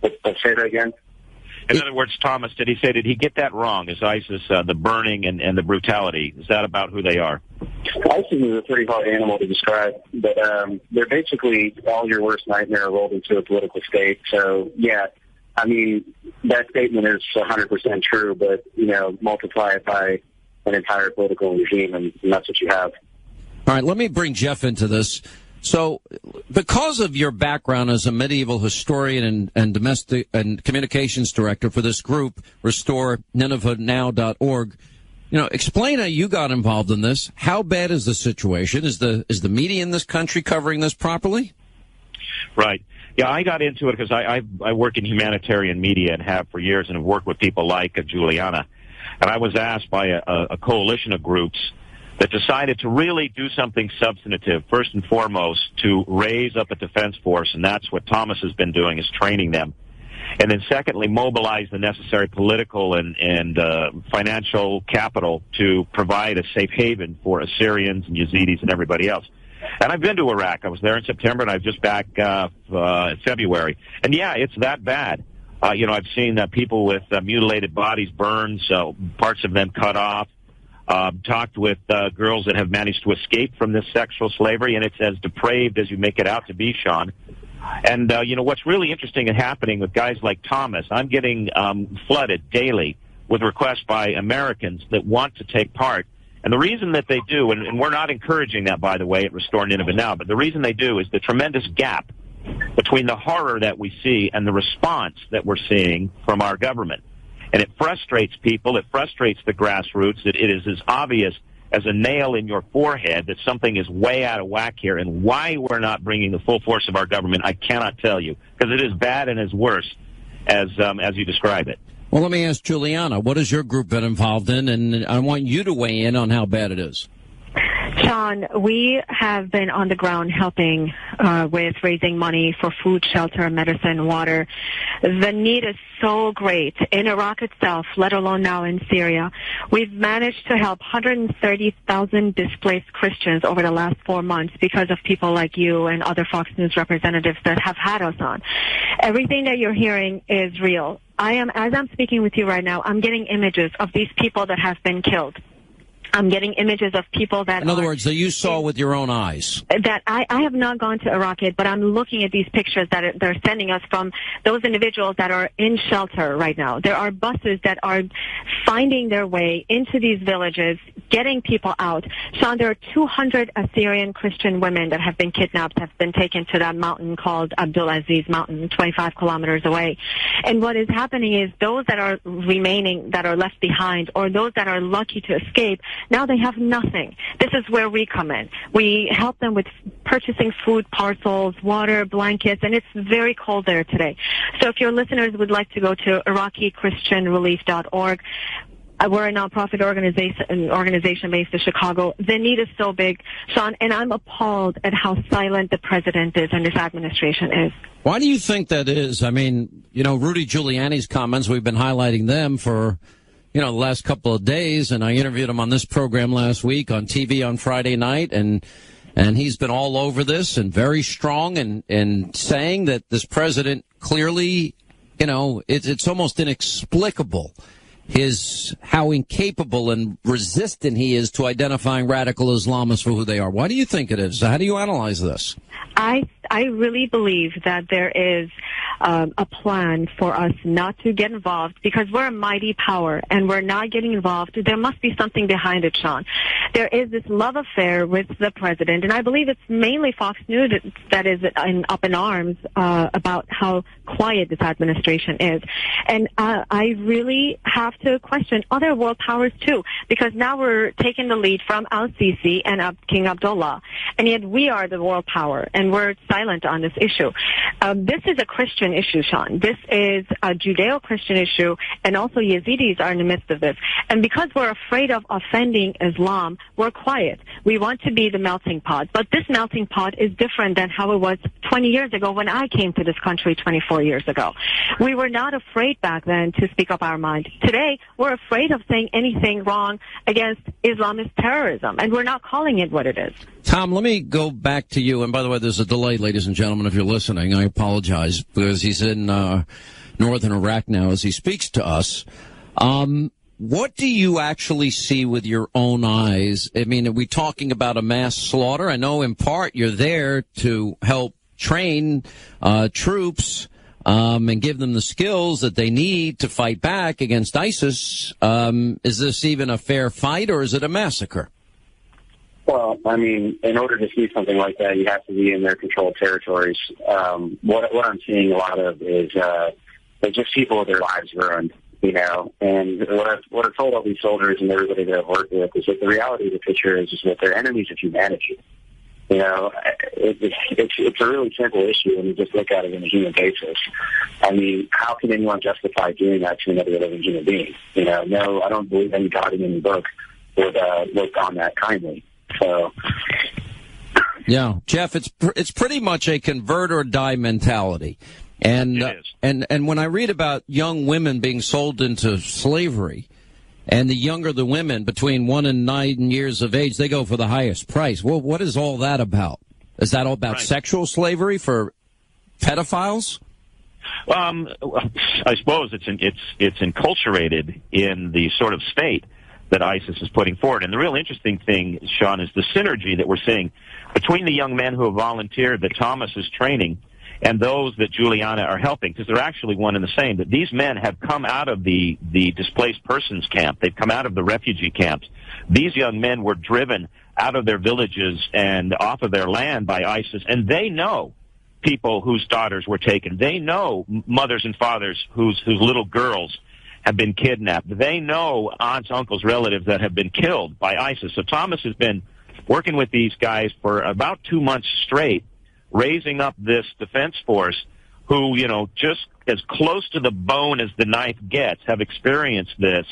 Let's say that again. In other words, Thomas, did he get that wrong? Is ISIS, the burning and the brutality, is that about who they are? ISIS is a pretty hard animal to describe, but they're basically all your worst nightmare rolled into a political state. So, yeah, I mean, that statement is 100% true, but, multiply it by an entire political regime, and that's what you have. All right, let me bring Jeff into this. So, because of your background as a medieval historian and domestic and communications director for this group, RestoreNinevehNow.org, explain how you got involved in this. How bad is the situation? Is the media in this country covering this properly? Right. Yeah, I got into it because I work in humanitarian media and have for years, and have worked with people like Juliana. And I was asked by a coalition of groups that decided to really do something substantive, first and foremost, to raise up a defense force, and that's what Thomas has been doing, is training them. And then secondly, mobilize the necessary political and financial capital to provide a safe haven for Assyrians and Yazidis and everybody else. And I've been to Iraq. I was there in September, and I'm just back in February. And yeah, it's that bad. I've seen people with mutilated bodies burned, so parts of them cut off. Talked with girls that have managed to escape from this sexual slavery, and it's as depraved as you make it out to be, Sean. And, what's really interesting and happening with guys like Thomas, I'm getting flooded daily with requests by Americans that want to take part. And the reason that they do, and we're not encouraging that, by the way, at Restore Nineveh Now, but the reason they do is the tremendous gap between the horror that we see and the response that we're seeing from our government. And it frustrates people. It frustrates the grassroots. It is as obvious as a nail in your forehead that something is way out of whack here. And why we're not bringing the full force of our government, I cannot tell you, because it is bad and as worse as you describe it. Well, let me ask Juliana, what has your group been involved in? And I want you to weigh in on how bad it is. Sean, we have been on the ground helping with raising money for food, shelter, medicine, water. The need is so great in Iraq itself, let alone now in Syria. We've managed to help 130,000 displaced Christians over the last 4 months because of people like you and other Fox News representatives that have had us on. Everything that you're hearing is real. As I'm speaking with you right now, I'm getting images of these people that have been killed. I'm getting images of people that In other words, that you saw with your own eyes. That I have not gone to Iraq yet, but I'm looking at these pictures that they're sending us from those individuals that are in shelter right now. There are buses that are finding their way into these villages, getting people out. Sean, there are 200 Assyrian Christian women that have been kidnapped, have been taken to that mountain called Abdulaziz Mountain, 25 kilometers away. And what is happening is those that are remaining, that are left behind, or those that are lucky to escape, now they have nothing. This is where we come in. We help them with purchasing food parcels, water, blankets, and it's very cold there today. So if your listeners would like to go to IraqiChristianRelief.org, we're a nonprofit organization based in Chicago. The need is so big, Sean, and I'm appalled at how silent the president is and this administration is. Why do you think that is? I mean, Rudy Giuliani's comments, we've been highlighting them for the last couple of days, and I interviewed him on this program last week on TV on Friday night, and he's been all over this and very strong and saying that this president clearly, it's almost inexplicable how incapable and resistant he is to identifying radical Islamists for who they are. Why do you think it is? How do you analyze this? I really believe that there is a plan for us not to get involved because we're a mighty power and we're not getting involved. There must be something behind it, Sean. There is this love affair with the president, and I believe it's mainly Fox News that is up in arms about how quiet this administration is. And I really have to question other world powers too, because now we're taking the lead from al-Sisi and King Abdullah, and yet we are the world power, and we're silent on this issue. This is a Christian issue, Sean. This is a Judeo-Christian issue, and also Yazidis are in the midst of this. And because we're afraid of offending Islam, we're quiet. We want to be the melting pot. But this melting pot is different than how it was 20 years ago when I came to this country 24 years ago. We were not afraid back then to speak up our mind. Today, we're afraid of saying anything wrong against Islamist terrorism, and we're not calling it what it is. Tom, let me go back to you. And by the way, there's a delay, ladies and gentlemen, if you're listening. I apologize because he's in northern Iraq now as he speaks to us. What do you actually see with your own eyes? I mean, are we talking about a mass slaughter? I know in part you're there to help train troops and give them the skills that they need to fight back against ISIS. Is this even a fair fight, or is it a massacre? Well, I mean, in order to see something like that, you have to be in their controlled territories. What I'm seeing a lot of is just people with their lives ruined, And what I've told all these soldiers and everybody that I've worked with is that the reality of the picture is that they're enemies of humanity. It's a really simple issue when you just look at it on a human basis. I mean, how can anyone justify doing that to another living human being? No, I don't believe any God in any book would look on that kindly. So, yeah, Jeff, it's pretty much a convert or die mentality, and when I read about young women being sold into slavery, and the younger the women between 1 and 9 years of age, they go for the highest price. Well, what is all that about? Is that all about sexual slavery for pedophiles? I suppose it's enculturated in the sort of state that ISIS is putting forward. And the real interesting thing, Sean, is the synergy that we're seeing between the young men who have volunteered that Thomas is training and those that Juliana are helping, because they're actually one and the same, that these men have come out of the displaced persons camp. They've come out of the refugee camps. These young men were driven out of their villages and off of their land by ISIS, and they know people whose daughters were taken. They know mothers and fathers whose little girls have been kidnapped. They know aunts, uncles, relatives that have been killed by ISIS. So Thomas has been working with these guys for about 2 months straight, raising up this defense force who, just as close to the bone as the knife gets, have experienced this.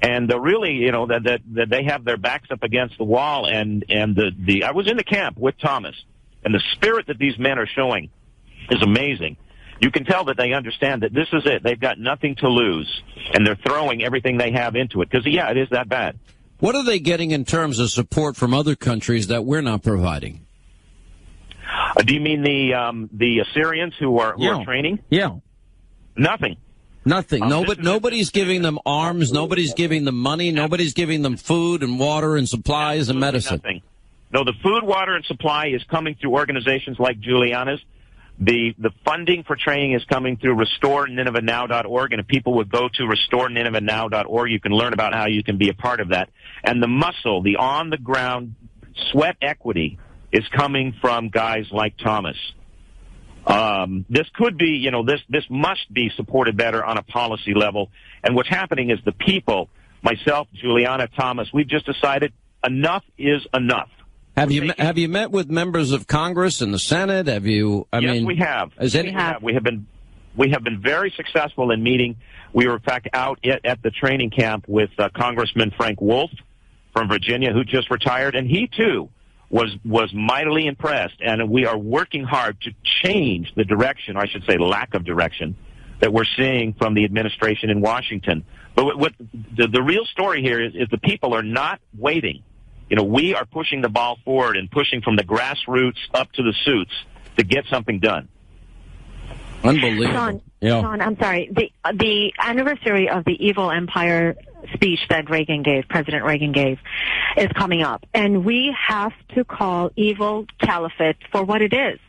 And really, that they have their backs up against the wall. And I was in the camp with Thomas, and the spirit that these men are showing is amazing. You can tell that they understand that this is it. They've got nothing to lose, and they're throwing everything they have into it. Because, it is that bad. What are they getting in terms of support from other countries that we're not providing? Do you mean the Assyrians who are training? Yeah. Nothing. Nothing. Nobody's giving them arms. Nobody's giving them money. Nobody's giving them food and water and supplies and medicine. Nothing. No, the food, water, and supply is coming through organizations like Juliana's. The funding for training is coming through RestoreNinevehNow.org, and if people would go to RestoreNinevehNow.org, you can learn about how you can be a part of that. And the muscle, the on-the-ground sweat equity is coming from guys like Thomas. This could be, this must be supported better on a policy level. And what's happening is the people, myself, Juliana, Thomas, we've just decided enough is enough. Have you met with members of Congress and the Senate? Yes, we have. We have been very successful in meeting. We were in fact out at the training camp with Congressman Frank Wolf from Virginia, who just retired, and he too was mightily impressed. And we are working hard to change the direction, or I should say, lack of direction, that we're seeing from the administration in Washington. But what the real story here is the people are not waiting. We are pushing the ball forward and pushing from the grassroots up to the suits to get something done. Unbelievable. Sean, I'm sorry. The anniversary of the evil empire speech that President Reagan gave, is coming up. And we have to call evil caliphate for what it is.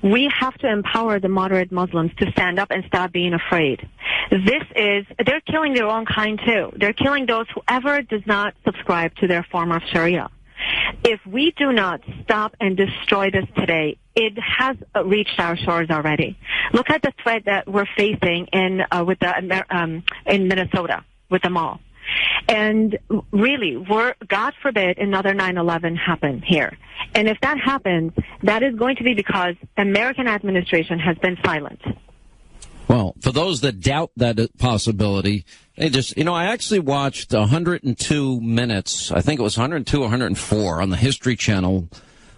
We have to empower the moderate Muslims to stand up and stop being afraid. They're killing their own kind too. They're killing whoever does not subscribe to their form of Sharia. If we do not stop and destroy this today, it has reached our shores already. Look at the threat that we're facing in Minnesota with the mall. And really, God forbid another 9/11 happen here. And if that happens, that is going to be because American administration has been silent. Well, for those that doubt that possibility, I actually watched 102 minutes, I think it was 102 or 104 on the History Channel,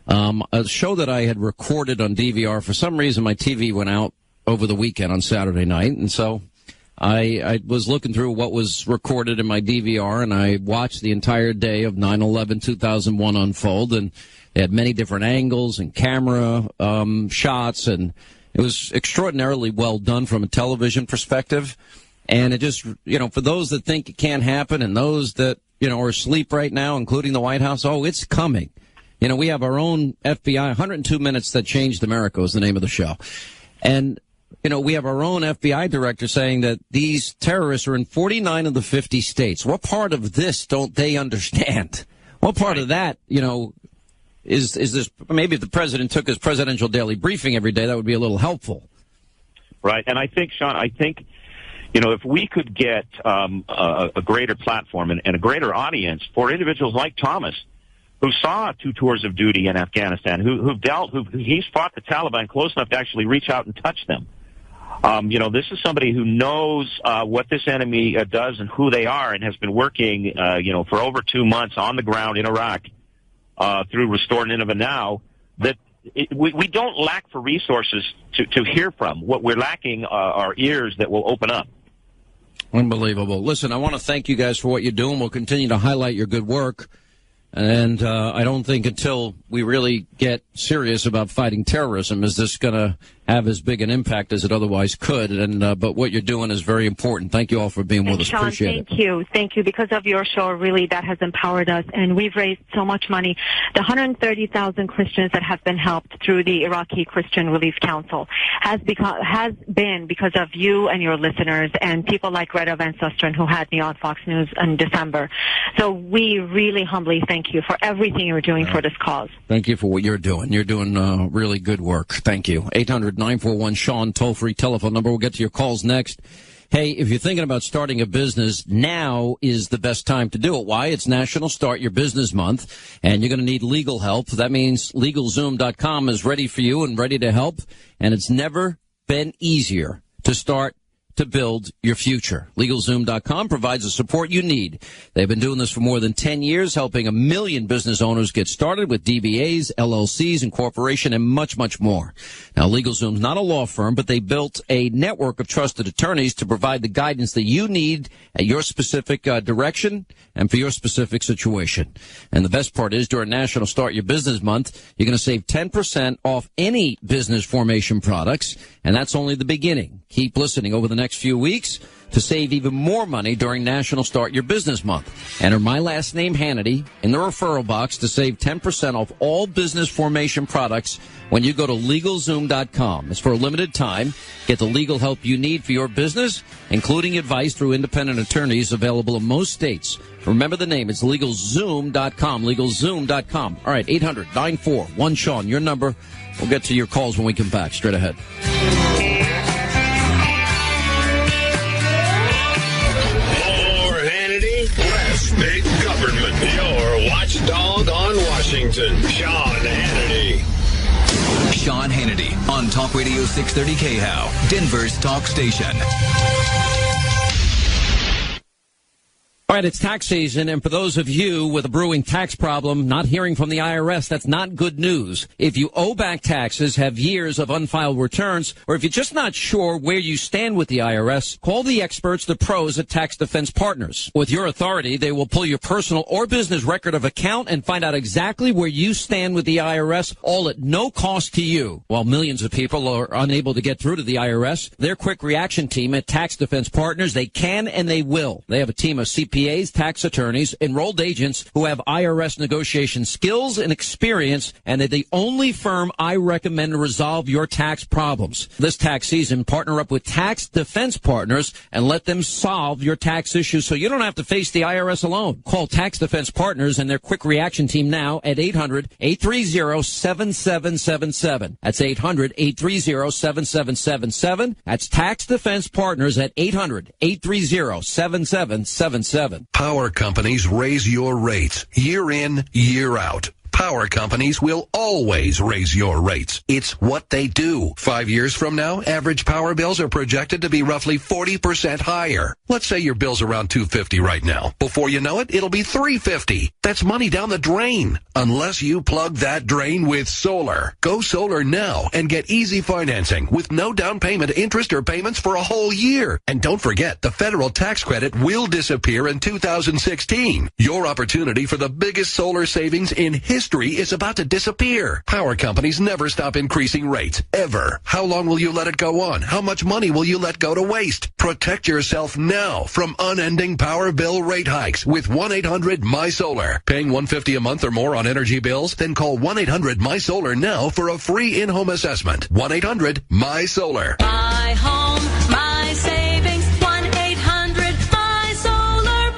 a show that I had recorded on DVR. For some reason, my TV went out over the weekend on Saturday night, and so I was looking through what was recorded in my DVR, and I watched the entire day of 9/11-2001 unfold, and they had many different angles and camera shots, and it was extraordinarily well done from a television perspective. And it just, for those that think it can't happen and those that, are asleep right now, including the White House, it's coming. We have our own FBI, 102 Minutes That Changed America is the name of the show. And we have our own FBI director saying that these terrorists are in 49 of the 50 states. What part of this don't they understand? What part of that, is this? Maybe if the president took his presidential daily briefing every day, that would be a little helpful. Right. And I think, Sean, if we could get a greater platform and a greater audience for individuals like Thomas, who saw 2 tours of duty in Afghanistan, he's fought the Taliban close enough to actually reach out and touch them. This is somebody who knows what this enemy does and who they are, and has been working, for over 2 months on the ground in Iraq through Restore Nineveh Now. We don't lack for resources to hear from. What we're lacking are ears that will open up. Unbelievable. Listen, I want to thank you guys for what you're doing. We'll continue to highlight your good work. And I don't think until we really get serious about fighting terrorism is this going to have as big an impact as it otherwise could. And but what you're doing is very important. Thank you all for being with us. Sean, appreciate it. Thank you. Because of your show, really, that has empowered us, and we've raised so much money. The 130,000 Christians that have been helped through the Iraqi Christian Relief Council has been because of you and your listeners and people like Greta Van Susteren, who had me on Fox News in December. So we really humbly thank you for everything you're doing for this cause. Thank you for what you're doing. You're doing really good work. Thank you. 800-941-SEAN, toll-free telephone number. We'll get to your calls next. Hey, if you're thinking about starting a business, now is the best time to do it. Why? It's National Start Your Business Month, and you're going to need legal help. That means LegalZoom.com is ready for you and ready to help, and it's never been easier to start to build your future. LegalZoom.com provides the support you need. They've been doing this for more than 10 years, helping 1 million business owners get started with DBAs, LLCs, incorporation, and much, much more. Now, LegalZoom's not a law firm, but they built a network of trusted attorneys to provide the guidance that you need at your specific direction and for your specific situation. And the best part is, during National Start Your Business Month, you're going to save 10% off any business formation products, and that's only the beginning. Keep listening over the next next few weeks to save even more money during National Start Your Business Month. Enter my last name, Hannity, in the referral box to save 10% off all business formation products when you go to LegalZoom.com. It's for a limited time. Get the legal help you need for your business, including advice through independent attorneys available in most states. Remember the name. It's LegalZoom.com. LegalZoom.com. All right, 800-941-SEAN. Your number. We'll get to your calls when we come back. Straight ahead. Big government, your watchdog on Washington, Sean Hannity. Sean Hannity on Talk Radio 630 KHOW, Denver's talk station. All right, it's tax season, and for those of you with a brewing tax problem, not hearing from the IRS, that's not good news. If you owe back taxes, have years of unfiled returns, or if you're just not sure where you stand with the IRS, call the experts, the pros at Tax Defense Partners. With your authority, they will pull your personal or business record of account and find out exactly where you stand with the IRS, all at no cost to you. While millions of people are unable to get through to the IRS, their quick reaction team at Tax Defense Partners, they can and they will. They have a team of CPAs, tax attorneys, enrolled agents who have IRS negotiation skills and experience, and they're the only firm I recommend to resolve your tax problems. This tax season, partner up with Tax Defense Partners and let them solve your tax issues so you don't have to face the IRS alone. Call Tax Defense Partners and their quick reaction team now at 800-830-7777. That's 800-830-7777. That's Tax Defense Partners at 800-830-7777. Power companies raise your rates year in, year out. Power companies will always raise your rates. It's what they do. 5 years from now, average power bills are projected to be roughly 40% higher. Let's say your bill's around $250 right now. Before you know it, it'll be $350. That's money down the drain. Unless you plug that drain with solar. Go solar now and get easy financing with no down payment, interest, or payments for a whole year. And don't forget, the federal tax credit will disappear in 2016. Your opportunity for the biggest solar savings in history is about to disappear. Power companies never stop increasing rates, ever. How long will you let it go on? How much money will you let go to waste? Protect yourself now from unending power bill rate hikes with 1-800-MY-SOLAR. Paying $150 a month or more on energy bills? Then call 1-800-MY-SOLAR now for a free in-home assessment. 1-800-MY-SOLAR. My home, my savings, 1-800-MY-SOLAR.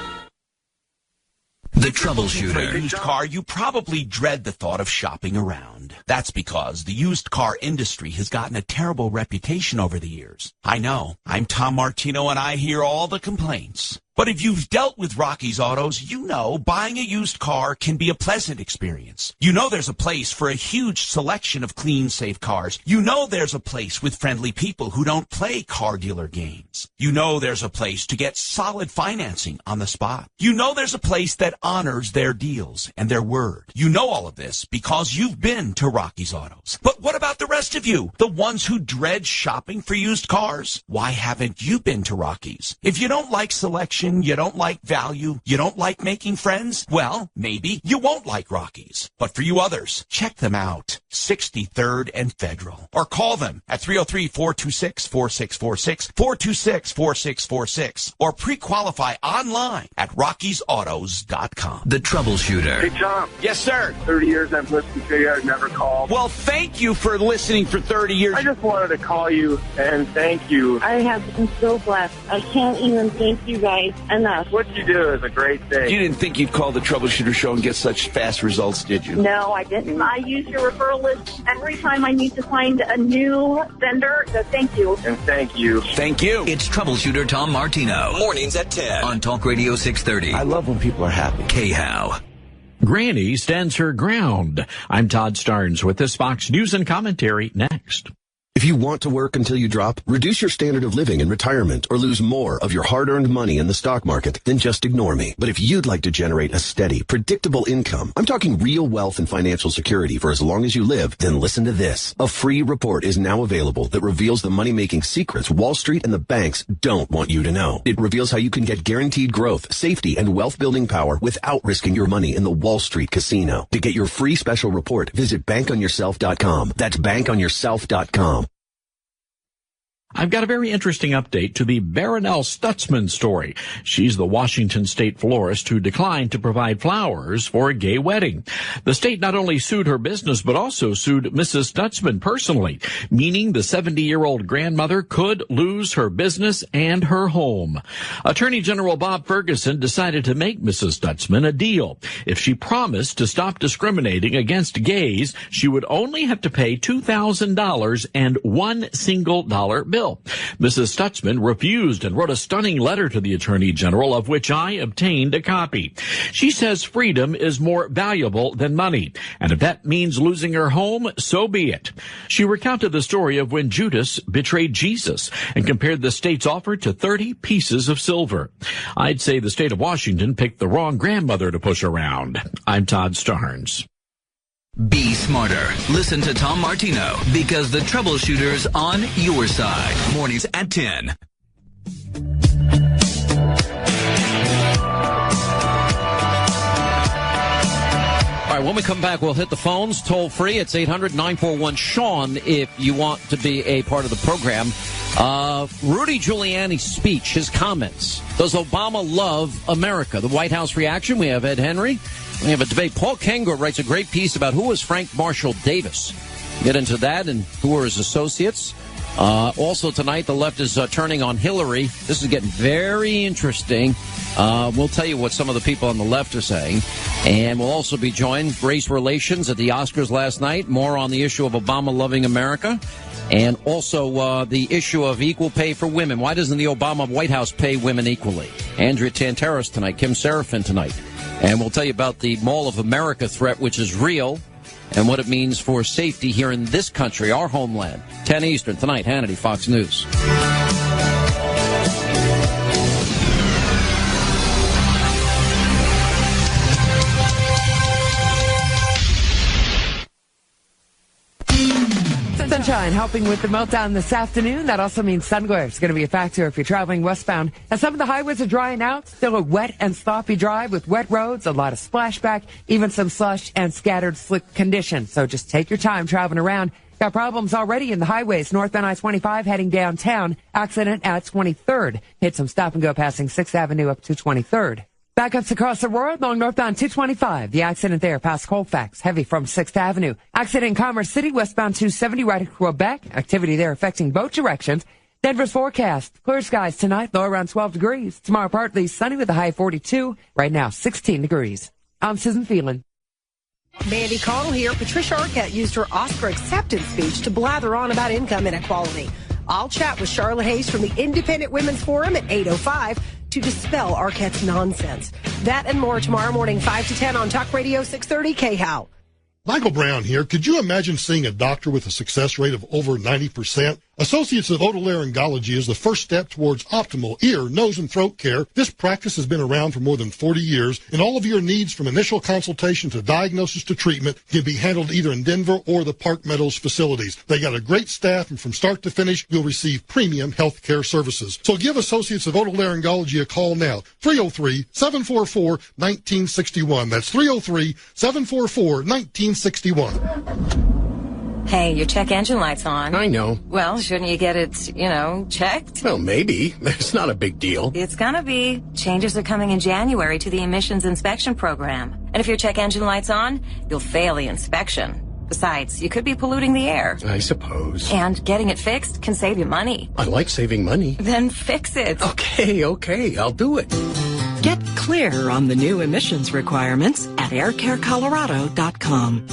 The Troubleshooter. Used car, you probably dread the thought of shopping around. That's because the used car industry has gotten a terrible reputation over the years. I know. I'm Tom Martino, and I hear all the complaints. But if you've dealt with Rocky's Autos, you know buying a used car can be a pleasant experience. You know there's a place for a huge selection of clean, safe cars. You know there's a place with friendly people who don't play car dealer games. You know there's a place to get solid financing on the spot. You know there's a place that honors their deals and their word. You know all of this because you've been to Rocky's Autos. But what about the rest of you, the ones who dread shopping for used cars? Why haven't you been to Rocky's? If you don't like selection, you don't like value, you don't like making friends, well, maybe you won't like Rocky's. But for you others, check them out. 63rd and Federal. Or call them at 303-426-4646, 426-4646. Or pre-qualify online at Rocky'sAutos.com. The Troubleshooter. Hey, Tom. Yes, sir. 30 years I've listened to you. I've never called. Well, thank you for listening for 30 years. I just wanted to call you and thank you. I have been so blessed. I can't even thank you guys enough. What you do is a great thing. You didn't think you'd call the Troubleshooter Show and get such fast results, did you? No, I didn't. I use your referral list every time I need to find a new vendor, so thank you. And thank you. Thank you. It's Troubleshooter Tom Martino. Mornings at 10 on Talk Radio 630. I love when people are happy. KHOW. Granny stands her ground. I'm Todd Starnes with this Fox News and Commentary next. If you want to work until you drop, reduce your standard of living in retirement, or lose more of your hard-earned money in the stock market, then just ignore me. But if you'd like to generate a steady, predictable income, I'm talking real wealth and financial security for as long as you live, then listen to this. A free report is now available that reveals the money-making secrets Wall Street and the banks don't want you to know. It reveals how you can get guaranteed growth, safety, and wealth-building power without risking your money in the Wall Street casino. To get your free special report, visit bankonyourself.com. That's bankonyourself.com. I've got a very interesting update to the Baronelle Stutzman story. She's the Washington state florist who declined to provide flowers for a gay wedding. The state not only sued her business, but also sued Mrs. Stutzman personally, meaning the 70-year-old grandmother could lose her business and her home. Attorney General Bob Ferguson decided to make Mrs. Stutzman a deal. If she promised to stop discriminating against gays, she would only have to pay $2,000 and one single dollar bill. Mrs. Stutzman refused and wrote a stunning letter to the Attorney General, of which I obtained a copy. She says freedom is more valuable than money, and if that means losing her home, so be it. She recounted the story of when Judas betrayed Jesus and compared the state's offer to 30 pieces of silver. I'd say the state of Washington picked the wrong grandmother to push around. I'm Todd Starnes. Be smarter. Listen to Tom Martino, because the troubleshooter's on your side. Mornings at 10. All right, when we come back, we'll hit the phones toll free. It's 800-941-SEAN if you want to be a part of the program. Rudy Giuliani's speech, his comments. Does Obama love America? The White House reaction. We have Ed Henry. We have a debate. Paul Kengor writes a great piece about who was Frank Marshall Davis. Get into that and who were his associates. Also tonight, the left is turning on Hillary. This is getting very interesting. We'll tell you what some of the people on the left are saying. And we'll also be joined, race relations at the Oscars last night. More on the issue of Obama loving America. And also the issue of equal pay for women. Why doesn't the Obama White House pay women equally? Andrea Tantaros tonight, Kim Serafin tonight. And we'll tell you about the Mall of America threat, which is real, and what it means for safety here in this country, our homeland. 10 Eastern tonight, Hannity, Fox News. Sunshine helping with the meltdown this afternoon. That also means sun glare is going to be a factor if you're traveling westbound. As some of the highways are drying out, still a wet and sloppy drive with wet roads, a lot of splashback, even some slush and scattered slick conditions. So just take your time traveling around. Got problems already in the highways. Northbound I-25 heading downtown. Accident at 23rd. Hit some stop and go passing 6th Avenue up to 23rd. Backups across Aurora along northbound 225. The accident there past Colfax, heavy from 6th Avenue. Accident in Commerce City, westbound 270 right at Quebec. Activity there affecting both directions. Denver's forecast. Clear skies tonight, low around 12 degrees. Tomorrow partly sunny with a high 42. Right now 16 degrees. I'm Susan Phelan. Mandy Connell here. Patricia Arquette used her Oscar acceptance speech to blather on about income inequality. I'll chat with Charlotte Hayes from the Independent Women's Forum at 8:05 to dispel Arquette's nonsense. That and more tomorrow morning, 5 to 10 on Talk Radio 630 KHOW. Michael Brown here. Could you imagine seeing a doctor with a success rate of over 90%? Associates of Otolaryngology is the first step towards optimal ear, nose, and throat care. This practice has been around for more than 40 years, and all of your needs from initial consultation to diagnosis to treatment can be handled either in Denver or the Park Meadows facilities. They got a great staff, and from start to finish, you'll receive premium health care services. So give Associates of Otolaryngology a call now. 303-744-1961. That's 303-744-1961. Hey, your check engine light's on. I know. Well, shouldn't you get it, checked? Well, maybe. It's not a big deal. It's gonna be. Changes are coming in January to the emissions inspection program. And if your check engine light's on, you'll fail the inspection. Besides, you could be polluting the air. I suppose. And getting it fixed can save you money. I like saving money. Then fix it. Okay, I'll do it. Get clear on the new emissions requirements at aircarecolorado.com.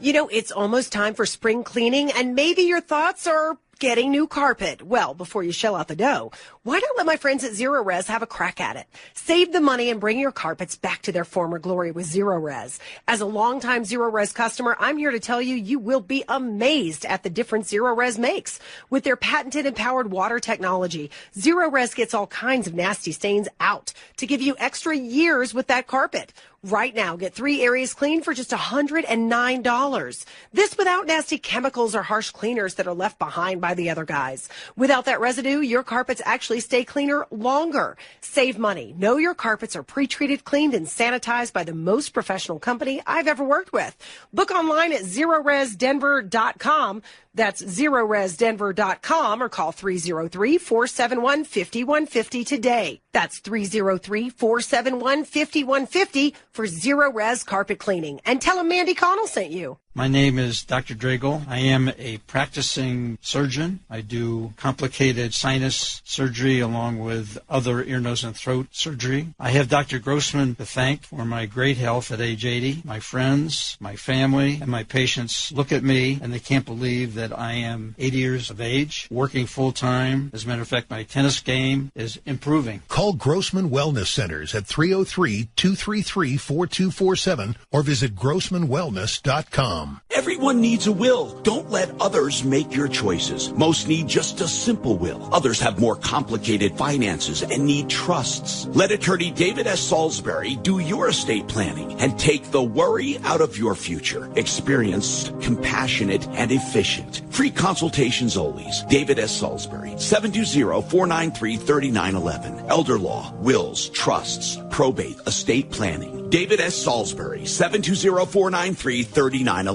It's almost time for spring cleaning, and maybe your thoughts are getting new carpet. Well, before you shell out the dough, why not let my friends at Zero Res have a crack at it? Save the money and bring your carpets back to their former glory with Zero Res. As a longtime Zero Res customer, I'm here to tell you, you will be amazed at the difference Zero Res makes. With their patented empowered water technology, Zero Res gets all kinds of nasty stains out to give you extra years with that carpet. Right now, get 3 areas clean for just $109. This without nasty chemicals or harsh cleaners that are left behind by by the other guys. Without that residue, your carpets actually stay cleaner longer. Save money. Know your carpets are pre-treated, cleaned, and sanitized by the most professional company I've ever worked with. Book online at ZeroResDenver.com. That's ZeroResDenver.com or call 303-471-5150 today. That's 303-471-5150 for Zero Res Carpet Cleaning. And tell them Mandy Connell sent you. My name is Dr. Drago. I am a practicing surgeon. I do complicated sinus surgery along with other ear, nose, and throat surgery. I have Dr. Grossman to thank for my great health at age 80. My friends, my family, and my patients look at me and they can't believe that I am 80 years of age, working full-time. As a matter of fact, my tennis game is improving. Call Grossman Wellness Centers at 303-233-4247 or visit GrossmanWellness.com. Everyone needs a will. Don't let others make your choices. Most need just a simple will. Others have more complicated finances and need trusts. Let attorney David S. Salisbury do your estate planning and take the worry out of your future. Experienced, compassionate, and efficient. Free consultations always. David S. Salisbury, 720-493-3911. Elder law, wills, trusts, probate, estate planning. David S. Salisbury, 720-493-3911.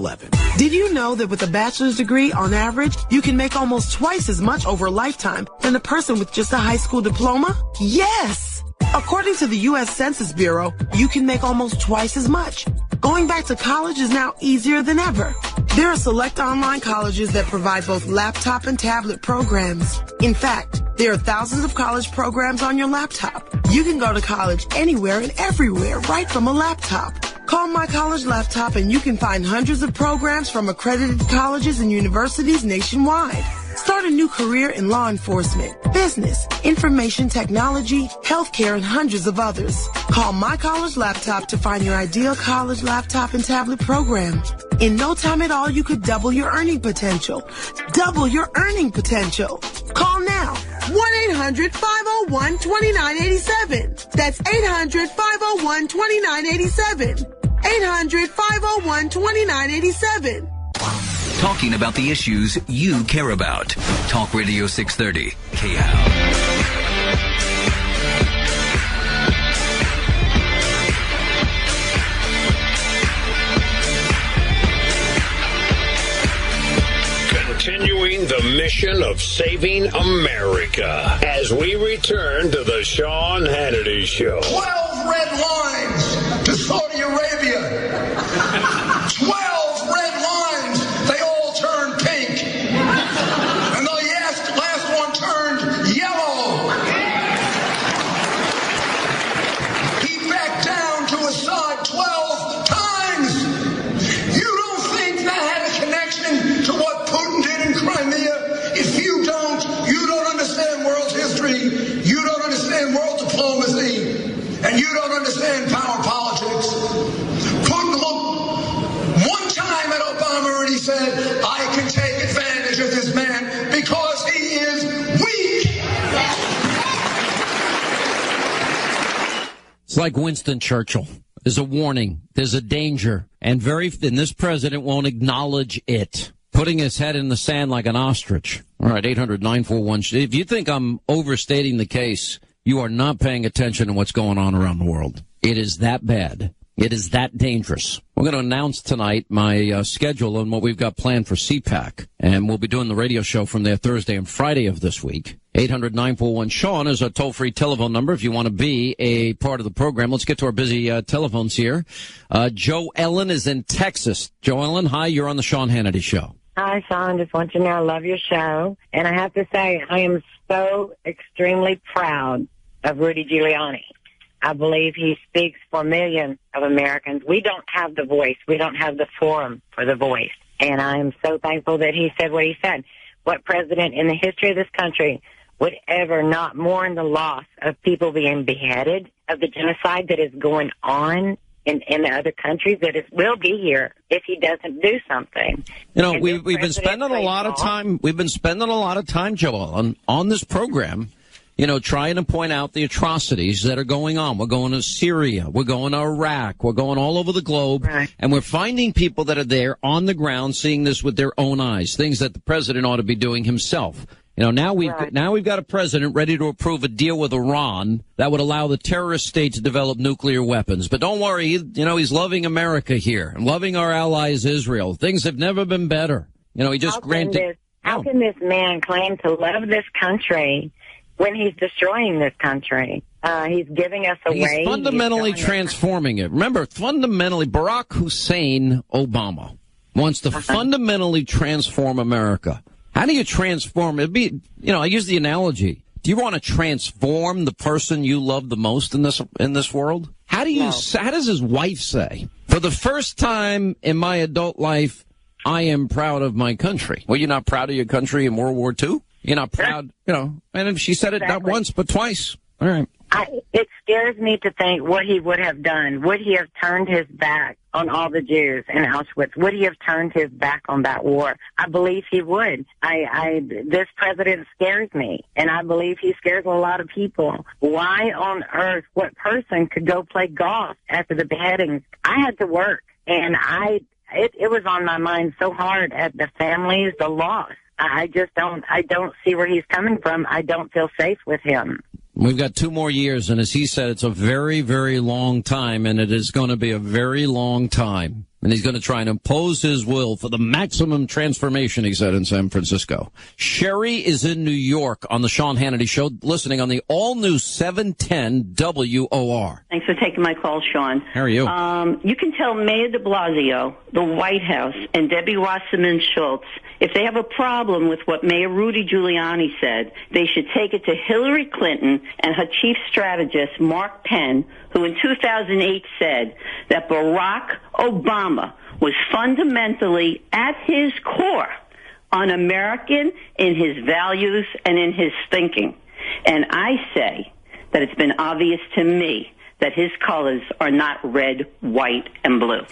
Did you know that with a bachelor's degree, on average, you can make almost twice as much over a lifetime than a person with just a high school diploma? Yes! According to the U.S. Census Bureau, you can make almost twice as much. Going back to college is now easier than ever. There are select online colleges that provide both laptop and tablet programs. In fact, there are thousands of college programs on your laptop. You can go to college anywhere and everywhere right from a laptop. Call My College Laptop and you can find hundreds of programs from accredited colleges and universities nationwide. Start a new career in law enforcement, business, information technology, healthcare, and hundreds of others. Call My College Laptop to find your ideal college laptop and tablet program. In no time at all, you could double your earning potential. Double your earning potential. Call now. 1-800-501-2987. That's 800-501-2987. 800-501-2987. Talking about the issues you care about. Talk Radio 630, KHOW. Continuing the mission of saving America as we return to the Sean Hannity Show. 12 red lines to Saudi Arabia. 12 red lines. They all turned pink. And the last one turned yellow. He backed down to Assad 12 times. You don't think that had a connection to what Putin did in Crimea? If you don't understand world history, you don't understand world diplomacy, and you don't understand power politics. Putin looked one time at Obama and he said, I can take advantage of this man because he is weak. It's like Winston Churchill. There's a warning. There's a danger. And this president won't acknowledge it. Putting his head in the sand like an ostrich. All right, 800-941. If you think I'm overstating the case, you are not paying attention to what's going on around the world. It is that bad. It is that dangerous. We're going to announce tonight my schedule and what we've got planned for CPAC. And we'll be doing the radio show from there Thursday and Friday of this week. 800-941-SEAN is our toll-free telephone number if you want to be a part of the program. Let's get to our busy telephones here. Joe Ellen is in Texas. Joe Ellen, hi, you're on the Sean Hannity Show. Hi, Sean. Just want you to know I love your show. And I have to say, I am so extremely proud of Rudy Giuliani. I believe he speaks for millions of Americans. We don't have the voice. We don't have the forum for the voice. And I am so thankful that he said what he said. What president in the history of this country would ever not mourn the loss of people being beheaded, of the genocide that is going on in the other countries, that it will be here if he doesn't do something. You know, we've been spending a lot of time. We've been spending a lot of time, Joel, on this program, trying to point out the atrocities that are going on. We're going to Syria. We're going to Iraq. We're going all over the globe. Right. And we're finding people that are there on the ground seeing this with their own eyes, things that the president ought to be doing himself. Now we've got a president ready to approve a deal with Iran that would allow the terrorist state to develop nuclear weapons. But don't worry, he's loving America here and loving our allies Israel. Things have never been better. He just granted. How can this man claim to love this country when he's destroying this country? He's giving us away. He's fundamentally transforming it. Remember, fundamentally, Barack Hussein Obama wants to fundamentally transform America. How do you transform? It'd be, I use the analogy. Do you want to transform the person you love the most in this world? How does his wife say, for the first time in my adult life, I am proud of my country? Well, you're not proud of your country in World War II? You're not proud, and she said it not once, but twice. All right. It scares me to think what he would have done. Would he have turned his back on all the Jews in Auschwitz? Would he have turned his back on that war? I believe he would. This president scares me, and I believe he scares a lot of people. Why on earth, what person could go play golf after the beheadings? I had to work, and it was on my mind so hard at the families, the loss. I don't see where he's coming from. I don't feel safe with him. We've got 2 more years, and as he said, it's a very, very long time, and it is going to be a very long time. And he's going to try and impose his will for the maximum transformation, he said, in San Francisco. Sherry is in New York on the Sean Hannity Show, listening on the all-new 710 WOR. Thanks for taking my call, Sean. How are you? You can tell Mayor de Blasio, the White House, and Debbie Wasserman Schultz, if they have a problem with what Mayor Rudy Giuliani said, they should take it to Hillary Clinton and her chief strategist, Mark Penn, who in 2008 said that Barack Obama was fundamentally, at his core, un-American in his values and in his thinking. And I say that it's been obvious to me that his colors are not red, white, and blue.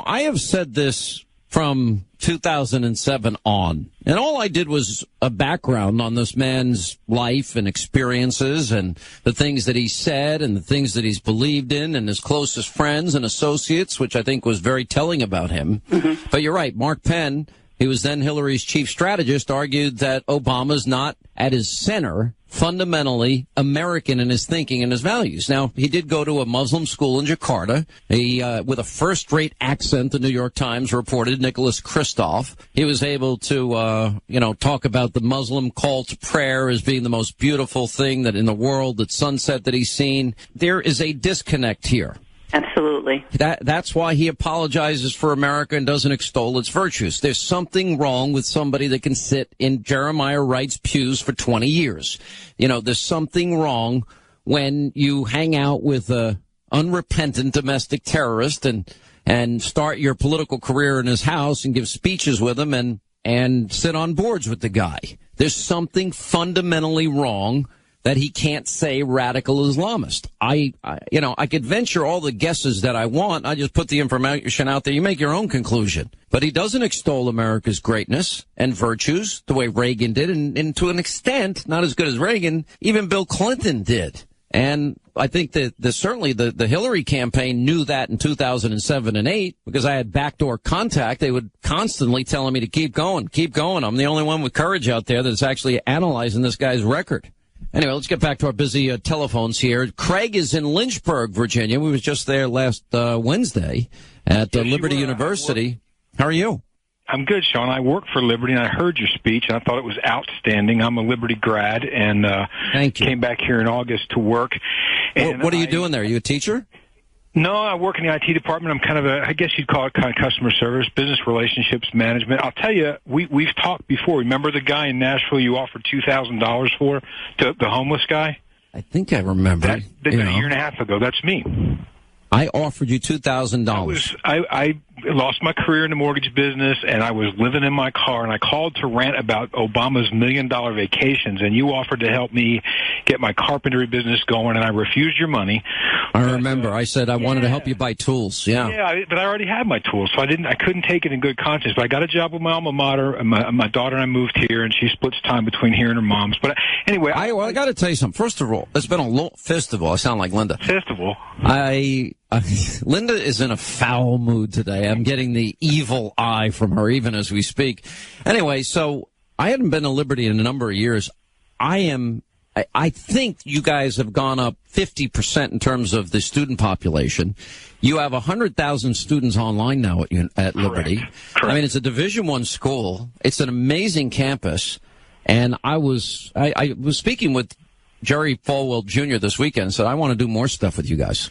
I have said this from 2007 on. And all I did was a background on this man's life and experiences and the things that he said and the things that he's believed in and his closest friends and associates, which I think was very telling about him. Mm-hmm. But you're right. Mark Penn, he was then Hillary's chief strategist, argued that Obama's not at his center fundamentally American in his thinking and his values. Now, he did go to a Muslim school in Jakarta. He, with a first-rate accent, the New York Times reported, Nicholas Kristof. He was able to, talk about the Muslim call to prayer as being the most beautiful thing that in the world, that sunset that he's seen. There is a disconnect here. Absolutely. That's why he apologizes for America and doesn't extol its virtues. There's something wrong with somebody that can sit in Jeremiah Wright's pews for 20 years. There's something wrong when you hang out with a unrepentant domestic terrorist and start your political career in his house and give speeches with him and sit on boards with the guy. There's something fundamentally wrong that he can't say radical Islamist. I could venture all the guesses that I want. I just put the information out there. You make your own conclusion. But he doesn't extol America's greatness and virtues the way Reagan did. And to an extent, not as good as Reagan, even Bill Clinton did. And I think that certainly the Hillary campaign knew that in 2007 and 8, because I had backdoor contact. They would constantly telling me to keep going, keep going. I'm the only one with courage out there that's actually analyzing this guy's record. Anyway, let's get back to our busy telephones here. Craig is in Lynchburg, Virginia. We was just there last Wednesday at Liberty University. How are you? I'm good, Sean. I work for Liberty, and I heard your speech, and I thought it was outstanding. I'm a Liberty grad, and Thank you. Came back here in August to work. And what are you doing there? Are you a teacher? No, I work in the IT department. I'm kind of I guess you'd call it kind of customer service, business relationships management. I'll tell you, we've talked before. Remember the guy in Nashville you offered $2,000 for, the homeless guy? I think I remember. A year and a half ago. That's me. I offered you $2,000. I lost my career in the mortgage business, and I was living in my car, and I called to rant about Obama's $1 million vacations, and you offered to help me get my carpentry business going, and I refused your money. I remember. I said I wanted to help you buy tools. Yeah. But I already had my tools, so I couldn't take it in good conscience. But I got a job with my alma mater, and my daughter and I moved here, and she splits time between here and her mom's. But anyway, I got to tell you something. First of all, it's been a festival. I sound like Linda. Festival. Linda is in a foul mood today. I'm getting the evil eye from her even as we speak. Anyway, so I hadn't been to Liberty in a number of years. I think you guys have gone up 50% in terms of the student population. You have 100,000 students online now at Liberty. Correct. I mean, it's a Division I school. It's an amazing campus. And I was speaking with Jerry Falwell Jr. this weekend and said, I want to do more stuff with you guys.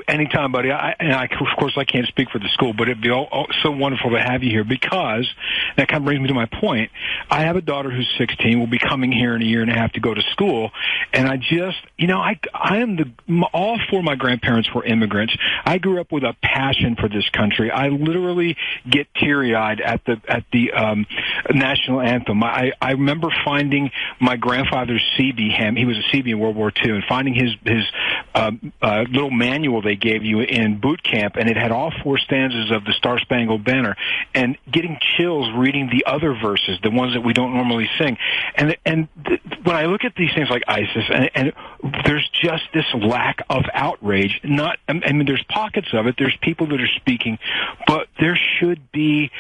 Anytime, buddy. Of course, I can't speak for the school, but it'd be so wonderful to have you here because that kind of brings me to my point. I have a daughter who's 16, will be coming here in a year and a half to go to school, and I just, all four of my grandparents were immigrants. I grew up with a passion for this country. I literally get teary-eyed at the national anthem. I remember finding my grandfather's CB. He was a CB in World War II, and finding his little manual they gave you in boot camp, and it had all four stanzas of the Star Spangled Banner, and getting chills reading the other verses, the ones that we don't normally sing. And when I look at these things like ISIS, and there's just this lack of outrage. There's pockets of it. There's people that are speaking, but there should be.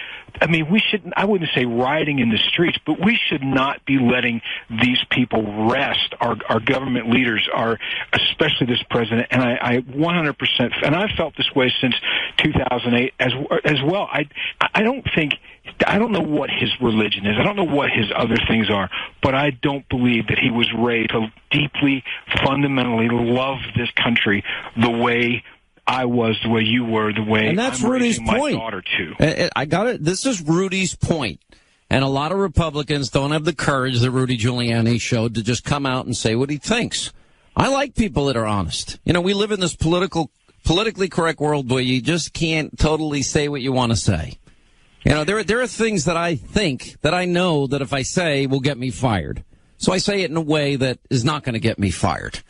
I wouldn't say rioting in the streets, but we should not be letting these people rest. Our government leaders are, especially this president, and I 100%, and I've felt this way since 2008 as well. I don't know what his religion is. I don't know what his other things are, but I don't believe that he was raised to deeply, fundamentally love this country the way I was, the way you were, the way and that's I'm Rudy's raising my point. Daughter too. I got it. This is Rudy's point. And a lot of Republicans don't have the courage that Rudy Giuliani showed to just come out and say what he thinks. I like people that are honest. We live in this politically correct world where you just can't totally say what you want to say. There are things that I think that I know that if I say will get me fired. So I say it in a way that is not going to get me fired.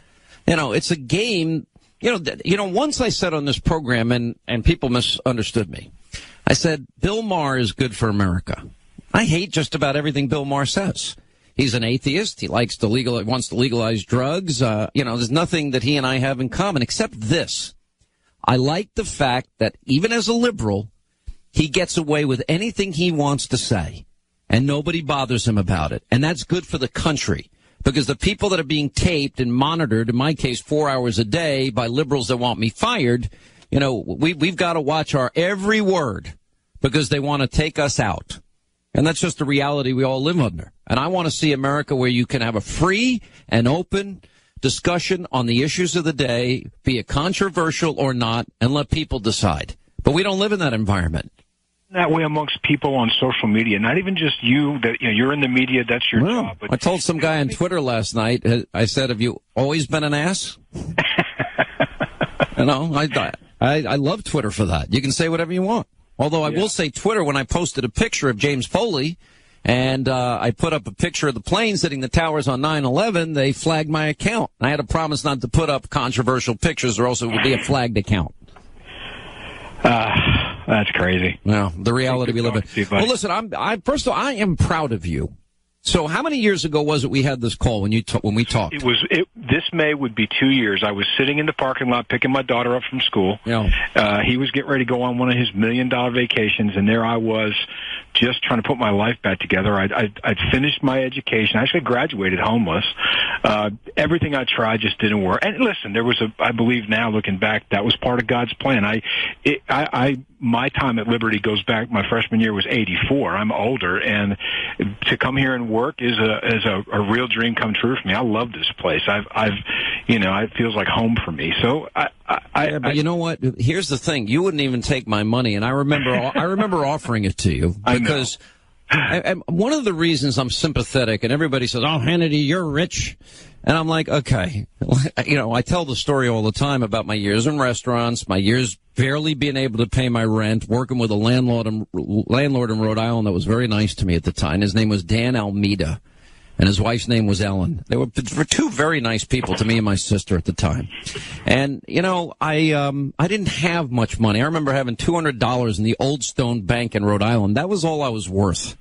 It's a game. Once I said on this program, and people misunderstood me, I said, Bill Maher is good for America. I hate just about everything Bill Maher says. He's an atheist. He wants to legalize drugs. There's nothing that he and I have in common except this. I like the fact that even as a liberal, he gets away with anything he wants to say, and nobody bothers him about it. And that's good for the country. Because the people that are being taped and monitored, in my case, 4 hours a day by liberals that want me fired, we've got to watch our every word because they want to take us out. And that's just the reality we all live under. And I want to see America where you can have a free and open discussion on the issues of the day, be it controversial or not, and let people decide. But we don't live in that environment. That way amongst people on social media, not even just you, that you're in the media, that's your job. But I told some guy on Twitter last night, I said, have you always been an ass? I love Twitter for that. You can say whatever you want. Although I will say Twitter, when I posted a picture of James Foley and I put up a picture of the planes hitting the towers on 9/11, they flagged my account. I had to promise not to put up controversial pictures or else it would be a flagged account. That's crazy. Well, the reality we live in. Well, listen, first of all, I am proud of you. So how many years ago was it we had this call when we talked? This May would be 2 years. I was sitting in the parking lot picking my daughter up from school. Yeah. He was getting ready to go on one of his $1 million vacations, and there I was just trying to put my life back together. I'd finished my education. I actually graduated homeless. Everything I tried just didn't work. And listen, I believe now, looking back, that was part of God's plan. My time at Liberty goes back. My freshman year was '84. I'm older, and to come here and work is a real dream come true for me. I love this place. It feels like home for me. So but you know what? Here's the thing: you wouldn't even take my money, and I remember offering it to you because And one of the reasons I'm sympathetic, and everybody says, "Oh, Hannity, you're rich," and I'm like, okay, I tell the story all the time about my years in restaurants, my years barely being able to pay my rent, working with a landlord in Rhode Island that was very nice to me at the time. His name was Dan Almeida, and his wife's name was Ellen. They were two very nice people to me and my sister at the time. And, I didn't have much money. I remember having $200 in the Old Stone Bank in Rhode Island. That was all I was worth.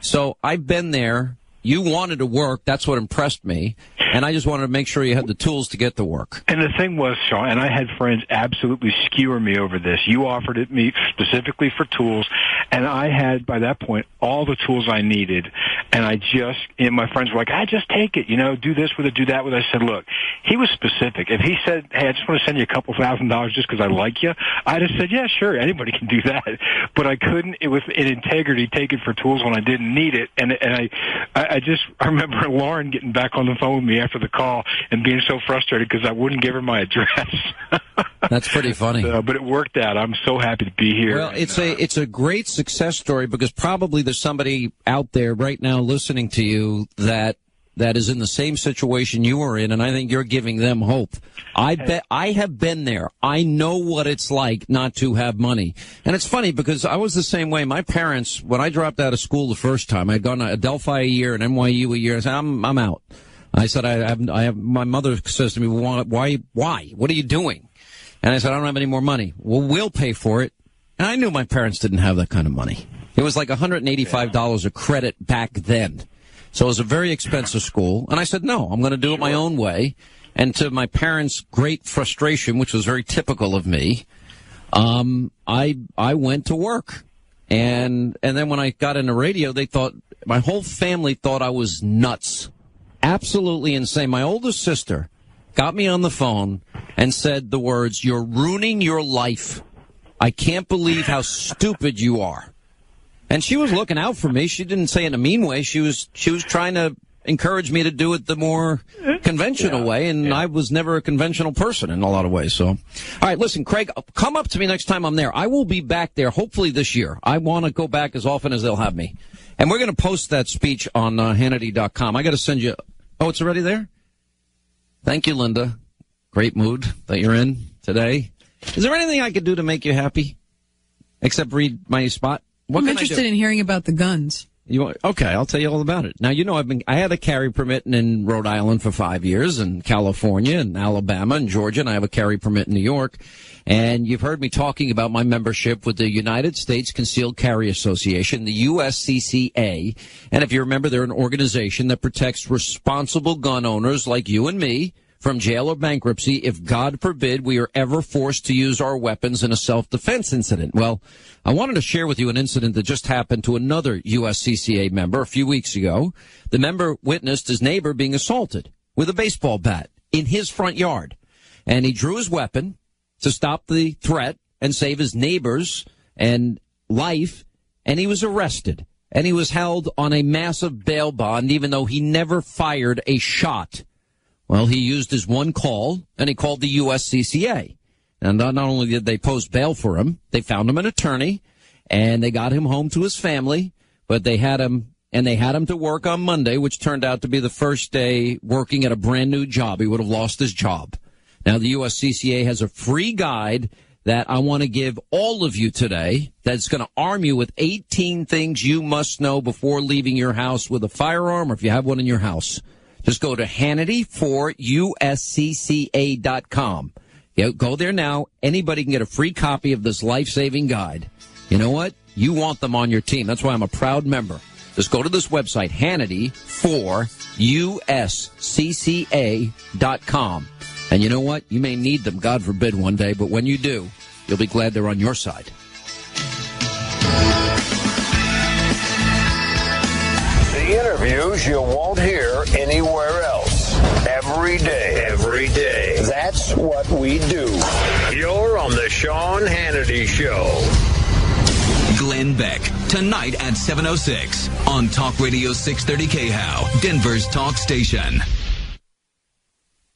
So I've been there. You wanted to work. That's what impressed me. And I just wanted to make sure you had the tools to get to work. And the thing was, Sean, and I had friends absolutely skewer me over this. You offered it me specifically for tools, and I had, by that point, all the tools I needed. And my friends were like, just take it, do this with it, do that with it. I said, look, he was specific. If he said, hey, I just want to send you a couple $1,000 just because I like you, I'd have said, yeah, sure, anybody can do that. But I couldn't, with in integrity, take it for tools when I didn't need it. And I remember Lauren getting back on the phone with me after the call and being so frustrated because I wouldn't give her my address. That's pretty funny. But it worked out. I'm so happy to be here. Well, it's a great success story because probably there's somebody out there right now listening to you that is in the same situation you were in, and I think you're giving them hope. I have been there. I know what it's like not to have money. And it's funny because I was the same way. My parents, when I dropped out of school the first time, I'd gone to Adelphi a year and NYU a year. I said, I'm out. I said, I have, my mother says to me, why? What are you doing? And I said, I don't have any more money. Well, we'll pay for it. And I knew my parents didn't have that kind of money. It was like $185 a credit back then. So it was a very expensive school. And I said, no, I'm going to do it my own way. And to my parents' great frustration, which was very typical of me, I went to work. And then when I got into radio, my whole family thought I was nuts. Absolutely insane. My oldest sister got me on the phone and said the words, "You're ruining your life. I can't believe how stupid you are." And she was looking out for me. She didn't say it in a mean way. She was trying to encourage me to do it the more conventional way, and I was never a conventional person in a lot of ways. So, all right, listen, Craig, come up to me next time I'm there. I will be back there hopefully this year. I want to go back as often as they'll have me. And we're going to post that speech on Hannity.com. I got to send you. Oh, it's already there? Thank you, Linda. Great mood that you're in today. Is there anything I could do to make you happy? Except read my spot? What I'm can interested in hearing about the guns. Okay, I'll tell you all about it. Now, I had a carry permit in Rhode Island for 5 years, and California, and Alabama, and Georgia, and I have a carry permit in New York. And you've heard me talking about my membership with the United States Concealed Carry Association, the USCCA. And if you remember, they're an organization that protects responsible gun owners like you and me from jail or bankruptcy if, God forbid, we are ever forced to use our weapons in a self-defense incident. Well, I wanted to share with you an incident that just happened to another USCCA member a few weeks ago. The member witnessed his neighbor being assaulted with a baseball bat in his front yard. And he drew his weapon to stop the threat and save his neighbor's and life, and he was arrested. And he was held on a massive bail bond, even though he never fired a shot. Well, he used his one call, and he called the USCCA. And not only did they post bail for him, they found him an attorney, and they got him home to his family, but they had him to work on Monday, which turned out to be the first day working at a brand new job. He would have lost his job. Now, the USCCA has a free guide that I want to give all of you today that's going to arm you with 18 things you must know before leaving your house with a firearm, or if you have one in your house. Just go to Hannity4USCCA.com. Go there now. Anybody can get a free copy of this life-saving guide. You know what? You want them on your team. That's why I'm a proud member. Just go to this website, Hannity4USCCA.com. And you know what? You may need them, God forbid, one day. But when you do, you'll be glad they're on your side. The interviews you won't hear anywhere else. Every day. Every day. That's what we do. You're on the Sean Hannity Show. Glenn Beck, tonight at 7:06 on Talk Radio 630 KHOW, Denver's talk station.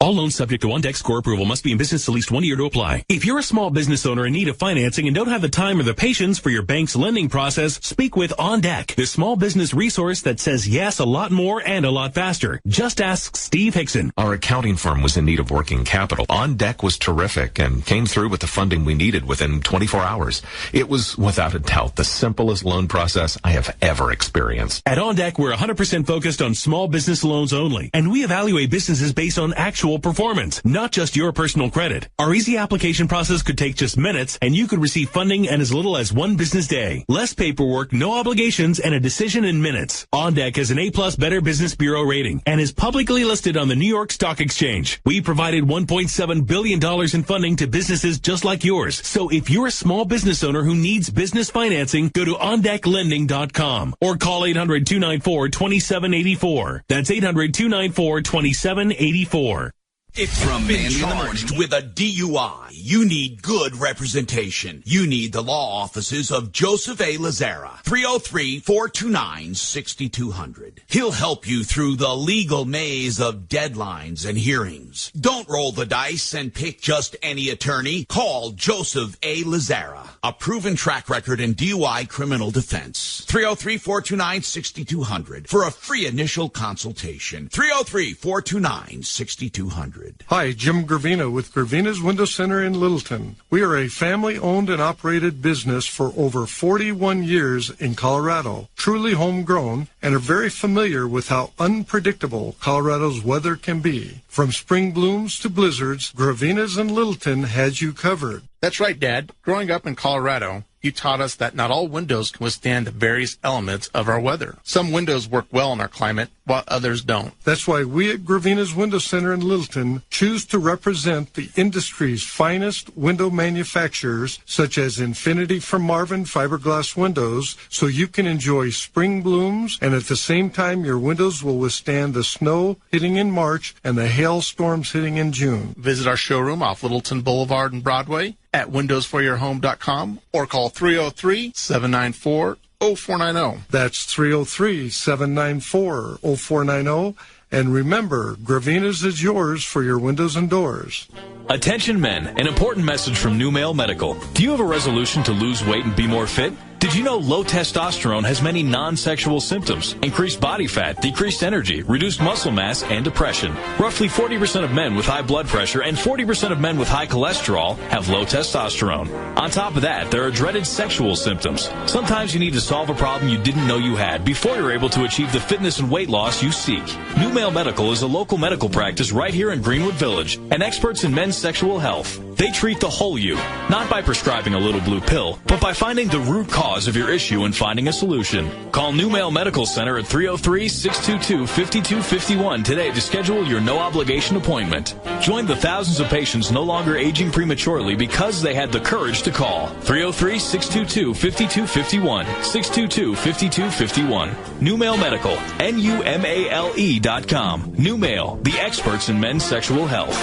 All loans subject to OnDeck score approval must be in business at least 1 year to apply. If you're a small business owner in need of financing and don't have the time or the patience for your bank's lending process, speak with OnDeck, the small business resource that says yes a lot more and a lot faster. Just ask Steve Hickson. Our accounting firm was in need of working capital. OnDeck was terrific and came through with the funding we needed within 24 hours. It was, without a doubt, the simplest loan process I have ever experienced. At OnDeck, we're 100% focused on small business loans only, and we evaluate businesses based on actual performance, not just your personal credit. Our easy application process could take just minutes, and you could receive funding in as little as 1 business day. Less paperwork, no obligations, and a decision in minutes. OnDeck has an A+ Better Business Bureau rating and is publicly listed on the New York Stock Exchange. We provided $1.7 billion in funding to businesses just like yours. So if you're a small business owner who needs business financing, go to OnDeckLending.com or call 800-294-2784. That's 800-294-2784. If you've been charged with a DUI, you need good representation. You need the law offices of Joseph A. Lazzara, 303-429-6200. He'll help you through the legal maze of deadlines and hearings. Don't roll the dice and pick just any attorney. Call Joseph A. Lazzara, a proven track record in DUI criminal defense. 303-429-6200 for a free initial consultation. 303-429-6200. Hi, Jim Gravina with Gravina's Window Center in Littleton. We are a family-owned and operated business for over 41 years in Colorado, truly homegrown, and are very familiar with how unpredictable Colorado's weather can be. From spring blooms to blizzards, Gravina's in Littleton has you covered. That's right, Dad. Growing up in Colorado, you taught us that not all windows can withstand the various elements of our weather. Some windows work well in our climate, while others don't. That's why we at Gravina's Window Center in Littleton choose to represent the industry's finest window manufacturers, such as Infinity from Marvin fiberglass windows, so you can enjoy spring blooms, and at the same time your windows will withstand the snow hitting in March and the hailstorms hitting in June. Visit our showroom off Littleton Boulevard and Broadway at windowsforyourhome.com or call 303-794-0490. That's 303-794-0490. And remember, Gravina's is yours for your windows and doors. Attention men, an important message from New Male Medical. Do you have a resolution to lose weight and be more fit? Did you know low testosterone has many non-sexual symptoms? Increased body fat, decreased energy, reduced muscle mass, and depression. Roughly 40% of men with high blood pressure and 40% of men with high cholesterol have low testosterone. On top of that, there are dreaded sexual symptoms. Sometimes you need to solve a problem you didn't know you had before you're able to achieve the fitness and weight loss you seek. New Male Medical is a local medical practice right here in Greenwood Village and experts in men's sexual health. They treat the whole you, not by prescribing a little blue pill, but by finding the root cause of your issue and finding a solution. Call New Male Medical Center at 303-622-5251 today to schedule your no-obligation appointment. Join the thousands of patients no longer aging prematurely because they had the courage to call. 303-622-5251, 622-5251. New Male Medical, NUMALE.com. New Male, the experts in men's sexual health.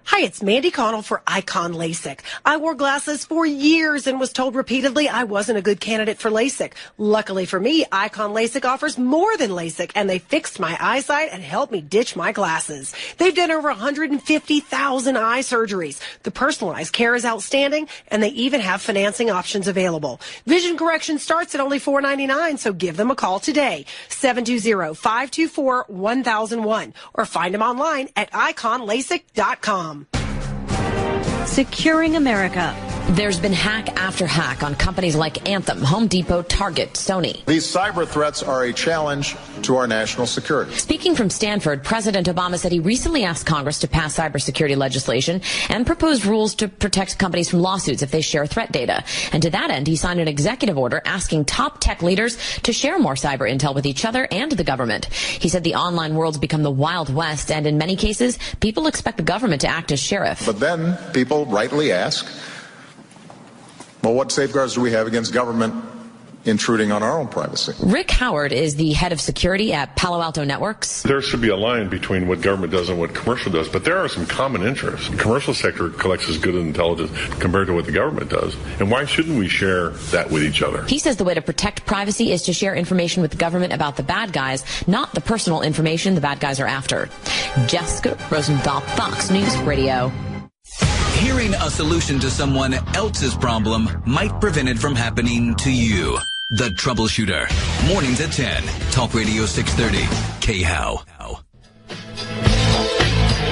Hi, it's Mandy Connell for Icon LASIK. I wore glasses for years and was told repeatedly I wasn't a good candidate for LASIK. Luckily for me, Icon LASIK offers more than LASIK, and they fixed my eyesight and helped me ditch my glasses. They've done over 150,000 eye surgeries. The personalized care is outstanding, and they even have financing options available. Vision correction starts at only $4.99, so give them a call today, 720-524-1001, or find them online at iconlasik.com. Securing America. There's been hack after hack on companies like Anthem, Home Depot, Target, Sony. These cyber threats are a challenge to our national security. Speaking from Stanford, President Obama said he recently asked Congress to pass cybersecurity legislation and proposed rules to protect companies from lawsuits if they share threat data. And to that end, he signed an executive order asking top tech leaders to share more cyber intel with each other and the government. He said the online world's become the Wild West, and in many cases, people expect the government to act as sheriff. But then people rightly ask, well, what safeguards do we have against government intruding on our own privacy. Rick Howard is the head of security at Palo Alto Networks. There should be a line between what government does and what commercial does, but there are some common interests. The commercial sector collects as good intelligence compared to what the government does, and why shouldn't we share that with each other? He says the way to protect privacy is to share information with the government about the bad guys, not the personal information the bad guys are after. Jessica Rosenthal, Fox News Radio. Hearing a solution to someone else's problem might prevent it from happening to you. The Troubleshooter. Mornings at 10. Talk Radio 630. KHOW.